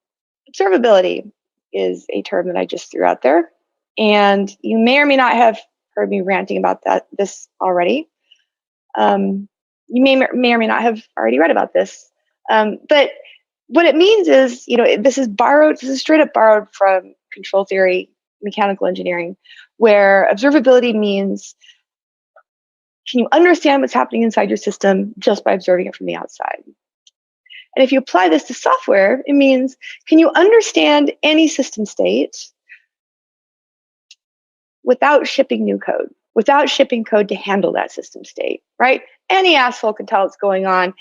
Speaker 14: Observability is a term that I just threw out there, and you may or may not have heard me ranting about this already. You may or may not have already read about this, but what it means is, this is straight up borrowed from control theory, mechanical engineering, where observability means, can you understand what's happening inside your system just by observing it from the outside? And if you apply this to software, it means, can you understand any system state without shipping new code, without shipping code to handle that system state, right? Any asshole can tell what's going on,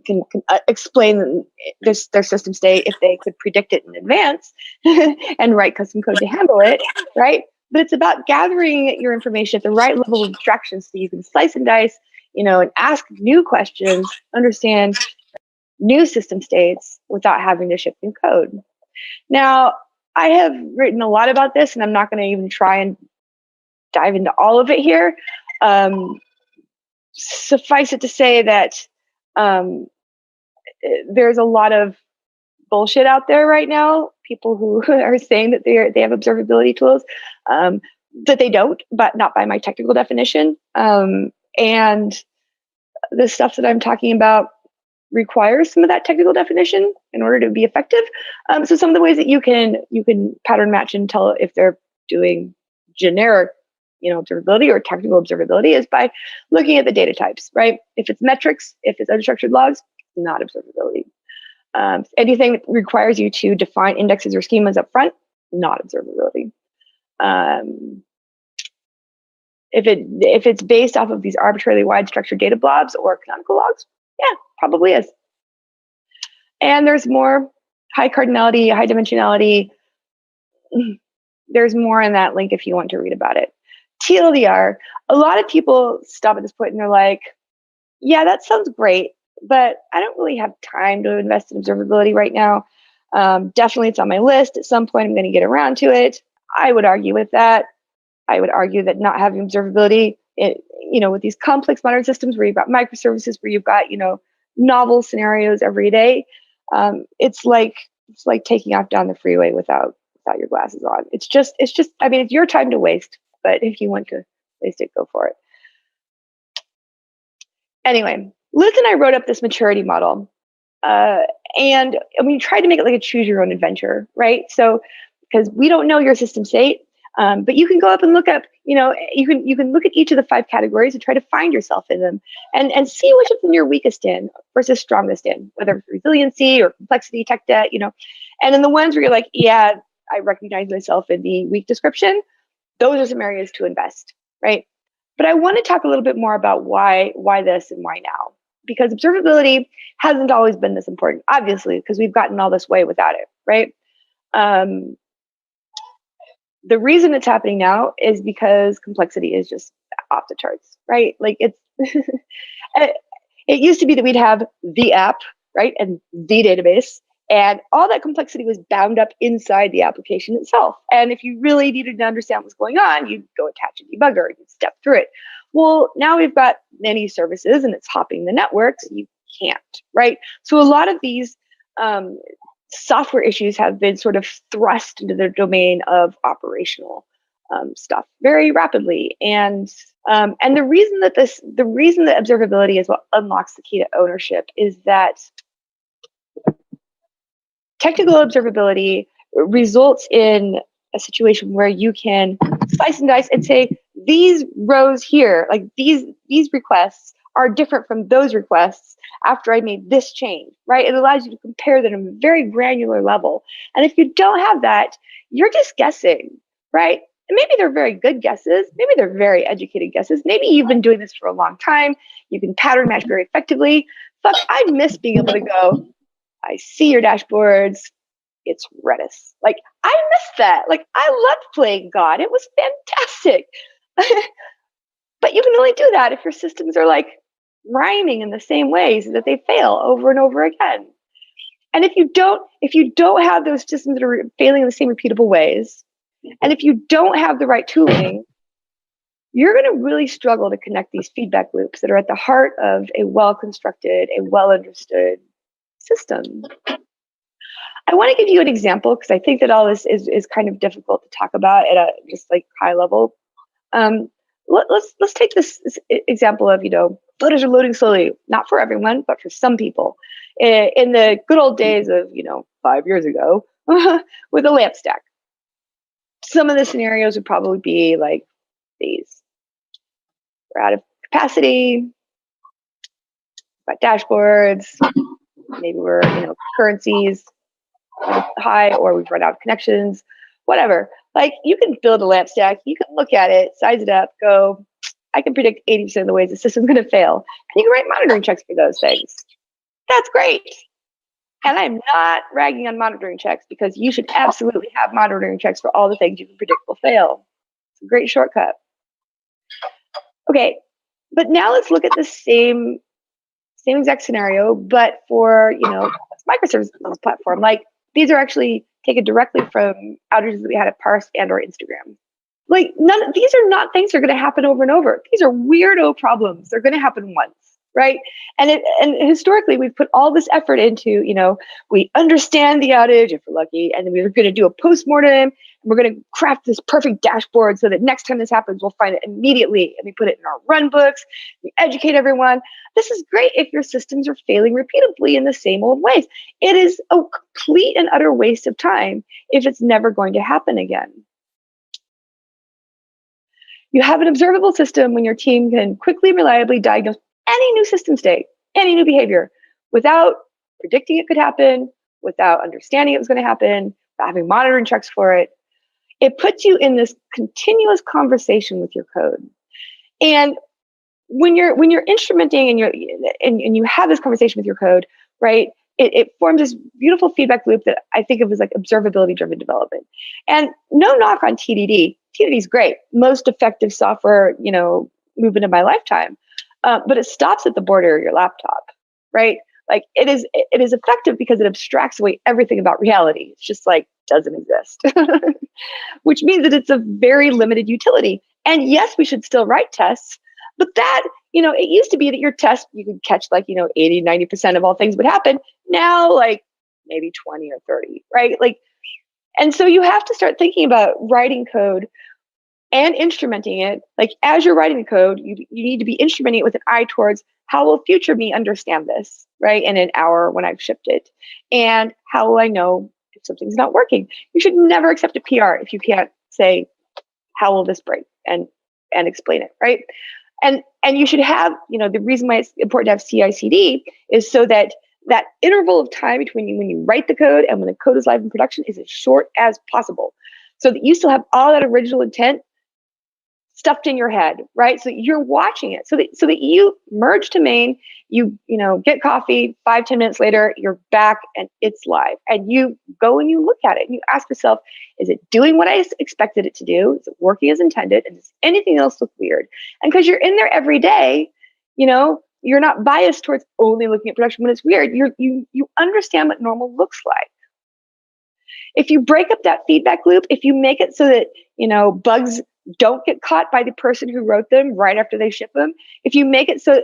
Speaker 14: can explain their system state if they could predict it in advance and write custom code to handle it, right? But it's about gathering your information at the right level of abstraction so you can slice and dice, and ask new questions, understand new system states without having to ship new code. Now, I have written a lot about this, and I'm not going to even try and dive into all of it here. Suffice it to say that there's a lot of bullshit out there right now. People who are saying that they have observability tools that they don't, but not by my technical definition. And the stuff that I'm talking about requires some of that technical definition in order to be effective. So some of the ways that you can pattern match and tell if they're doing generic observability or technical observability is by looking at the data types, right? If it's metrics, if it's unstructured logs, not observability. Anything that requires you to define indexes or schemas up front, not observability. If it's based off of these arbitrarily wide structured data blobs or canonical logs, yeah, probably is. And there's more high cardinality, high dimensionality. There's more in that link if you want to read about it. TLDR, a lot of people stop at this point and they're like, yeah, that sounds great, but I don't really have time to invest in observability right now. Definitely it's on my list. At some point, I'm going to get around to it. I would argue with that. I would argue that not having observability, with these complex modern systems where you've got microservices, where you've got, novel scenarios every day, it's like taking off down the freeway without your glasses on. It's just, it's your time to waste. But if you want to waste it, go for it. Anyway, Liz and I wrote up this maturity model, and we tried to make it like a choose your own adventure, right? So, because we don't know your system state, but you can go up and look up, you can look at each of the 5 categories and try to find yourself in them, and see which of them you're weakest in versus strongest in, whether it's resiliency or complexity, tech debt, and then the ones where you're like, yeah, I recognize myself in the weak description. Those are some areas to invest, right? But I want to talk a little bit more about why this and why now. Because observability hasn't always been this important, obviously, because we've gotten all this way without it, right? The reason it's happening now is because complexity is just off the charts, right? Like it's, it used to be that we'd have the app, right? And the database. And all that complexity was bound up inside the application itself. And if you really needed to understand what's going on, you'd go attach a debugger, you'd step through it. Well, now we've got many services and it's hopping the network, so you can't, right? So a lot of these software issues have been sort of thrust into the domain of operational stuff very rapidly. And the reason that observability is what unlocks the key to ownership is that technical observability results in a situation where you can slice and dice and say, these rows here, like these requests are different from those requests after I made this change, right? It allows you to compare them at a very granular level. And if you don't have that, you're just guessing, right? And maybe they're very good guesses. Maybe they're very educated guesses. Maybe you've been doing this for a long time. You can pattern match very effectively. Fuck, I miss being able to go, I see your dashboards. It's Redis. Like, I miss that. Like, I loved playing God. It was fantastic. But you can only do that if your systems are like rhyming in the same ways that they fail over and over again. And if you don't have those systems that are failing in the same repeatable ways, and if you don't have the right tooling, you're going to really struggle to connect these feedback loops that are at the heart of a well-constructed, a well-understood system. I want to give you an example because I think that all this is kind of difficult to talk about at a just like high level. Let's take this example of, loaders are loading slowly, not for everyone, but for some people. In the good old days of, 5 years ago, with a lamp stack. Some of the scenarios would probably be like these. We're out of capacity, got dashboards, maybe we're, currencies high, or we've run out of connections, whatever. Like, you can build a lamp stack, you can look at it, size it up, go, I can predict 80% of the ways the system's going to fail. And you can write monitoring checks for those things. That's great. And I'm not ragging on monitoring checks, because you should absolutely have monitoring checks for all the things you can predict will fail. It's a great shortcut. Okay, but now let's look at the same exact scenario, but for, microservices platform. Like, these are actually taken directly from outages that we had at Parse and or Instagram. Like, these are not things that are going to happen over and over. These are weirdo problems. They're going to happen once, right? And historically, we've put all this effort into, we understand the outage if we're lucky, and then we're going to do a postmortem, and we're going to craft this perfect dashboard so that next time this happens, we'll find it immediately, and we put it in our run books, we educate everyone. This is great if your systems are failing repeatedly in the same old ways. It is a complete and utter waste of time if it's never going to happen again. You have an observable system when your team can quickly and reliably diagnose any new system state, any new behavior, without predicting it could happen, without understanding it was going to happen, without having monitoring checks for it. It puts you in this continuous conversation with your code. And when you're instrumenting and you have this conversation with your code, right, it forms this beautiful feedback loop that I think of as like observability-driven development. And no knock on TDD. TDD is great. Most effective software, movement of my lifetime. But it stops at the border of your laptop, right? Like, it is effective because it abstracts away everything about reality. It's just like, doesn't exist, which means that it's a very limited utility. And yes, we should still write tests, but that, it used to be that your test, you could catch 80, 90% of all things would happen. Now, like maybe 20 or 30, right? Like, and so you have to start thinking about writing code and instrumenting it. Like, as you're writing the code, you need to be instrumenting it with an eye towards how will future me understand this, right? In an hour when I've shipped it. And how will I know if something's not working? You should never accept a PR if you can't say, how will this break, and explain it, right? And you should have, the reason why it's important to have CI/CD is so that interval of time between when you write the code and when the code is live in production is as short as possible, so that you still have all that original intent stuffed in your head, right? So you're watching it, so that you merge to main, you get coffee, 5-10 minutes later, you're back and it's live, and you go and you look at it and you ask yourself, is it doing what I expected it to do? Is it working as intended? And does anything else look weird? And because you're in there every day, you're not biased towards only looking at production when it's weird. You understand what normal looks like. If you break up that feedback loop, if you make it so that, bugs don't get caught by the person who wrote them right after they ship them, if you make it so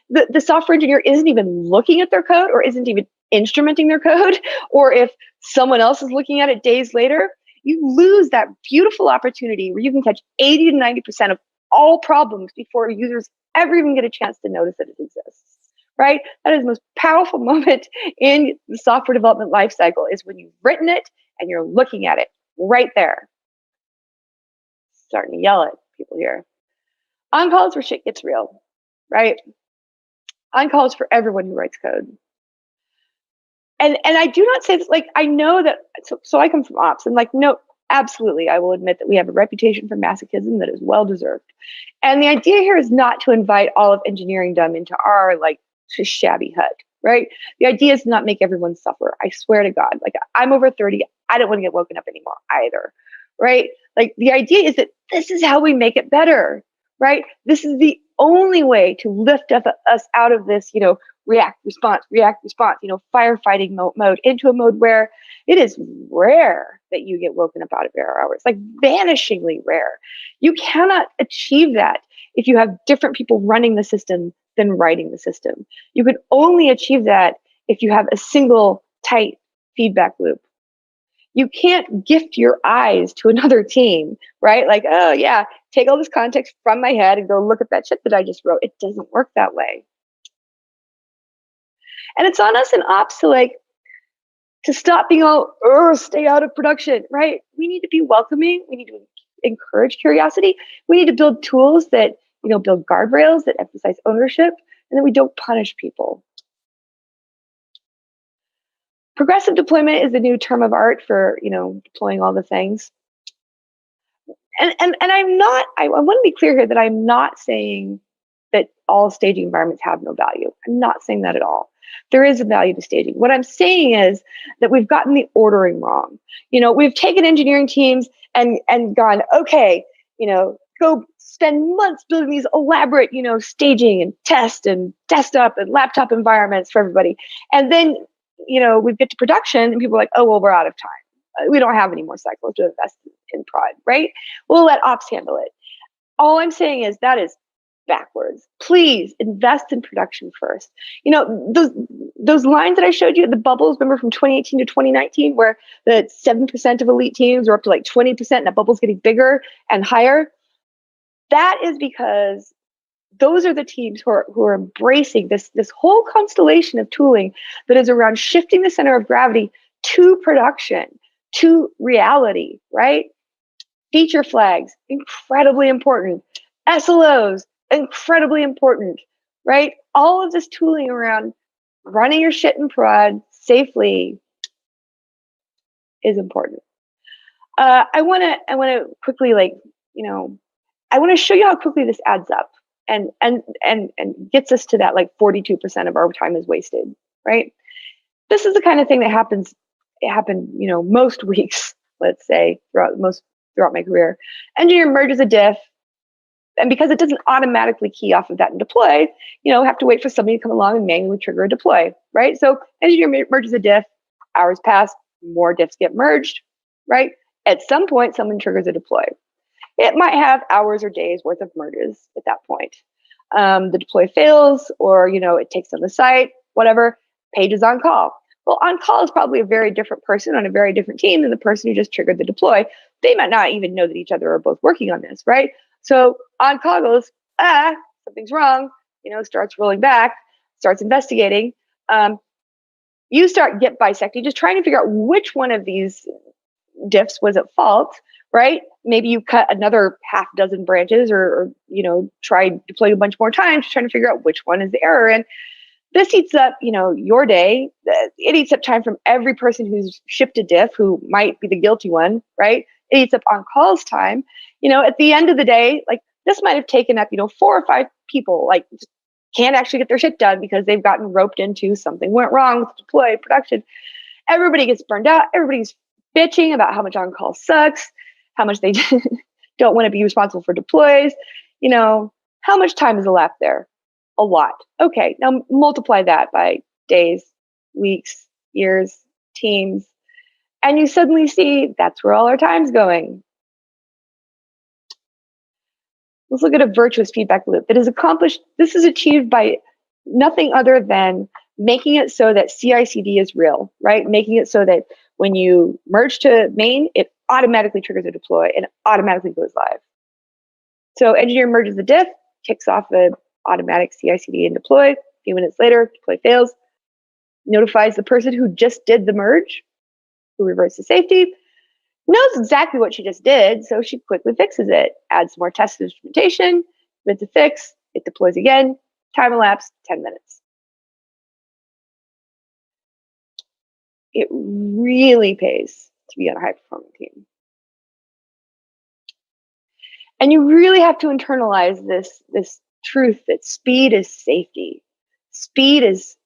Speaker 14: that the software engineer isn't even looking at their code or isn't even instrumenting their code, or if someone else is looking at it days later, you lose that beautiful opportunity where you can catch 80 to 90% of all problems before users ever even get a chance to notice that it exists, right? That is the most powerful moment in the software development lifecycle, is when you've written it and you're looking at it right there. Starting to yell at people here. On-call is where shit gets real, right? On-call is for everyone who writes code. And I do not say this, like, I know that, so I come from ops, and no, absolutely, I will admit that we have a reputation for masochism that is well-deserved. And the idea here is not to invite all of engineeringdom into our, shabby hut, right? The idea is to not make everyone suffer. I swear to God, I'm over 30, I don't want to get woken up anymore either, right? The idea is that this is how we make it better, right? This is the only way to lift up us out of this, react, response, firefighting mode into a mode where it is rare that you get woken up out of error hours, vanishingly rare. You cannot achieve that if you have different people running the system than writing the system. You can only achieve that if you have a single tight feedback loop. You can't gift your eyes to another team, right? Oh yeah, take all this context from my head and go look at that shit that I just wrote. It doesn't work that way. And it's on us in ops to stop being all, stay out of production, right? We need to be welcoming. We need to encourage curiosity. We need to build tools that, build guardrails that emphasize ownership, and then we don't punish people. Progressive deployment is the new term of art for, deploying all the things. And I want to be clear here that I'm not saying that all staging environments have no value. I'm not saying that at all. There is a value to staging. What I'm saying is that we've gotten the ordering wrong. We've taken engineering teams and gone, okay, go spend months building these elaborate, staging and test and desktop and laptop environments for everybody. And then, we get to production and people are like, oh, well, we're out of time. We don't have any more cycles to invest in prod, right? We'll let ops handle it. All I'm saying is that is backwards. Please invest in production first. Those lines that I showed you, the bubbles, remember from 2018 to 2019, where the 7% of elite teams were up to like 20%, and that bubble's getting bigger and higher. That is because those are the teams who are embracing this whole constellation of tooling that is around shifting the center of gravity to production, to reality, right? Feature flags, incredibly important. SLOs, incredibly important, right? All of this tooling around running your shit in prod safely is important. I want to quickly, I want to show you how quickly this adds up and gets us to that 42% of our time is wasted, right? This is the kind of thing that happened, most weeks, let's say, throughout my career. Engineer merges a diff, and because it doesn't automatically key off of that and deploy, have to wait for somebody to come along and manually trigger a deploy, right? So engineer merges a diff, hours pass, more diffs get merged, right? At some point, someone triggers a deploy. It might have hours or days worth of merges at that point. The deploy fails, or it takes on the site, whatever. Page is on call. Well, on call is probably a very different person on a very different team than the person who just triggered the deploy. They might not even know that each other are both working on this, right? So on call goes, something's wrong. Starts rolling back, starts investigating. You start bisecting, just trying to figure out which one of these diffs was at fault, right? Maybe you cut another half dozen branches or try deploying a bunch more times, trying to figure out which one is the error. And this eats up, your day. It eats up time from every person who's shipped a diff who might be the guilty one, right? It eats up on calls time. At the end of the day, this might have taken up, 4 or 5 people, can't actually get their shit done because they've gotten roped into something went wrong with deploy production. Everybody gets burned out. Everybody's bitching about how much on-call sucks, how much they don't want to be responsible for deploys. How much time is elapsed there? A lot. Okay, now multiply that by days, weeks, years, teams, and you suddenly see that's where all our time's going. Let's look at a virtuous feedback loop that is accomplished. This is achieved by nothing other than making it so that CI/CD is real, right? Making it so that when you merge to main, it automatically triggers a deploy and automatically goes live. So engineer merges the diff, kicks off the automatic CI/CD and deploy. A few minutes later, deploy fails, notifies the person who just did the merge, who reverts to safety, knows exactly what she just did, so she quickly fixes it, adds more test instrumentation, commits a fix, it deploys again, time elapsed 10 minutes. It really pays to be on a high-performing team. And you really have to internalize this truth that speed is safety. Speed is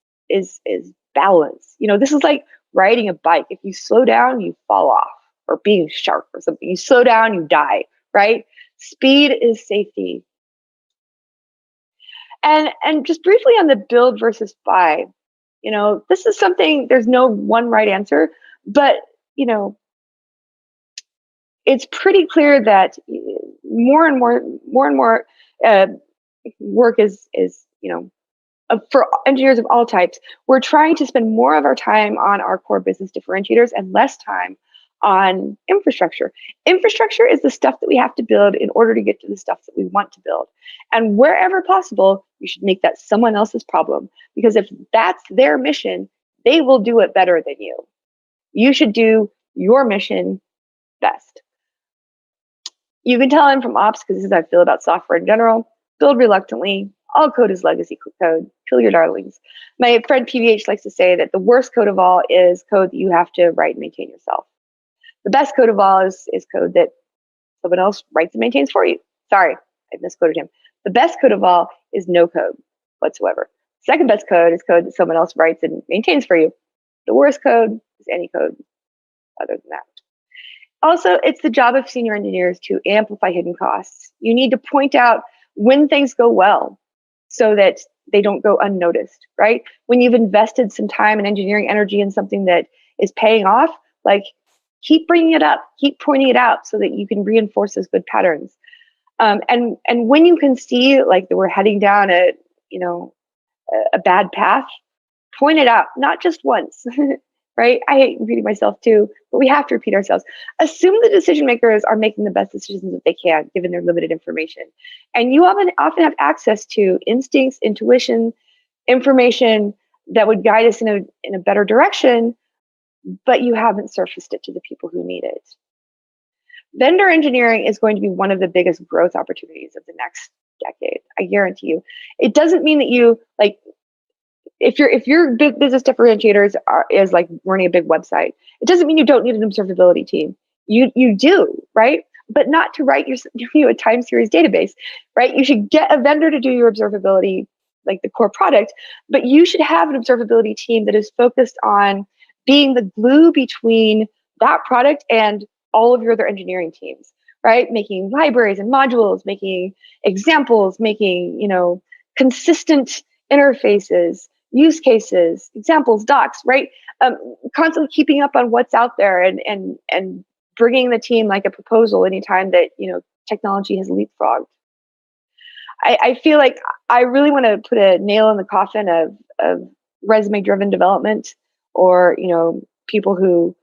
Speaker 14: balance. This is like riding a bike. If you slow down, you fall off, or being a shark or something. You slow down, you die, right? Speed is safety. And just briefly on the build versus buy, this is something, there's no one right answer, but, it's pretty clear that more and more work is for engineers of all types, we're trying to spend more of our time on our core business differentiators and less time on infrastructure. Infrastructure is the stuff that we have to build in order to get to the stuff that we want to build. And wherever possible, you should make that someone else's problem. Because if that's their mission, they will do it better than you. You should do your mission best. You can tell I'm from ops because this is how I feel about software in general. Build reluctantly, All code is legacy code. Kill your darlings. My friend PVH likes to say that the worst code of all is code that you have to write and maintain yourself. The best code of all is code that someone else writes and maintains for you. Sorry, I misquoted him. The best code of all is no code whatsoever. Second best code is code that someone else writes and maintains for you. The worst code is any code other than that. Also, it's the job of senior engineers to amplify hidden costs. You need to point out when things go well so that they don't go unnoticed, right? When you've invested some time and engineering energy in something that is paying off, like keep bringing it up, keep pointing it out so that you can reinforce those good patterns. And when you can see like that we're heading down a bad path, point it out, not just once, right? I hate repeating myself too, but we have to repeat ourselves. Assume the decision makers are making the best decisions that they can, given their limited information. And you often have access to instincts, intuition, information that would guide us in a better direction, but you haven't surfaced it to the people who need it. Vendor engineering is going to be one of the biggest growth opportunities of the next decade. I guarantee you. It doesn't mean that you like, if your business differentiators is like running a big website, it doesn't mean you don't need an observability team. You do, right? But not to write a time series database, right? You should get a vendor to do your observability, like the core product, but you should have an observability team that is focused on being the glue between that product and all of your other engineering teams, right? Making libraries and modules, making examples, making, consistent interfaces, use cases, examples, docs, right? Constantly keeping up on what's out there and bringing the team like a proposal anytime that, technology has leapfrogged. I feel like I really want to put a nail in the coffin of resume-driven development, or, people who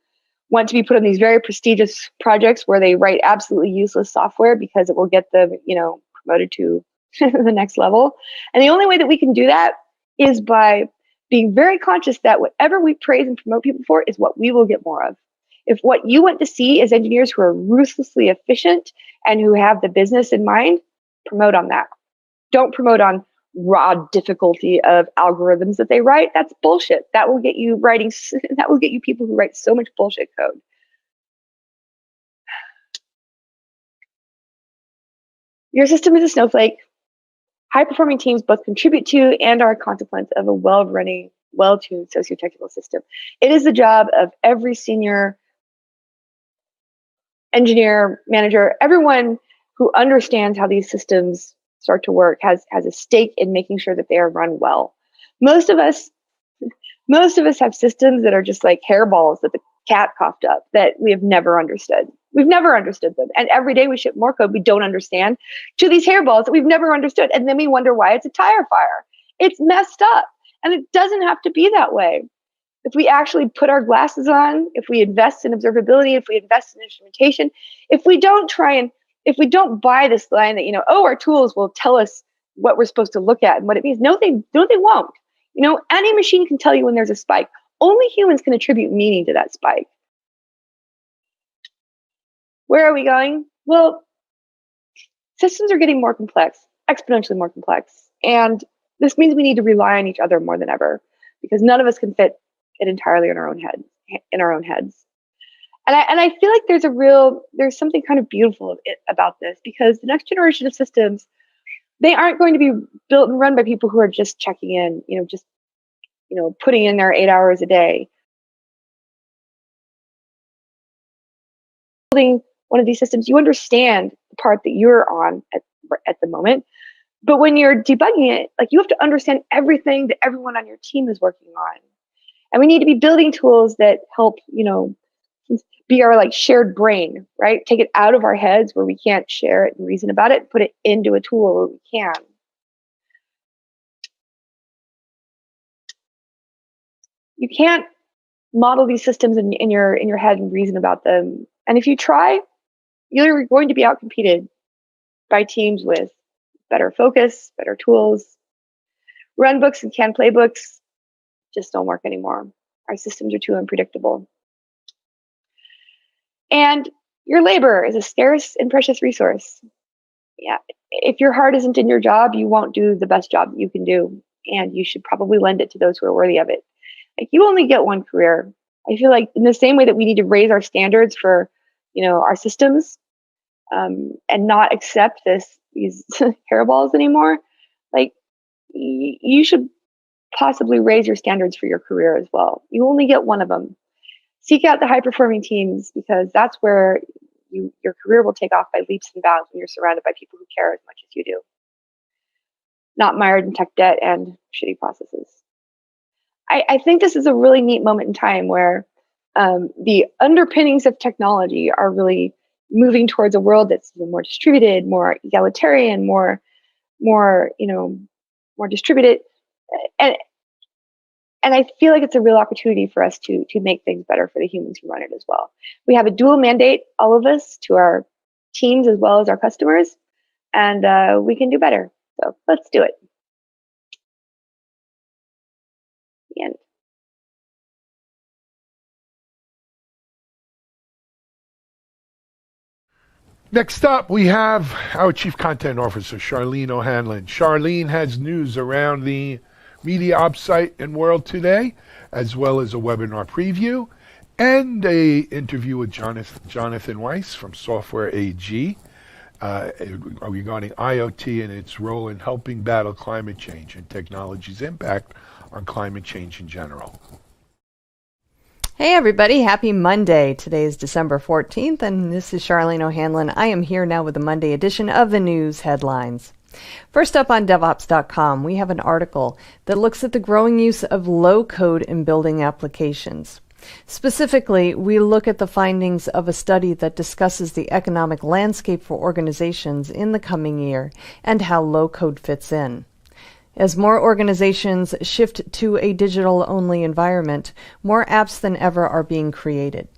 Speaker 14: want to be put on these very prestigious projects where they write absolutely useless software because it will get them, promoted to the next level. And the only way that we can do that is by being very conscious that whatever we praise and promote people for is what we will get more of. If what you want to see is engineers who are ruthlessly efficient and who have the business in mind, promote on that. Don't promote on raw difficulty of algorithms that they write. That's bullshit. That will get you people who write so much bullshit code. Your system is a snowflake. High-performing teams both contribute to and are a consequence of a well-running, well-tuned socio-technical system. It is the job of every senior engineer, manager, everyone who understands how these systems start to work has a stake in making sure that they are run well. Most of us have systems that are just like hairballs that the cat coughed up that we have never understood. We've never understood them. And every day we ship more code we don't understand to these hairballs that we've never understood. And then we wonder why it's a tire fire. It's messed up. And it doesn't have to be that way. If we actually put our glasses on, if we invest in observability, if we invest in instrumentation, if we don't buy this line that, our tools will tell us what we're supposed to look at and what it means. No, they won't. Any machine can tell you when there's a spike. Only humans can attribute meaning to that spike. Where are we going? Well, systems are getting more complex, exponentially more complex. And this means we need to rely on each other more than ever, because none of us can fit it entirely in our own heads. And I feel like there's something kind of beautiful about this, because the next generation of systems, they aren't going to be built and run by people who are just checking in, putting in their 8 hours a day. Building one of these systems, you understand the part that you're on at the moment. But when you're debugging it, like, you have to understand everything that everyone on your team is working on. And we need to be building tools that help, be our like shared brain, right? Take it out of our heads where we can't share it and reason about it, and put it into a tool where we can. You can't model these systems in your head and reason about them. And if you try, you're going to be outcompeted by teams with better focus, better tools. Run books and canned playbooks just don't work anymore. Our systems are too unpredictable. And your labor is a scarce and precious resource. yeah, if your heart isn't in your job, you won't do the best job that you can do. And you should probably lend it to those who are worthy of it. Like, you only get one career. I feel like in the same way that we need to raise our standards for, our systems, and not accept these hairballs anymore, like, you should possibly raise your standards for your career as well. You only get one of them. Seek out the high-performing teams, because that's where your career will take off by leaps and bounds when you're surrounded by people who care as much as you do. Not mired in tech debt and shitty processes. I think this is a really neat moment in time where the underpinnings of technology are really moving towards a world that's more distributed, more egalitarian, more distributed, and I feel like it's a real opportunity for us to make things better for the humans who run it as well. We have a dual mandate, all of us, to our teams as well as our customers, and we can do better. So let's do it. The end.
Speaker 1: Next up, we have our Chief Content Officer, Charlene O'Hanlon. Charlene has news around the media ops site and world today, as well as a webinar preview and a interview with Jonathan Weiss from Software AG regarding IoT and its role in helping battle climate change and technology's impact on climate change in general.
Speaker 15: Hey everybody, happy Monday. Today is December 14th and this is Charlene O'Hanlon. I am here now with the Monday edition of the news headlines. First up on DevOps.com, we have an article that looks at the growing use of low-code in building applications. Specifically, we look at the findings of a study that discusses the economic landscape for organizations in the coming year and how low-code fits in. As more organizations shift to a digital-only environment, more apps than ever are being created.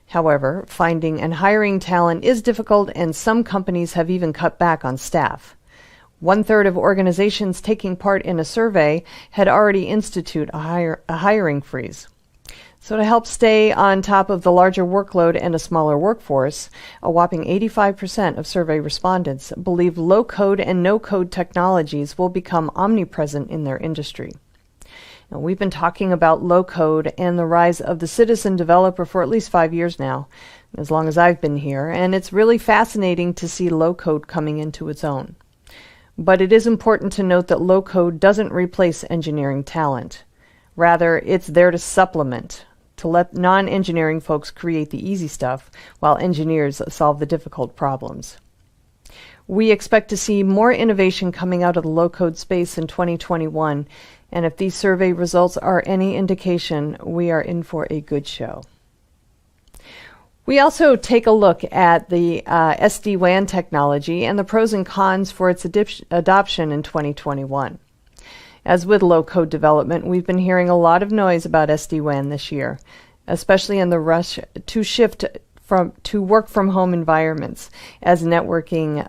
Speaker 15: However, finding and hiring talent is difficult, and some companies have even cut back on staff. 1/3 of organizations taking part in a survey had already instituted a hiring freeze. So to help stay on top of the larger workload and a smaller workforce, a whopping 85% of survey respondents believe low-code and no-code technologies will become omnipresent in their industry. Now, we've been talking about low-code and the rise of the citizen developer for at least 5 years now, as long as I've been here, and it's really fascinating to see low-code coming into its own. But it is important to note that low-code doesn't replace engineering talent. Rather, it's there to supplement, to let non-engineering folks create the easy stuff while engineers solve the difficult problems. We expect to see more innovation coming out of the low-code space in 2021, and if these survey results are any indication, we are in for a good show. We also take a look at the SD-WAN technology and the pros and cons for its adoption in 2021. As with low-code development, we've been hearing a lot of noise about SD-WAN this year, especially in the rush to shift to work-from-home environments, as networking,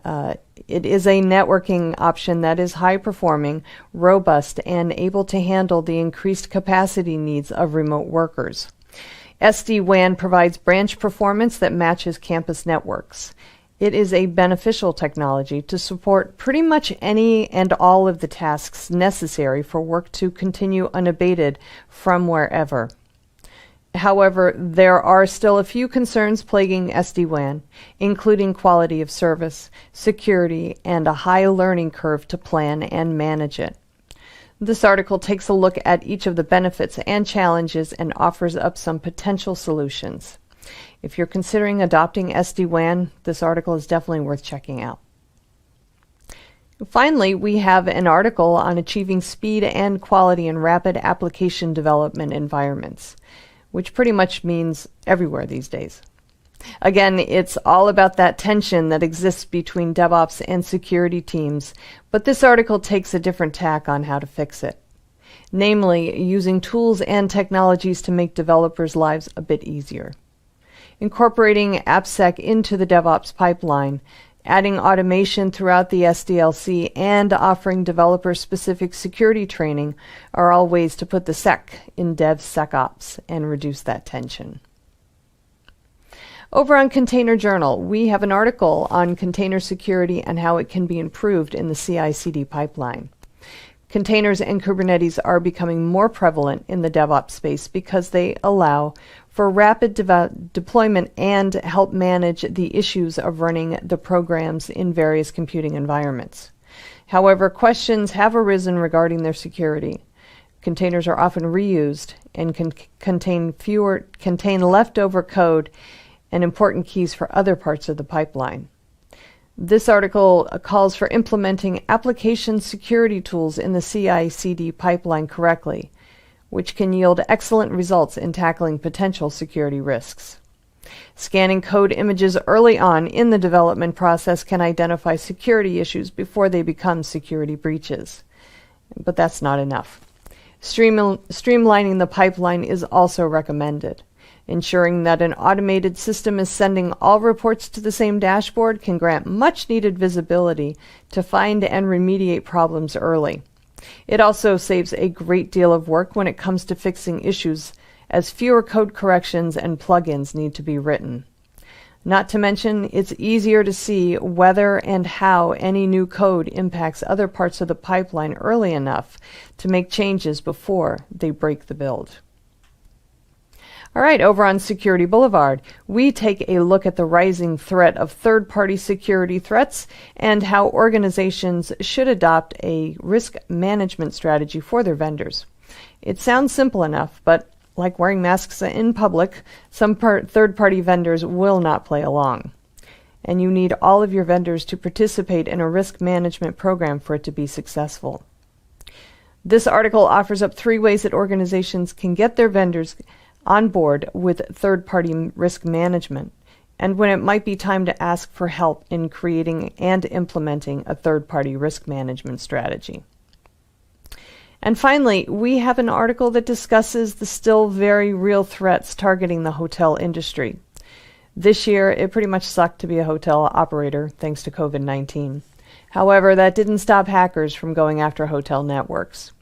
Speaker 15: it is a networking option that is high-performing, robust, and able to handle the increased capacity needs of remote workers. SD-WAN provides branch performance that matches campus networks. It is a beneficial technology to support pretty much any and all of the tasks necessary for work to continue unabated from wherever. However, there are still a few concerns plaguing SD-WAN, including quality of service, security, and a high learning curve to plan and manage it. This article takes a look at each of the benefits and challenges and offers up some potential solutions. If you're considering adopting SD-WAN, this article is definitely worth checking out. Finally, we have an article on achieving speed and quality in rapid application development environments, which pretty much means everywhere these days. Again, it's all about that tension that exists between DevOps and security teams, but this article takes a different tack on how to fix it. Namely, using tools and technologies to make developers' lives a bit easier. Incorporating AppSec into the DevOps pipeline, adding automation throughout the SDLC, and offering developer-specific security training are all ways to put the sec in DevSecOps and reduce that tension. Over on Container Journal, we have an article on container security and how it can be improved in the CI/CD pipeline. Containers and Kubernetes are becoming more prevalent in the DevOps space because they allow for rapid deployment and help manage the issues of running the programs in various computing environments. However, questions have arisen regarding their security. Containers are often reused and can contain leftover code and important keys for other parts of the pipeline. This article calls for implementing application security tools in the CI/CD pipeline correctly, which can yield excellent results in tackling potential security risks. Scanning code images early on in the development process can identify security issues before they become security breaches. But that's not enough. Streamlining the pipeline is also recommended. Ensuring that an automated system is sending all reports to the same dashboard can grant much-needed visibility to find and remediate problems early. It also saves a great deal of work when it comes to fixing issues, as fewer code corrections and plugins need to be written. Not to mention, it's easier to see whether and how any new code impacts other parts of the pipeline early enough to make changes before they break the build. All right, over on Security Boulevard, we take a look at the rising threat of third-party security threats and how organizations should adopt a risk management strategy for their vendors. It sounds simple enough, but like wearing masks in public, some third-party vendors will not play along. And you need all of your vendors to participate in a risk management program for it to be successful. This article offers up 3 ways that organizations can get their vendors on board with third-party risk management, and when it might be time to ask for help in creating and implementing a third-party risk management strategy. And finally, we have an article that discusses the still very real threats targeting the hotel industry. This year, it pretty much sucked to be a hotel operator thanks to COVID-19. However, that didn't stop hackers from going after hotel networks.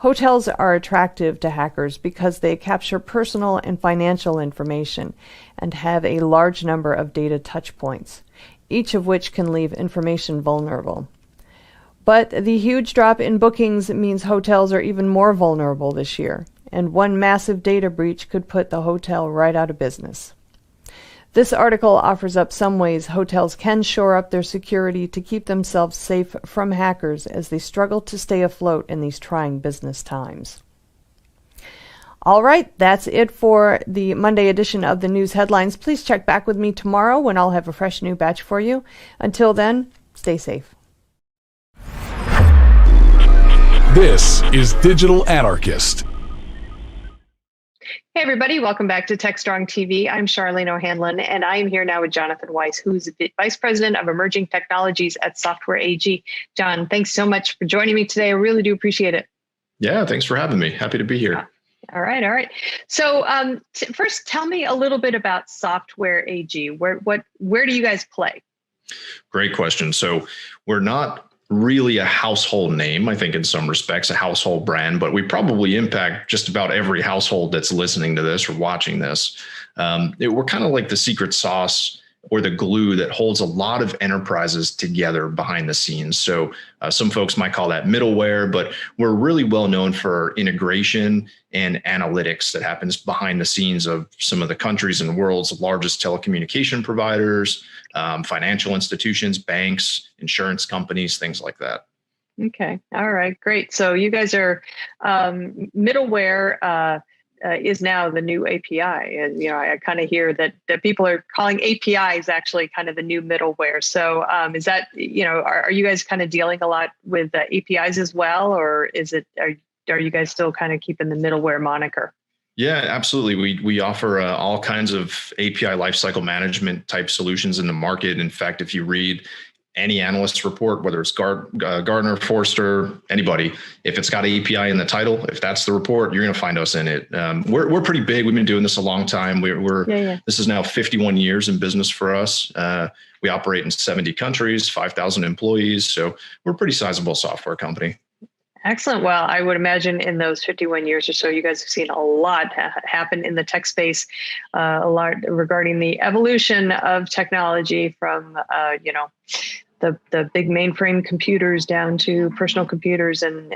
Speaker 15: Hotels are attractive to hackers because they capture personal and financial information and have a large number of data touchpoints, each of which can leave information vulnerable. But the huge drop in bookings means hotels are even more vulnerable this year, and one massive data breach could put the hotel right out of business. This article offers up some ways hotels can shore up their security to keep themselves safe from hackers as they struggle to stay afloat in these trying business times. All right, that's it for the Monday edition of the News Headlines. Please check back with me tomorrow when I'll have a fresh new batch for you. Until then, stay safe.
Speaker 2: This is Digital Anarchist.
Speaker 16: Hey, everybody. Welcome back to TechStrong TV. I'm Charlene O'Hanlon, and I am here now with Jonathan Weiss, who's the Vice President of Emerging Technologies at Software AG. John, thanks so much for joining me today. I really do appreciate it.
Speaker 17: Yeah, thanks for having me. Happy to be here.
Speaker 16: All right. So first, tell me a little bit about Software AG. Where do you guys play?
Speaker 17: Great question. So we're not really a household name, I think in some respects, a household brand, but we probably impact just about every household that's listening to this or watching this. We're kind of like the secret sauce or the glue that holds a lot of enterprises together behind the scenes. So some folks might call that middleware, but we're really well known for integration and analytics that happens behind the scenes of some of the countries and the world's largest telecommunication providers, financial institutions, banks, insurance companies, things like that.
Speaker 16: Okay. All right. Great. So you guys are middleware is now the new API. And, I kind of hear that people are calling APIs actually kind of the new middleware. So is that, are you guys kind of dealing a lot with APIs as well? Or are you guys still kind of keeping the middleware moniker?
Speaker 17: Yeah, absolutely. We offer all kinds of API lifecycle management type solutions in the market. In fact, if you read any analyst report, whether it's Gartner, Forrester, anybody, if it's got API in the title, if that's the report, you're going to find us in it. We're pretty big. We've been doing this a long time. This is now 51 years in business for us. We operate in 70 countries, 5,000 employees. So we're a pretty sizable software company.
Speaker 16: Excellent. Well, I would imagine in those 51 years or so, you guys have seen a lot happen in the tech space, a lot regarding the evolution of technology from, the big mainframe computers down to personal computers and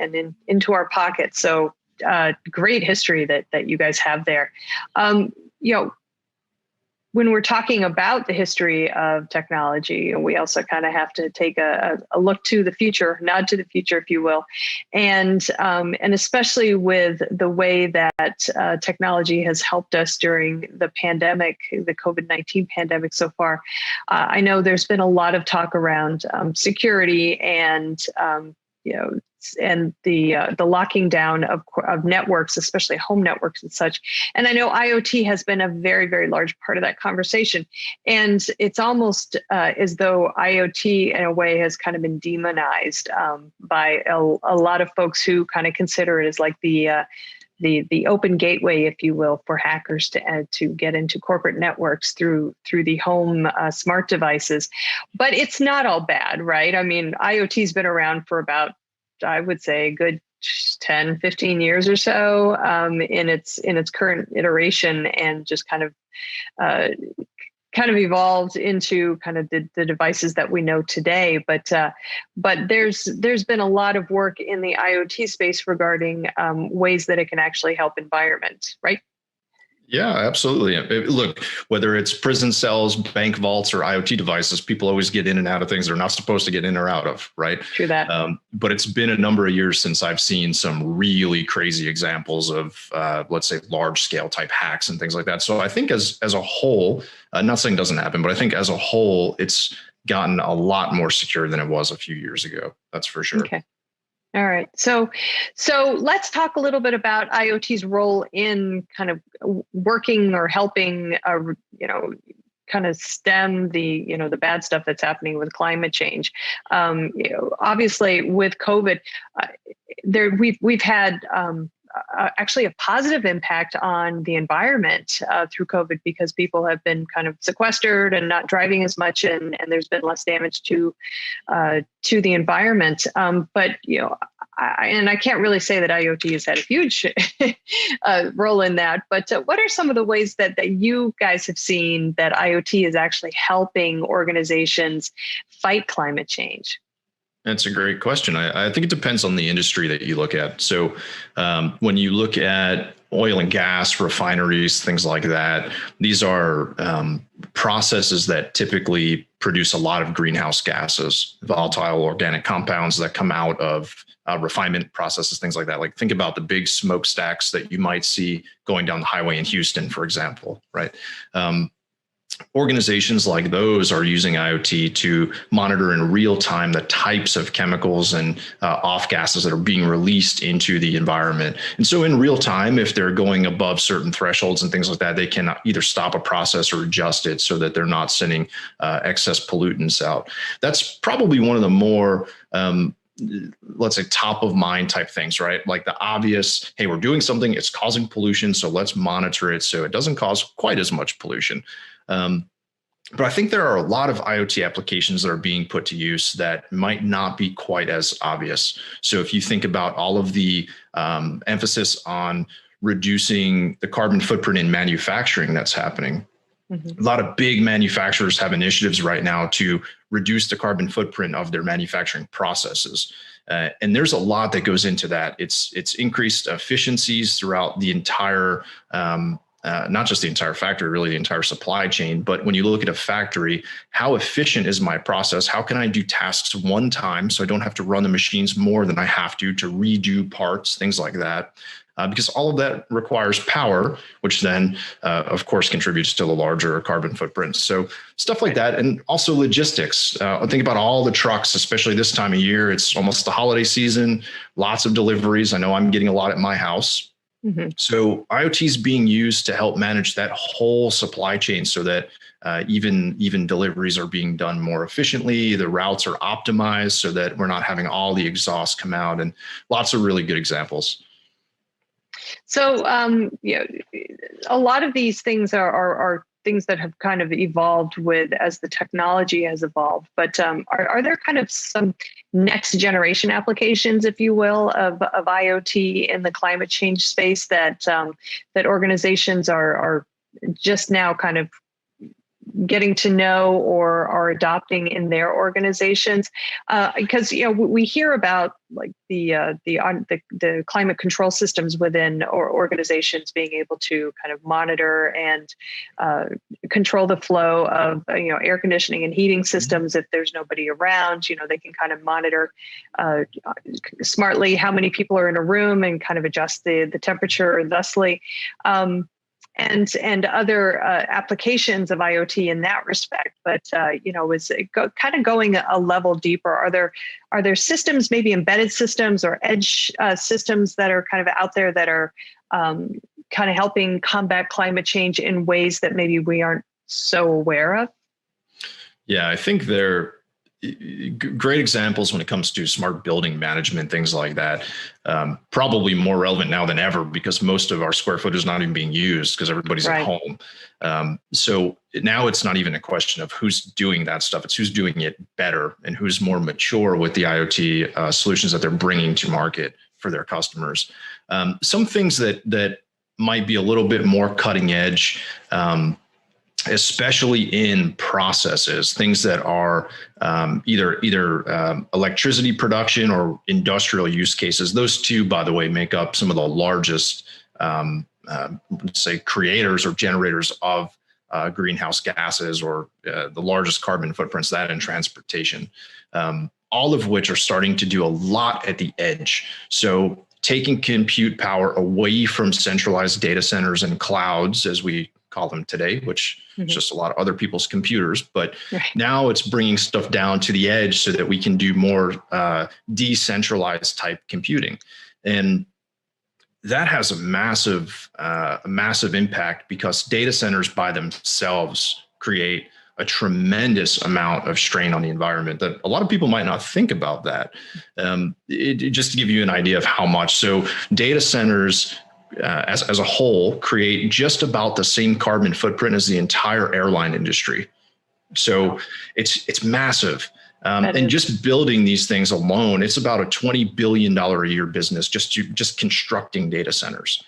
Speaker 16: into our pockets. So great history that you guys have there. When we're talking about the history of technology, we also kind of have to take a look to the future, nod to the future, if you will, and especially with the way that technology has helped us during the pandemic, the COVID-19 pandemic so far. I know there's been a lot of talk around security and and the locking down of networks, especially home networks and such. And I know IoT has been a very, very large part of that conversation. And it's almost as though IoT in a way has kind of been demonized by a lot of folks who kind of consider it as like the open gateway, if you will, for hackers to get into corporate networks through the home smart devices. But it's not all bad, right? I mean, IoT's been around for about, I would say, a good 10, 15 years or so in its current iteration, and just kind of evolved into kind of the devices that we know today. But there's been a lot of work in the IoT space regarding ways that it can actually help environment, right?
Speaker 17: Yeah, absolutely. Look, whether it's prison cells, bank vaults, or IoT devices, people always get in and out of things they're not supposed to get in or out of, right?
Speaker 16: True that.
Speaker 17: But it's been a number of years since I've seen some really crazy examples of, let's say, large scale type hacks and things like that. So I think as a whole, not saying it doesn't happen, but I think as a whole, it's gotten a lot more secure than it was a few years ago. That's for sure.
Speaker 16: Okay. All right. So let's talk a little bit about IoT's role in kind of working or helping, kind of stem the bad stuff that's happening with climate change. Obviously with COVID, we've had actually a positive impact on the environment through COVID, because people have been kind of sequestered and not driving as much, and there's been less damage to the environment. But I can't really say that IoT has had a huge role in that. But what are some of the ways that you guys have seen that IoT is actually helping organizations fight climate change?
Speaker 17: That's a great question. I think it depends on the industry that you look at. So when you look at oil and gas, refineries, things like that, these are processes that typically produce a lot of greenhouse gases, volatile organic compounds that come out of refinement processes, things like that. Like think about the big smokestacks that you might see going down the highway in Houston, for example, right? Organizations like those are using IoT to monitor in real time the types of chemicals and off gases that are being released into the environment. And so in real time, if they're going above certain thresholds and things like that, they can either stop a process or adjust it so that they're not sending excess pollutants out. That's probably one of the more let's say top of mind type things, right? Like the obvious, hey, we're doing something, it's causing pollution, so let's monitor it so it doesn't cause quite as much pollution. But I think there are a lot of IoT applications that are being put to use that might not be quite as obvious. So if you think about all of the emphasis on reducing the carbon footprint in manufacturing that's happening, a lot of big manufacturers have initiatives right now to reduce the carbon footprint of their manufacturing processes. And there's a lot that goes into that. It's increased efficiencies throughout the entire not just the entire factory, really the entire supply chain. But when you look at a factory, how efficient is my process? How can I do tasks one time so I don't have to run the machines more than I have to redo parts, things like that? Because all of that requires power, which then, of course, contributes to the larger carbon footprint. So stuff like that. And also logistics. Think about all the trucks, especially this time of year. It's almost the holiday season, lots of deliveries. I know I'm getting a lot at my house. So IoT is being used to help manage that whole supply chain so that even deliveries are being done more efficiently. The routes are optimized so that we're not having all the exhaust come out, and lots of really good examples.
Speaker 16: So, a lot of these things are things that have kind of evolved with as the technology has evolved. But are there kind of some next generation applications, if you will, of IoT in the climate change space that that organizations are just now kind of getting to know or are adopting in their organizations? Because we hear about like the climate control systems within organizations being able to kind of monitor and control the flow of air conditioning and heating systems. If there's nobody around, they can kind of monitor smartly how many people are in a room and kind of adjust the temperature thusly. And other applications of IoT in that respect, but is kind of going a level deeper. Are there systems, maybe embedded systems or edge systems that are kind of out there that are kind of helping combat climate change in ways that maybe we aren't so aware of?
Speaker 17: Yeah, I think they're great examples when it comes to smart building management, things like that. Probably more relevant now than ever because most of our square footage is not even being used because everybody's at home. So now it's not even a question of who's doing that stuff. It's who's doing it better and who's more mature with the IoT solutions that they're bringing to market for their customers. Some things that might be a little bit more cutting edge, especially in processes, things that are either electricity production or industrial use cases. Those two, by the way, make up some of the largest, say, creators or generators of greenhouse gases or the largest carbon footprints, that and transportation, all of which are starting to do a lot at the edge. So taking compute power away from centralized data centers and clouds, as we call them today, which is just a lot of other people's computers. But now it's bringing stuff down to the edge so that we can do more decentralized type computing. And that has a massive impact because data centers by themselves create a tremendous amount of strain on the environment that a lot of people might not think about that. Just to give you an idea of how much. So data centers as a whole create just about the same carbon footprint as the entire airline industry. So it's massive. And just building these things alone, it's about a $20 billion a year business just constructing data centers.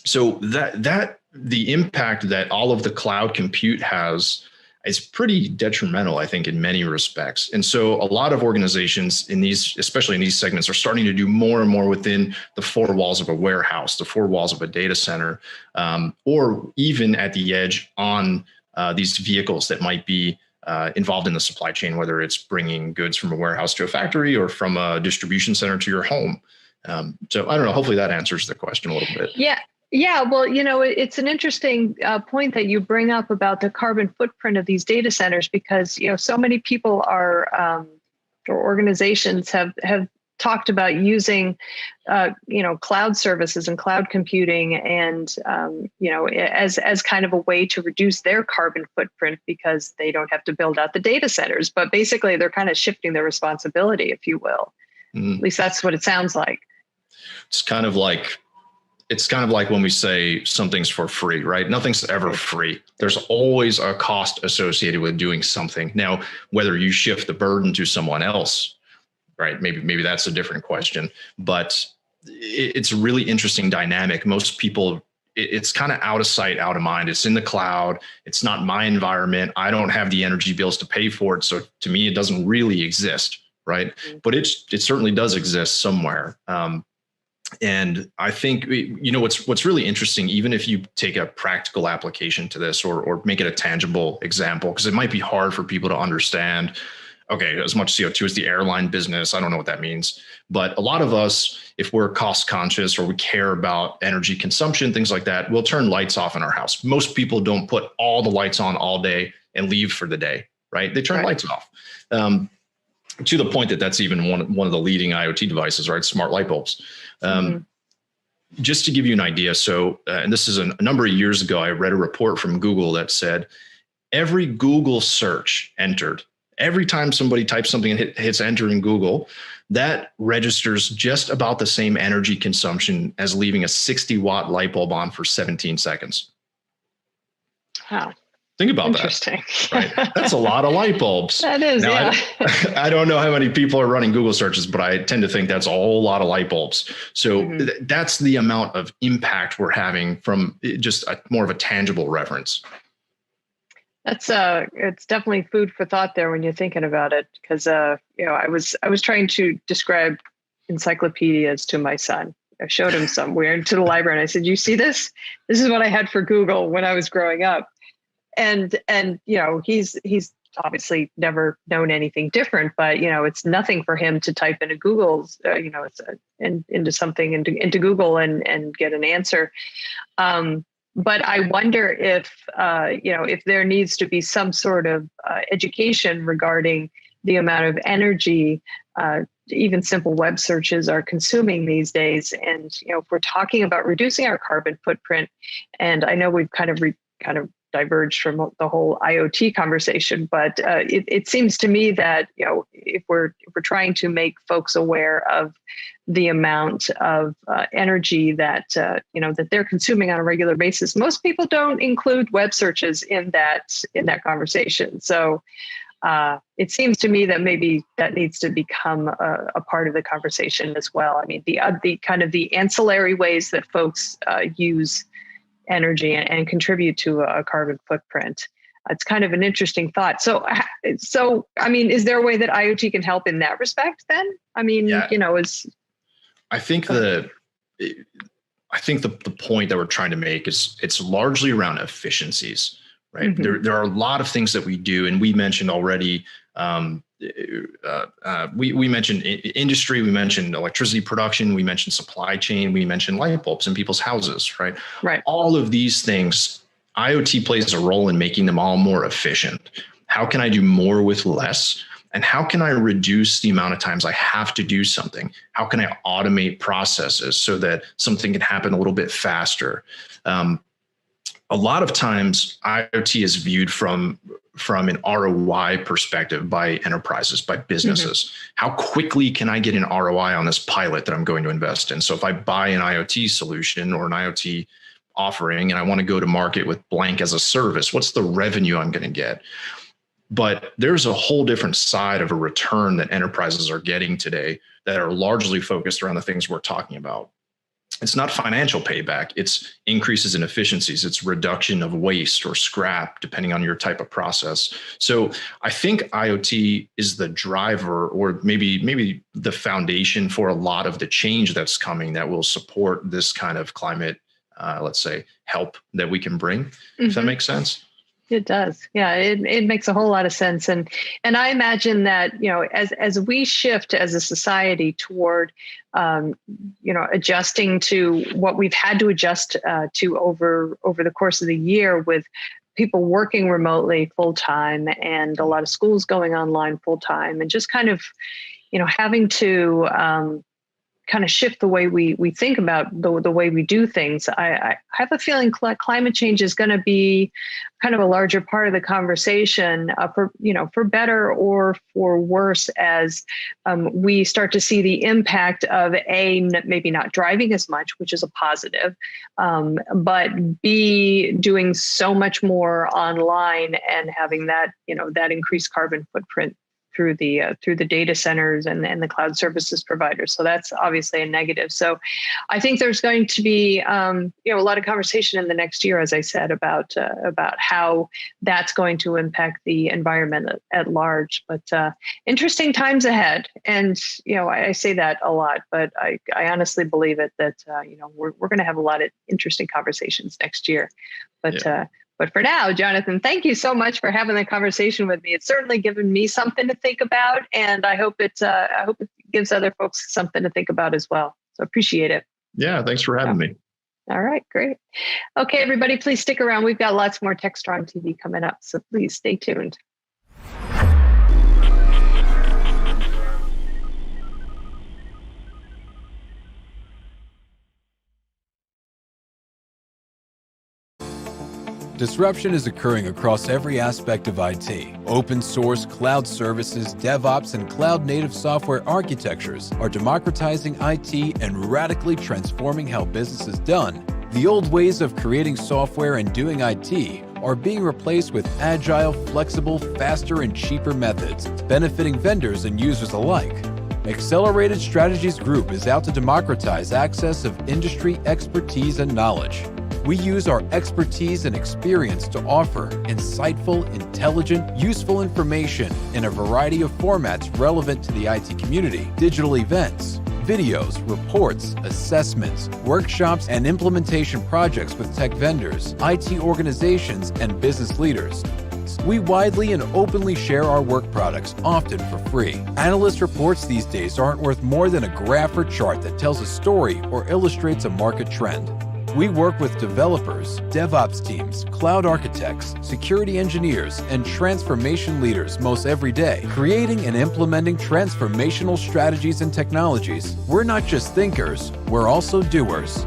Speaker 17: So that the impact that all of the cloud compute has is pretty detrimental, I think, in many respects. And so a lot of organizations in these, especially in these segments, are starting to do more and more within the four walls of a warehouse, the four walls of a data center, or even at the edge on these vehicles that might be involved in the supply chain, whether it's bringing goods from a warehouse to a factory or from a distribution center to your home. So I don't know, hopefully that answers the question a little bit.
Speaker 16: Yeah, well, it's an interesting point that you bring up about the carbon footprint of these data centers because, so many people or organizations have talked about using, cloud services and cloud computing and, as kind of a way to reduce their carbon footprint because they don't have to build out the data centers. But basically, they're kind of shifting their responsibility, if you will. At least that's what it sounds like.
Speaker 17: It's kind of like when we say something's for free, right? Nothing's ever free. There's always a cost associated with doing something. Now, whether you shift the burden to someone else, right? Maybe that's a different question, but it's a really interesting dynamic. Most people, it's kind of out of sight, out of mind. It's in the cloud. It's not my environment. I don't have the energy bills to pay for it. So to me, it doesn't really exist, right? But it certainly does exist somewhere. And I think, what's really interesting, even if you take a practical application to this or make it a tangible example, because it might be hard for people to understand, okay, as much CO2 as the airline business, I don't know what that means. But a lot of us, if we're cost conscious or we care about energy consumption, things like that, we'll turn lights off in our house. Most people don't put all the lights on all day and leave for the day, right? They turn lights off. To the point that that's even one of the leading IoT devices, right? Smart light bulbs. Just to give you an idea. So, and this is a number of years ago, I read a report from Google that said every Google search entered, every time somebody types something and hits enter in Google, that registers just about the same energy consumption as leaving a 60-watt light bulb on for 17 seconds.
Speaker 16: Wow.
Speaker 17: Think about
Speaker 16: Interesting.
Speaker 17: that. Right? That's a lot of light bulbs.
Speaker 16: That is,
Speaker 17: now,
Speaker 16: yeah.
Speaker 17: I don't know how many people are running Google searches, but I tend to think that's a whole lot of light bulbs. So that's the amount of impact we're having from just more of a tangible reference.
Speaker 16: That's it's definitely food for thought there when you're thinking about it, because you know, I was trying to describe encyclopedias to my son. I showed him somewhere to the library, and I said, "You see this? This is what I had for Google when I was growing up." And you know, he's obviously never known anything different, but you know, it's nothing for him to type into Google's, you know, it's into something into Google and get an answer. But I wonder if you know, if there needs to be some sort of education regarding the amount of energy even simple web searches are consuming these days. And you know, if we're talking about reducing our carbon footprint, and I know we've kind of diverged from the whole IoT conversation, but it seems to me that, you know, if we're trying to make folks aware of the amount of energy that you know, that they're consuming on a regular basis, most people don't include web searches in that conversation. So it seems to me that maybe that needs to become a part of the conversation as well. I mean, the kind of the ancillary ways that folks use energy and contribute to a carbon footprint. It's kind of an interesting thought. So I mean, is there a way that IoT can help in that respect then? I mean, you know,
Speaker 17: I think the point that we're trying to make is it's largely around efficiencies, right? There are a lot of things that we do, and we mentioned already, we mentioned industry, we mentioned electricity production, we mentioned supply chain, we mentioned light bulbs in people's houses, right?
Speaker 16: Right.
Speaker 17: All of these things, IoT plays a role in making them all more efficient. How can I do more with less? And how can I reduce the amount of times I have to do something? How can I automate processes so that something can happen a little bit faster? A lot of times IoT is viewed from an ROI perspective by enterprises, by businesses. How quickly can I get an ROI on this pilot that I'm going to invest in? So if I buy an IoT solution or an IoT offering and I want to go to market with blank as a service, what's the revenue I'm going to get? But there's a whole different side of a return that enterprises are getting today that are largely focused around the things we're talking about. It's not financial payback, it's increases in efficiencies, it's reduction of waste or scrap, depending on your type of process. So I think IoT is the driver, or maybe the foundation for a lot of the change that's coming that will support this kind of climate, let's say, help that we can bring, if that makes sense.
Speaker 16: It does. Yeah, it makes a whole lot of sense. And I imagine that, you know, as we shift as a society toward, you know, adjusting to what we've had to adjust to over the course of the year, with people working remotely full time and a lot of schools going online full time, and just kind of, you know, having to kind of shift the way we think about the way we do things. I have a feeling climate change is going to be kind of a larger part of the conversation, for, you know, for better or for worse, as we start to see the impact of maybe not driving as much, which is a positive, but B, doing so much more online and having that, you know, that increased carbon footprint through the data centers and the cloud services providers. So that's obviously a negative. So I think there's going to be you know, a lot of conversation in the next year, as I said, about how that's going to impact the environment at large. But interesting times ahead. And you know, I say that a lot, but I honestly believe it, that you know, we're going to have a lot of interesting conversations next year. But But for now, Jonathan, thank you so much for having the conversation with me. It's certainly given me something to think about, and I hope it gives other folks something to think about as well. So appreciate it.
Speaker 17: Yeah, thanks for having me.
Speaker 16: All right, great. Okay, everybody, please stick around. We've got lots more TechStrong TV coming up, so please stay tuned.
Speaker 18: Disruption is occurring across every aspect of IT. Open source, cloud services, DevOps, and cloud-native software architectures are democratizing IT and radically transforming how business is done. The old ways of creating software and doing IT are being replaced with agile, flexible, faster, and cheaper methods, benefiting vendors and users alike. Accelerated Strategies Group is out to democratize access of industry expertise and knowledge. We use our expertise and experience to offer insightful, intelligent, useful information in a variety of formats relevant to the IT community, digital events, videos, reports, assessments, workshops, and implementation projects with tech vendors, IT organizations, and business leaders. We widely and openly share our work products, often for free. Analyst reports these days aren't worth more than a graph or chart that tells a story or illustrates a market trend. We work with developers, DevOps teams, cloud architects, security engineers, and transformation leaders most every day, creating and implementing transformational strategies and technologies. We're not just thinkers, we're also doers.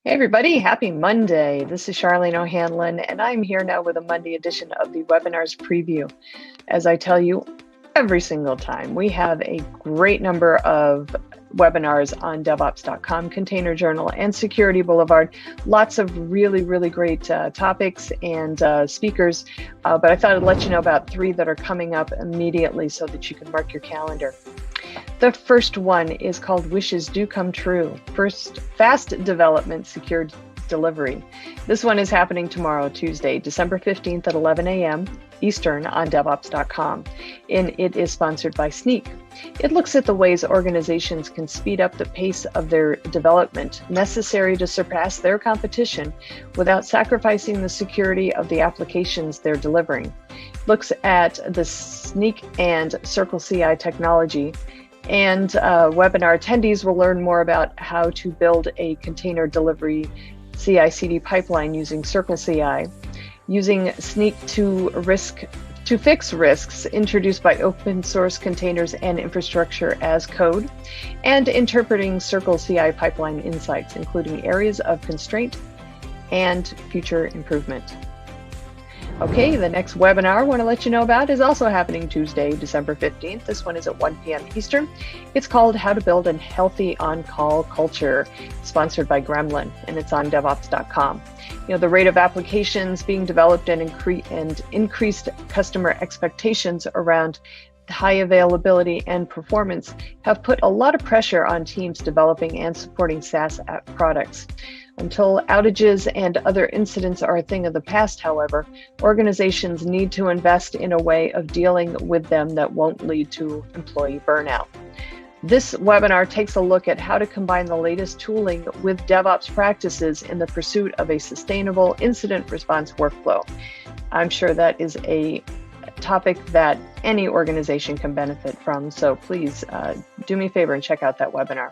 Speaker 16: Hey everybody, happy Monday. This is Charlene O'Hanlon, and I'm here now with a Monday edition of the Webinars Preview. As I tell you every single time, we have a great number of webinars on DevOps.com, Container Journal, and Security Boulevard. Lots of really, really great topics and speakers, but I thought I'd let you know about 3 that are coming up immediately so that you can mark your calendar. The first one is called Wishes Do Come True, Fast Development Secured Delivery. This one is happening tomorrow, Tuesday, December 15th at 11 a.m. Eastern on DevOps.com, and it is sponsored by Sneak. It looks at the ways organizations can speed up the pace of their development necessary to surpass their competition without sacrificing the security of the applications they're delivering. Looks at the Sneak and Circle CI technology, and webinar attendees will learn more about how to build a container delivery CI/CD pipeline using Circle CI, using Sneak to fix risks introduced by open source containers and infrastructure as code, and interpreting Circle CI pipeline insights, including areas of constraint and future improvement. Okay, the next webinar I want to let you know about is also happening Tuesday, December 15th. This one is at 1 p.m. Eastern. It's called How to Build a Healthy On-Call Culture, sponsored by Gremlin, and it's on DevOps.com. You know, the rate of applications being developed and increased customer expectations around high availability and performance have put a lot of pressure on teams developing and supporting SaaS app products. Until outages and other incidents are a thing of the past, however, organizations need to invest in a way of dealing with them that won't lead to employee burnout. This webinar takes a look at how to combine the latest tooling with DevOps practices in the pursuit of a sustainable incident response workflow. I'm sure that is a topic that any organization can benefit from, so please do me a favor and check out that webinar.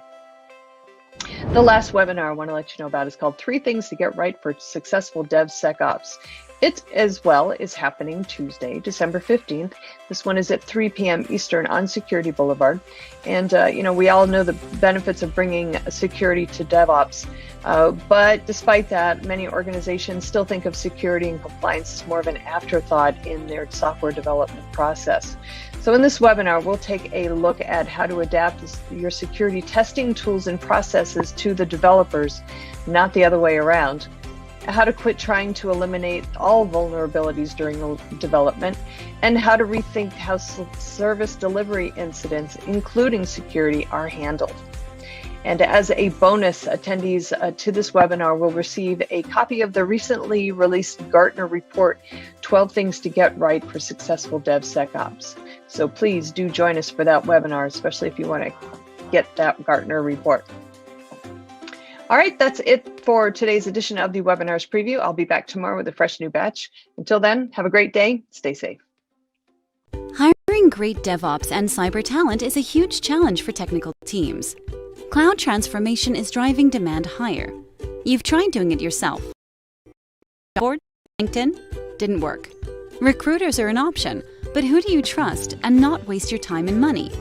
Speaker 16: The last webinar I want to let you know about is called 3 Things to Get Right for Successful DevSecOps. It as well is happening Tuesday, December 15th. This one is at 3 p.m. Eastern on Security Boulevard. And, you know, we all know the benefits of bringing security to DevOps. But despite that, many organizations still think of security and compliance as more of an afterthought in their software development process. So in this webinar, we'll take a look at how to adapt your security testing tools and processes to the developers, not the other way around. How to quit trying to eliminate all vulnerabilities during the development, and how to rethink how service delivery incidents, including security, are handled. And as a bonus, attendees to this webinar will receive a copy of the recently released Gartner report, 12 Things to Get Right for Successful DevSecOps. So please do join us for that webinar, especially if you want to get that Gartner report. All right, that's it for today's edition of the Webinars Preview. I'll be back tomorrow with a fresh new batch. Until then, have a great day. Stay safe.
Speaker 19: Hiring great DevOps and cyber talent is a huge challenge for technical teams. Cloud transformation is driving demand higher. You've tried doing it yourself. Board, LinkedIn, didn't work. Recruiters are an option, but who do you trust and not waste your time and money?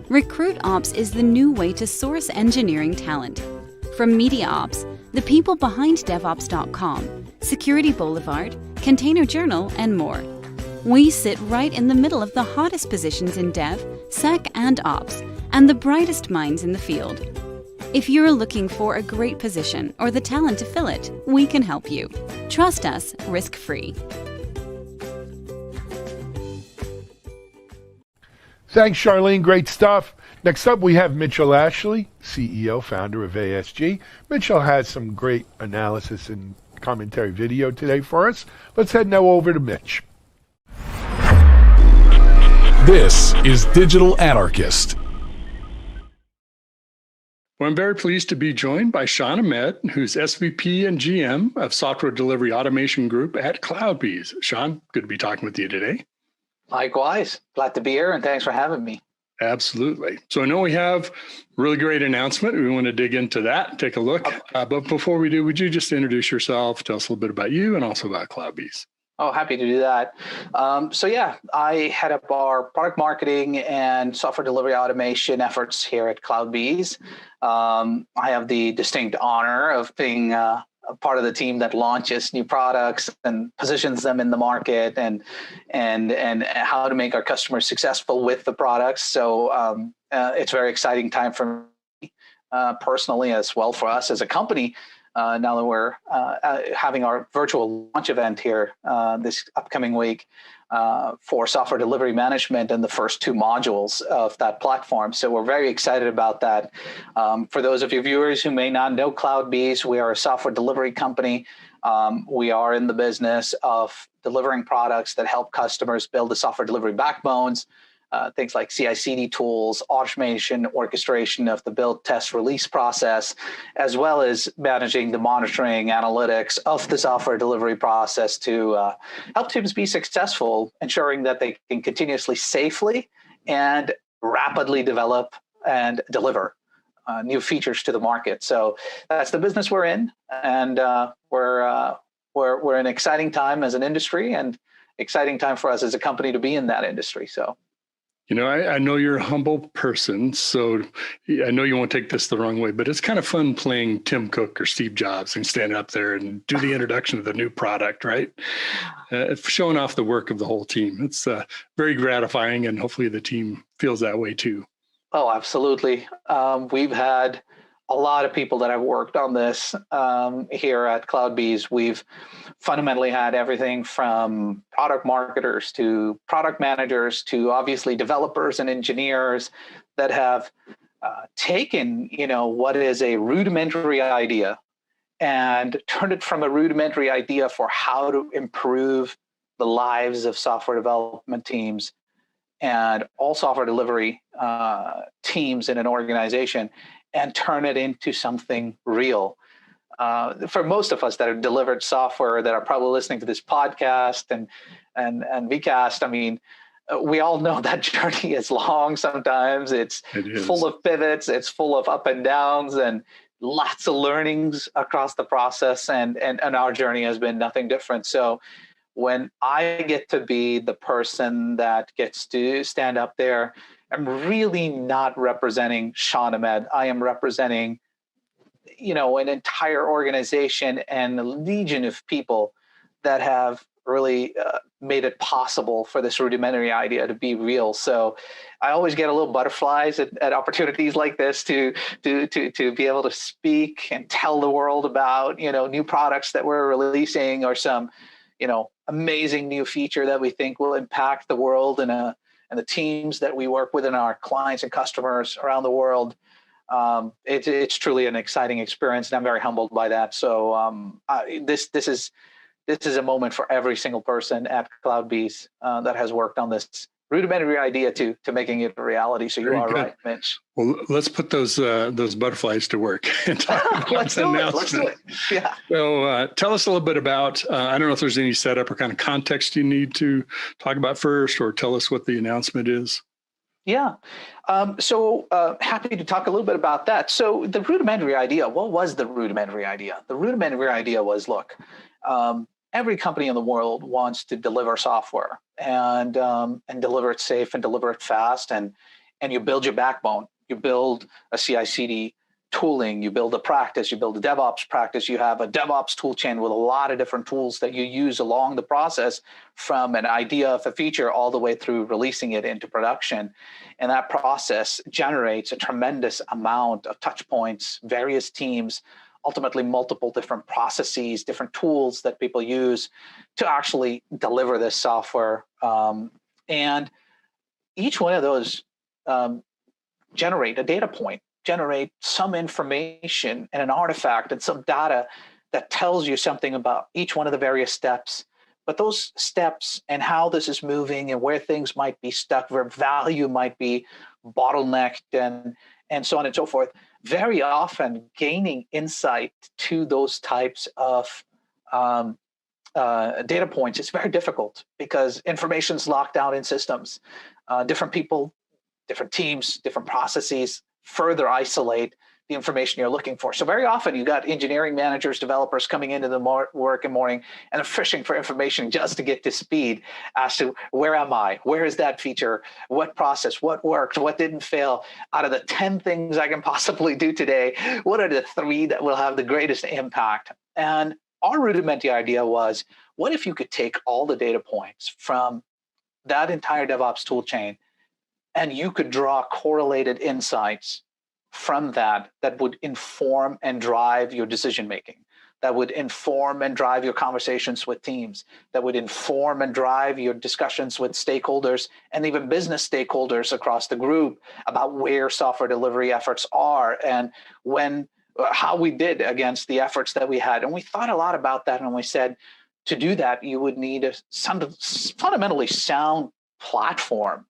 Speaker 19: RecruitOps is the new way to source engineering talent. From MediaOps, the people behind DevOps.com, Security Boulevard, Container Journal, and more. We sit right in the middle of the hottest positions in Dev, Sec, and Ops, and the brightest minds in the field. If you're looking for a great position or the talent to fill it, we can help you. Trust us risk-free.
Speaker 1: Thanks, Charlene. Great stuff. Next up, we have Mitchell Ashley, CEO, founder of ASG. Mitchell has some great analysis and commentary video today for us. Let's head now over to Mitch.
Speaker 2: This is Digital Anarchist.
Speaker 7: Well, I'm very pleased to be joined by Sean Ahmed, who's SVP and GM of Software Delivery Automation Group at CloudBees. Sean, good to be talking with you today.
Speaker 20: Likewise. Glad to be here, and thanks for having me.
Speaker 7: Absolutely. So I know we have a really great announcement. We want to dig into that, take a look. But before we do, would you just introduce yourself, tell us a little bit about you and also about CloudBees?
Speaker 20: Oh, happy to do that. I head up our product marketing and software delivery automation efforts here at CloudBees. I have the distinct honor of being a part of the team that launches new products and positions them in the market and how to make our customers successful with the products. So it's a very exciting time for me personally, as well for us as a company. Now that we're having our virtual launch event here this upcoming week for software delivery management and the first two modules of that platform. So we're very excited about that. For those of your viewers who may not know CloudBees, we are a software delivery company. We are in the business of delivering products that help customers build the software delivery backbones, things like CI/CD tools, automation, orchestration of the build, test, release process, as well as managing the monitoring analytics of the software delivery process to help teams be successful, ensuring that they can continuously, safely, and rapidly develop and deliver new features to the market. So that's the business we're in, and we're in an exciting time as an industry, and exciting time for us as a company to be in that industry. So.
Speaker 7: You know, I know you're a humble person, so I know you won't take this the wrong way, but it's kind of fun playing Tim Cook or Steve Jobs and stand up there and do the introduction of the new product, right? Showing off the work of the whole team. It's very gratifying, and hopefully the team feels that way too.
Speaker 20: Oh, absolutely. We've had a lot of people that have worked on this here at CloudBees. We've fundamentally had everything from product marketers to product managers to obviously developers and engineers that have taken, what is a rudimentary idea and turned it from a rudimentary idea for how to improve the lives of software development teams and all software delivery teams in an organization, and turn it into something real. For most of us that have delivered software that are probably listening to this podcast and VCast, I mean, we all know that journey is long sometimes. It is full of pivots, it's full of up and downs, and lots of learnings across the process, and our journey has been nothing different. So when I get to be the person that gets to stand up there, I'm really not representing Sean Ahmed. I am representing, an entire organization and a legion of people that have really made it possible for this rudimentary idea to be real. So I always get a little butterflies at opportunities like this to be able to speak and tell the world about, new products that we're releasing, or some, amazing new feature that we think will impact the world and the teams that we work with and our clients and customers around the world. It's truly an exciting experience, and I'm very humbled by that. So this is a moment for every single person at CloudBees that has worked on this rudimentary idea to making it a reality. So you are right, Mitch.
Speaker 7: Well, let's put those butterflies to work and talk about
Speaker 20: Let's do it. Yeah.
Speaker 7: So tell us a little bit about, I don't know if there's any setup or kind of context you need to talk about first, or tell us what the announcement is.
Speaker 20: Yeah. So happy to talk a little bit about that. So the rudimentary idea, what was the rudimentary idea? The rudimentary idea was, look, every company in the world wants to deliver software and deliver it safe and deliver it fast. And you build your backbone. You build a CI/CD tooling, you build a practice, you build a DevOps practice, you have a DevOps tool chain with a lot of different tools that you use along the process from an idea of a feature all the way through releasing it into production. And that process generates a tremendous amount of touch points, various teams, ultimately multiple different processes, different tools that people use to actually deliver this software. And each one of those generate a data point, generate some information and an artifact and some data that tells you something about each one of the various steps. But those steps and how this is moving and where things might be stuck, where value might be bottlenecked and so on and so forth, very often gaining insight to those types of data points is very difficult because information is locked down in systems. Different people, different teams, different processes further isolate the information you're looking for. So very often you got engineering managers, developers coming into the work in the morning and they're fishing for information just to get to speed as to where am I? Where is that feature? What process? What worked? What didn't fail? Out of the 10 things I can possibly do today, what are the 3 that will have the greatest impact? And our rudimentary idea was, what if you could take all the data points from that entire DevOps tool chain and you could draw correlated insights from that would inform and drive your decision making, that would inform and drive your conversations with teams, that would inform and drive your discussions with stakeholders and even business stakeholders across the group about where software delivery efforts are and how we did against the efforts that we had. And we thought a lot about that, and we said to do that, you would need a fundamentally sound platform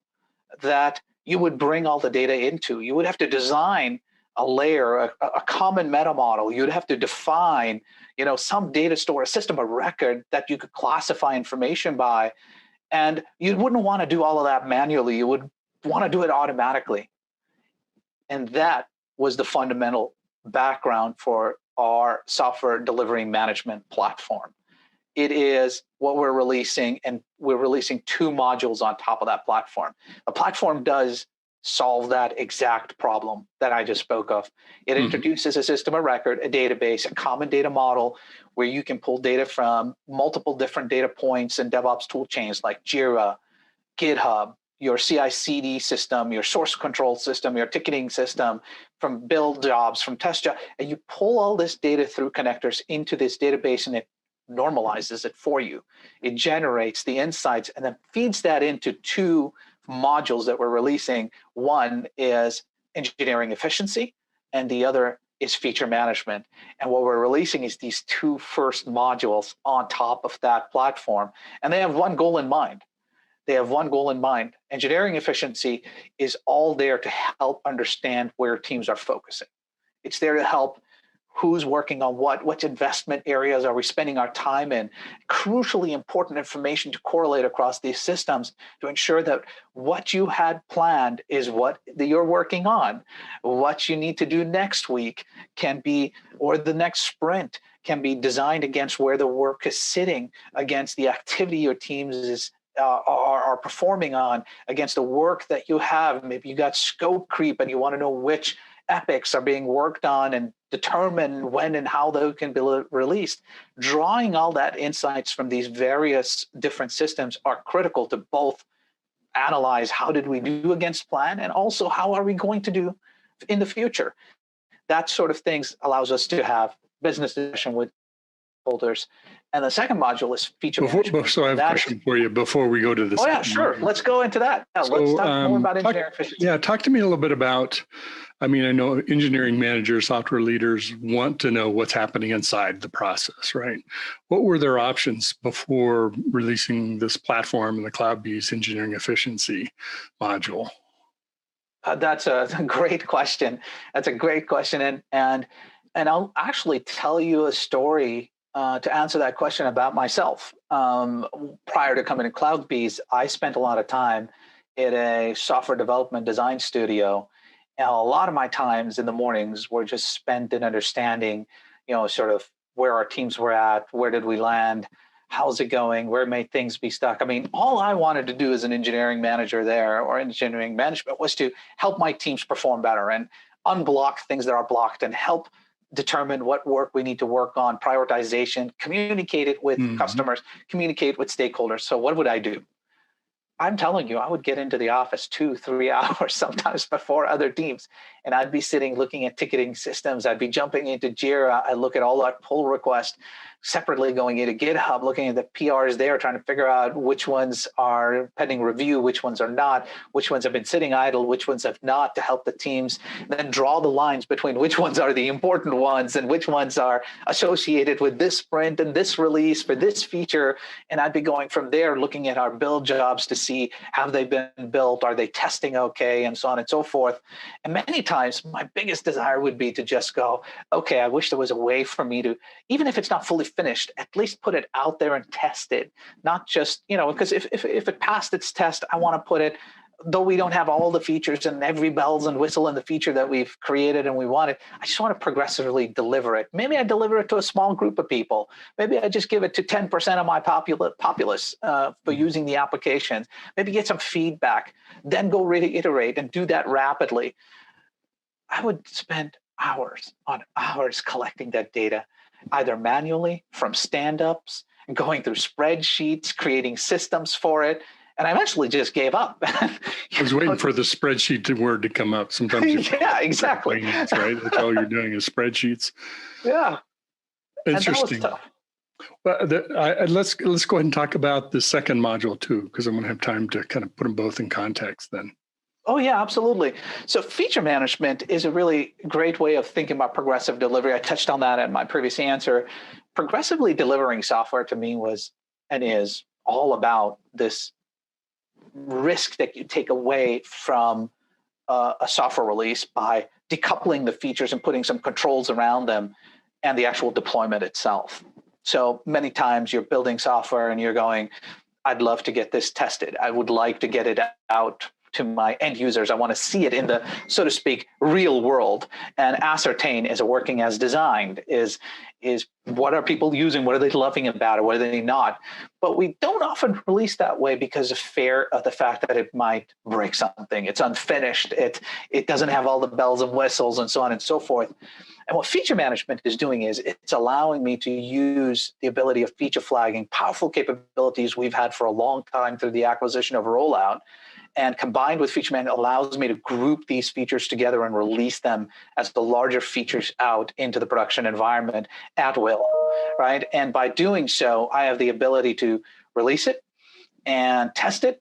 Speaker 20: that you would bring all the data into. You would have to design a layer, a common meta model. You'd have to define, some data store, a system of record that you could classify information by. And you wouldn't want to do all of that manually. You would want to do it automatically. And that was the fundamental background for our software delivery management platform. It is what we're releasing, and we're releasing 2 modules on top of that platform. The platform does solve that exact problem that I just spoke of. It introduces a system of record, a database, a common data model where you can pull data from multiple different data points and DevOps tool chains like Jira, GitHub, your CI/CD system, your source control system, your ticketing system, from build jobs, from test jobs, and you pull all this data through connectors into this database, and it normalizes it for you. It generates the insights and then feeds that into 2 modules that we're releasing. One is engineering efficiency, and the other is feature management. And what we're releasing is these 2 first modules on top of that platform. And they have one goal in mind. Engineering efficiency is all there to help understand where teams are focusing. It's there to help who's working on what investment areas are we spending our time in, crucially important information to correlate across these systems to ensure that what you had planned is what you're working on. What you need to do next week can be, or the next sprint can be designed against where the work is sitting, against the activity your teams are performing on, against the work that you have. Maybe you got scope creep and you want to know which epics are being worked on and determine when and how they can be released. Drawing all that insights from these various different systems are critical to both analyze how did we do against plan and also how are we going to do in the future. That sort of things allows us to have business discussion with holders. And the second module is feature management.
Speaker 7: So I have a question for you before we go to this.
Speaker 20: Oh yeah, sure.
Speaker 7: Module.
Speaker 20: Let's go into that. Yeah, let's talk more about engineering efficiency.
Speaker 7: Yeah, talk to me a little bit about, I know engineering managers, software leaders want to know what's happening inside the process, right? What were their options before releasing this platform and the CloudBees engineering efficiency module?
Speaker 20: That's a great question. And I'll actually tell you a story to answer that question about myself. Prior to coming to CloudBees, I spent a lot of time at a software development design studio. And a lot of my times in the mornings were just spent in understanding, sort of where our teams were at, where did we land, how's it going, where may things be stuck. All I wanted to do as an engineering manager there or engineering management was to help my teams perform better. And unblock things that are blocked and help determine what work we need to work on, prioritization, communicate it with customers, communicate with stakeholders. So what would I do? I'm telling you, I would get into the office 2-3 hours sometimes before other teams, and I'd be sitting looking at ticketing systems. I'd be jumping into Jira. I look at all that pull requests, separately going into GitHub, looking at the PRs there, trying to figure out which ones are pending review, which ones are not, which ones have been sitting idle, which ones have not, to help the teams then draw the lines between which ones are the important ones and which ones are associated with this sprint and this release for this feature. And I'd be going from there, looking at our build jobs to see, have they been built? Are they testing okay? And so on and so forth. And many times my biggest desire would be to just go, okay, I wish there was a way for me to, even if it's not fully finished, at least put it out there and test it. Not just, because if it passed its test, I want to put it, though we don't have all the features and every bells and whistle in the feature that we've created and we wanted, I just want to progressively deliver it. Maybe I deliver it to a small group of people. Maybe I just give it to 10% of my populace for using the applications. Maybe get some feedback, then go reiterate and do that rapidly. I would spend hours on hours collecting that data, either manually from stand-ups, going through spreadsheets, creating systems for it. And I eventually just gave up.
Speaker 7: I was waiting for the spreadsheet word to come up. Sometimes
Speaker 20: yeah, exactly.
Speaker 7: Right? That's all you're doing is spreadsheets.
Speaker 20: Yeah.
Speaker 7: Interesting. But let's go ahead and talk about the second module too, because I'm going to have time to kind of put them both in context then.
Speaker 20: Oh, yeah, absolutely. So feature management is a really great way of thinking about progressive delivery. I touched on that in my previous answer. Progressively delivering software to me was and is all about this risk that you take away from a software release by decoupling the features and putting some controls around them and the actual deployment itself. So many times you're building software and you're going, I'd love to get this tested. I would like to get it out to my end users. I want to see it in the, so to speak, real world and ascertain, is it working as designed? Is what are people using? What are they loving about it? What are they not? But we don't often release that way because of fear of the fact that it might break something. It's unfinished. It doesn't have all the bells and whistles and so on and so forth. And what feature management is doing is it's allowing me to use the ability of feature flagging, powerful capabilities we've had for a long time through the acquisition of Rollout, and combined with feature management allows me to group these features together and release them as the larger features out into the production environment at will, right? And by doing so, I have the ability to release it and test it,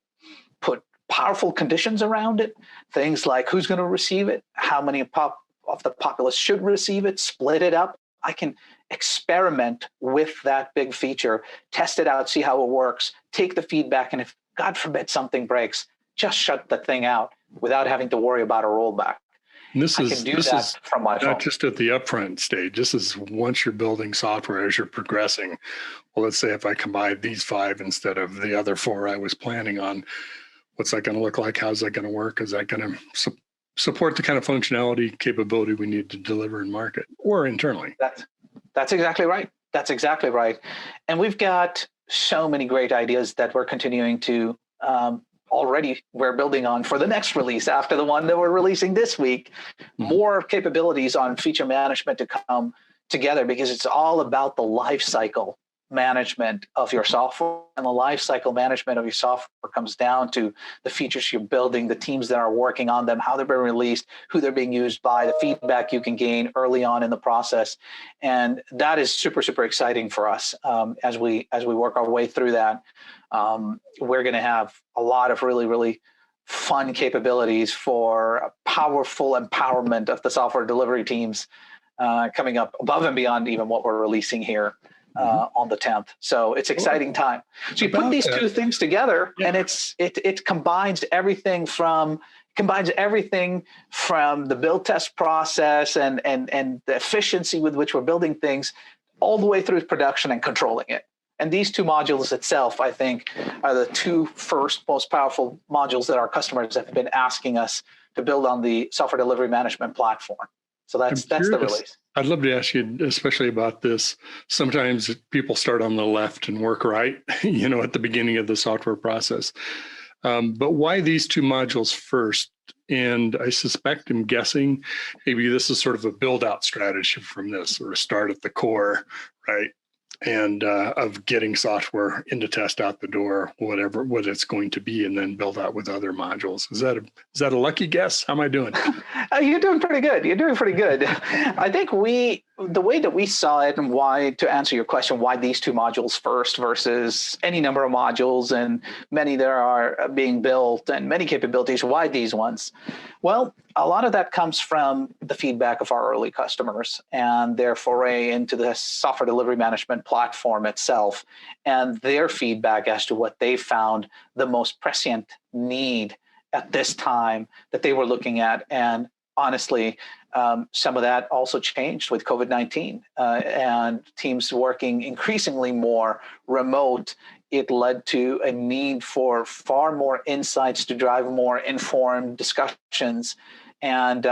Speaker 20: put powerful conditions around it, things like who's going to receive it, how many of the populace should receive it, split it up. I can experiment with that big feature, test it out, see how it works, take the feedback, and if, God forbid, something breaks, just shut the thing out without having to worry about a rollback.
Speaker 7: And this is
Speaker 20: from my phone.
Speaker 7: Not just at the upfront stage. This is once you're building software as you're progressing. Well, let's say if I combine these 5 instead of the other 4 I was planning on, what's that going to look like? How's that going to work? Is that going to support the kind of functionality, capability we need to deliver in market or internally?
Speaker 20: That's exactly right. That's exactly right. And we've got so many great ideas that we're continuing to already we're building on for the next release after the one that we're releasing this week. More capabilities on feature management to come together, because it's all about the life cycle management of your software. And the life cycle management of your software comes down to the features you're building, the teams that are working on them, how they're being released, who they're being used by, the feedback you can gain early on in the process. And that is super, super exciting for us as we work our way through that. We're going to have a lot of really, really fun capabilities for powerful empowerment of the software delivery teams coming up above and beyond even what we're releasing here on the 10th. So it's exciting time. So you put these two things together, and it combines everything from the build test process and the efficiency with which we're building things all the way through production and controlling it. And these two modules itself, I think, are the two first most powerful modules that our customers have been asking us to build on the software delivery management platform. So that's the release.
Speaker 7: I'd love to ask you, especially about this. Sometimes people start on the left and work right, at the beginning of the software process. But why these two modules first? and I suspect, I'm guessing, maybe this is sort of a build-out strategy from this, or a start at the core, right? And of getting software into test out the door, what it's going to be, and then build out with other modules. Is that a lucky guess? How am I doing?
Speaker 20: You're doing pretty good. You're doing pretty good. I think the way that we saw it, and why, to answer your question, why these two modules first versus any number of modules and many that are being built and many capabilities, why these ones? Well, a lot of that comes from the feedback of our early customers and their foray into the software delivery management platform itself, and their feedback as to what they found the most prescient need at this time that they were looking at. And honestly, some of that also changed with COVID-19 and teams working increasingly more remote. It led to a need for far more insights to drive more informed discussions, and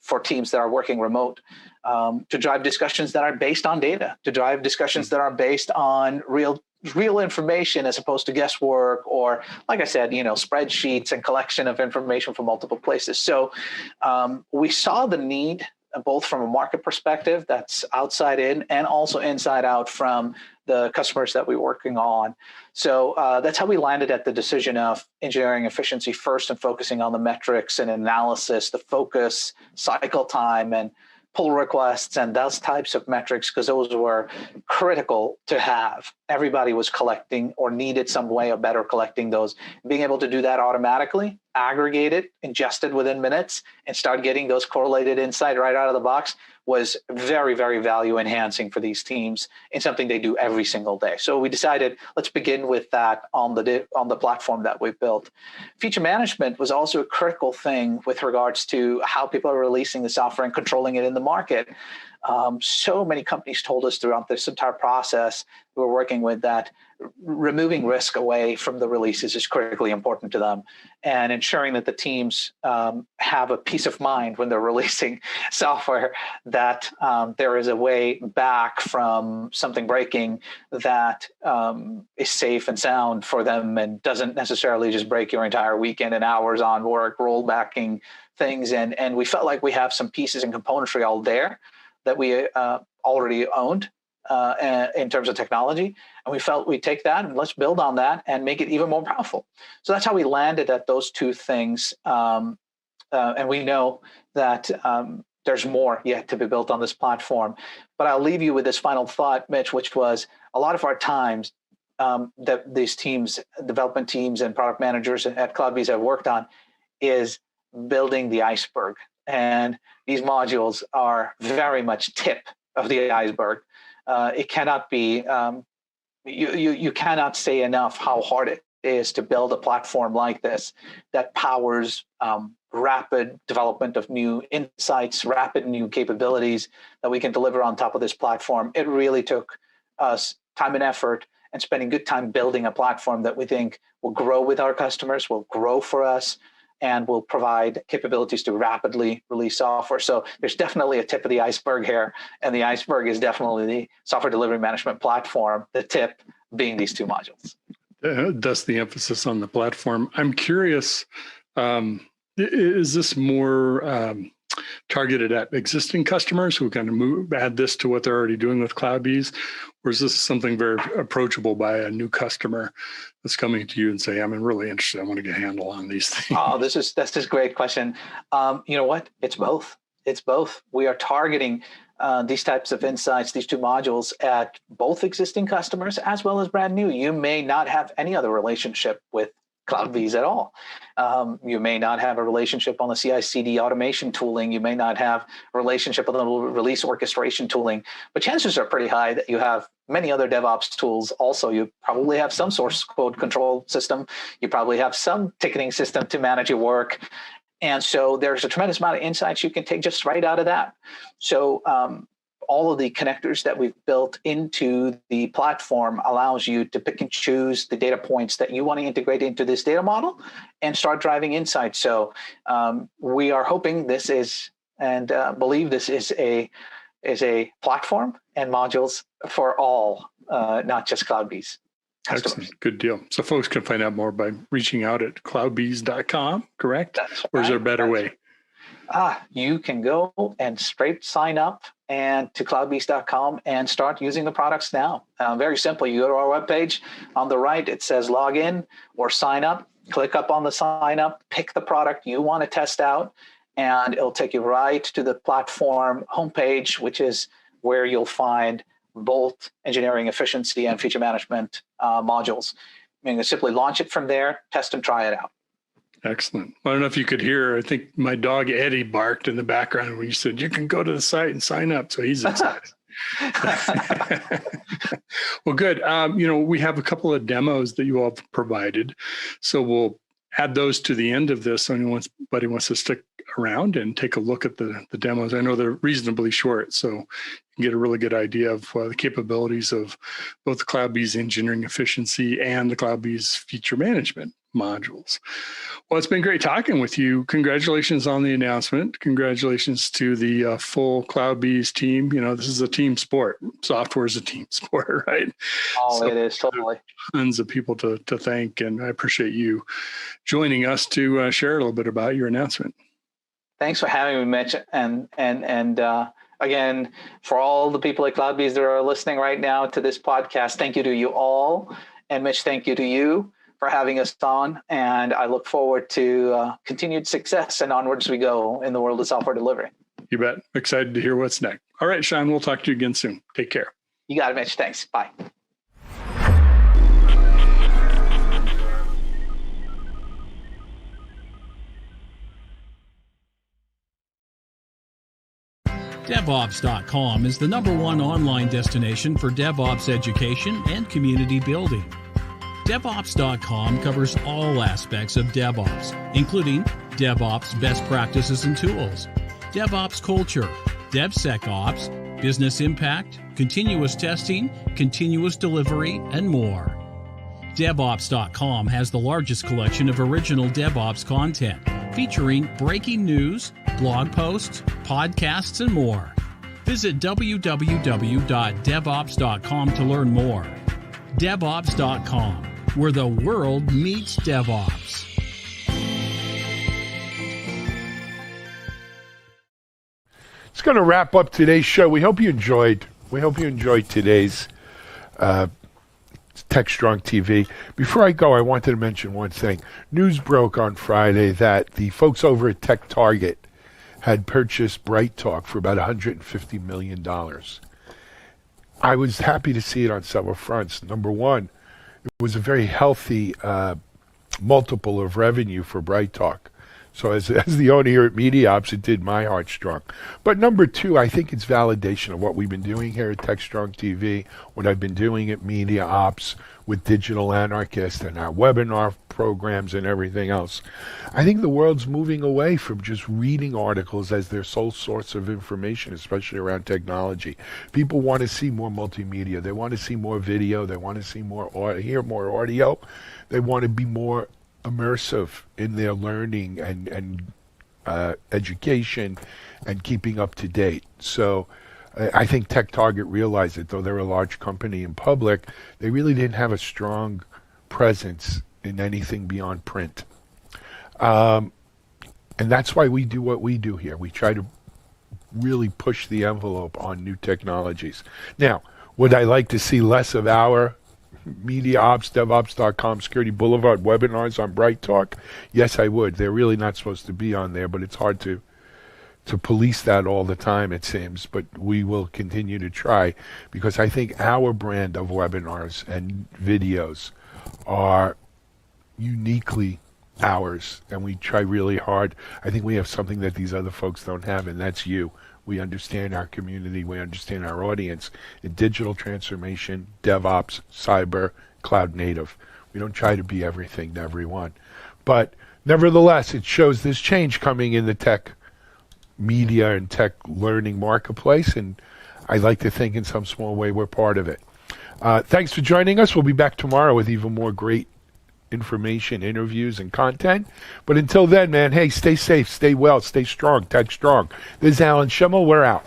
Speaker 20: for teams that are working remote, to drive discussions that are based on data, to drive discussions that are based on real information as opposed to guesswork, or, like I said, spreadsheets and collection of information from multiple places. So we saw the need, both from a market perspective that's outside in and also inside out from the customers that we're working on. So that's how we landed at the decision of engineering efficiency first and focusing on the metrics and analysis, the focus, cycle time, and pull requests and those types of metrics, because those were critical to have. Everybody was collecting or needed some way of better collecting those. Being able to do that automatically, aggregate it, ingest it within minutes, and start getting those correlated insight right out of the box was very, very value enhancing for these teams and something they do every single day. So we decided, let's begin with that on the platform that we've built. Feature management was also a critical thing with regards to how people are releasing the software and controlling it in the market. So many companies told us throughout this entire process we're working with that removing risk away from the releases is critically important to them, and ensuring that the teams have a peace of mind when they're releasing software, that there is a way back from something breaking that is safe and sound for them and doesn't necessarily just break your entire weekend and hours on work, rollbacking things. And we felt like we have some pieces and componentry all there that we already owned in terms of technology. And we felt we'd take that and let's build on that and make it even more powerful. So that's how we landed at those two things. And we know that there's more yet to be built on this platform. But I'll leave you with this final thought, Mitch, which was a lot of our times that these teams, development teams and product managers at CloudBees have worked on is building the iceberg. And these modules are very much tip of the iceberg. It cannot be, you cannot say enough how hard it is to build a platform like this that powers rapid development of new insights, rapid new capabilities that we can deliver on top of this platform. It really took us time and effort and spending good time building a platform that we think will grow with our customers, will grow for us, and will provide capabilities to rapidly release software. So there's definitely a tip of the iceberg here, and the iceberg is definitely the software delivery management platform, the tip being these two modules.
Speaker 7: That's the emphasis on the platform. I'm curious, is this more targeted at existing customers who kind of add this to what they're already doing with CloudBees? Or is this something very approachable by a new customer that's coming to you and say, I'm really interested, I want to get a handle on these things?
Speaker 20: Oh, that's just a great question. You know what? It's both. It's both. We are targeting these types of insights, these two modules, at both existing customers as well as brand new. You may not have any other relationship with CloudBees at all. You may not have a relationship on the CI/CD automation tooling. You may not have a relationship with the release orchestration tooling, but chances are pretty high that you have many other DevOps tools. Also, you probably have some source code control system. You probably have some ticketing system to manage your work. And so there's a tremendous amount of insights you can take just right out of that. So all of the connectors that we've built into the platform allows you to pick and choose the data points that you want to integrate into this data model and start driving insights. So we are hoping this is, and believe this is a platform and modules for all, not just CloudBees.
Speaker 3: customers.
Speaker 7: Excellent. Good deal. So folks can find out more by reaching out at cloudbees.com, correct?
Speaker 20: That's
Speaker 7: or is there a
Speaker 20: right.
Speaker 7: better way?
Speaker 20: You can go and straight sign up and to cloudbees.com and start using the products now. Very simple. You go to our webpage. On the right, it says log in or sign up. Click up on the sign up, pick the product you want to test out, and it'll take you right to the platform homepage, which is where you'll find both engineering efficiency and feature management modules. You can simply launch it from there, test and try it out.
Speaker 7: Excellent. I don't know if you could hear, I think my dog Eddie barked in the background when you said you can go to the site and sign up. So he's excited. Well, good. We have a couple of demos that you all have provided. So we'll add those to the end of this. So anybody wants to stick around and take a look at the demos. I know they're reasonably short, so you can get a really good idea of the capabilities of both the CloudBees engineering efficiency and the CloudBees feature management modules. Well, it's been great talking with you. Congratulations on the announcement. Congratulations to the full CloudBees team. This is a team sport. Software is a team sport, right?
Speaker 20: Oh, it is, totally.
Speaker 7: Tons of people to thank, and I appreciate you joining us to share a little bit about your announcement.
Speaker 20: Thanks for having me, Mitch. And again, for all the people at CloudBees that are listening right now to this podcast, thank you to you all. And Mitch, thank you to you for having us on. And I look forward to continued success and onwards we go in the world of software delivery.
Speaker 7: You bet. Excited to hear what's next. All right, Sean, we'll talk to you again soon. Take care.
Speaker 20: You got it, Mitch. Thanks. Bye.
Speaker 4: DevOps.com is the #1 online destination for DevOps education and community building. DevOps.com covers all aspects of DevOps, including DevOps best practices and tools, DevOps culture, DevSecOps, business impact, continuous testing, continuous delivery, and more. DevOps.com has the largest collection of original DevOps content, featuring breaking news, blog posts, podcasts, and more. Visit www.devops.com to learn more. DevOps.com, where the world meets DevOps.
Speaker 1: It's going to wrap up today's show. We hope you enjoyed today's TechStrong TV. Before I go, I wanted to mention one thing. News broke on Friday that the folks over at TechTarget had purchased BrightTalk for about $150 million. I was happy to see it on several fronts. Number one, it was a very healthy multiple of revenue for BrightTalk. So as the owner here at MediaOps, it did my heart strong. But number two, I think it's validation of what we've been doing here at TechStrong TV, what I've been doing at MediaOps with Digital Anarchist and our webinar programs and everything else. I think the world's moving away from just reading articles as their sole source of information, especially around technology. People want to see more multimedia. They want to see more video. They want to see hear more audio. They want to be more immersive in their learning and education and keeping up to date. So I think TechTarget realized it, though they're a large company in public, they really didn't have a strong presence in anything beyond print. And that's why we do what we do here. We try to really push the envelope on new technologies. Now, would I like to see less of our MediaOps, DevOps.com, Security Boulevard webinars on BrightTalk? Yes, I would. They're really not supposed to be on there, but it's hard to police that all the time, it seems. But we will continue to try, because I think our brand of webinars and videos are uniquely ours, and we try really hard. I think we have something that these other folks don't have, and that's you. We understand our community. We understand our audience in digital transformation, DevOps, cyber, cloud native. We don't try to be everything to everyone. But nevertheless, it shows this change coming in the tech media and tech learning marketplace, and I like to think in some small way we're part of it. Thanks for joining us. We'll be back tomorrow with even more great information, interviews, and content. But until then, man, hey, stay safe, stay well, stay strong, tech strong. This is Alan Schimmel. We're out.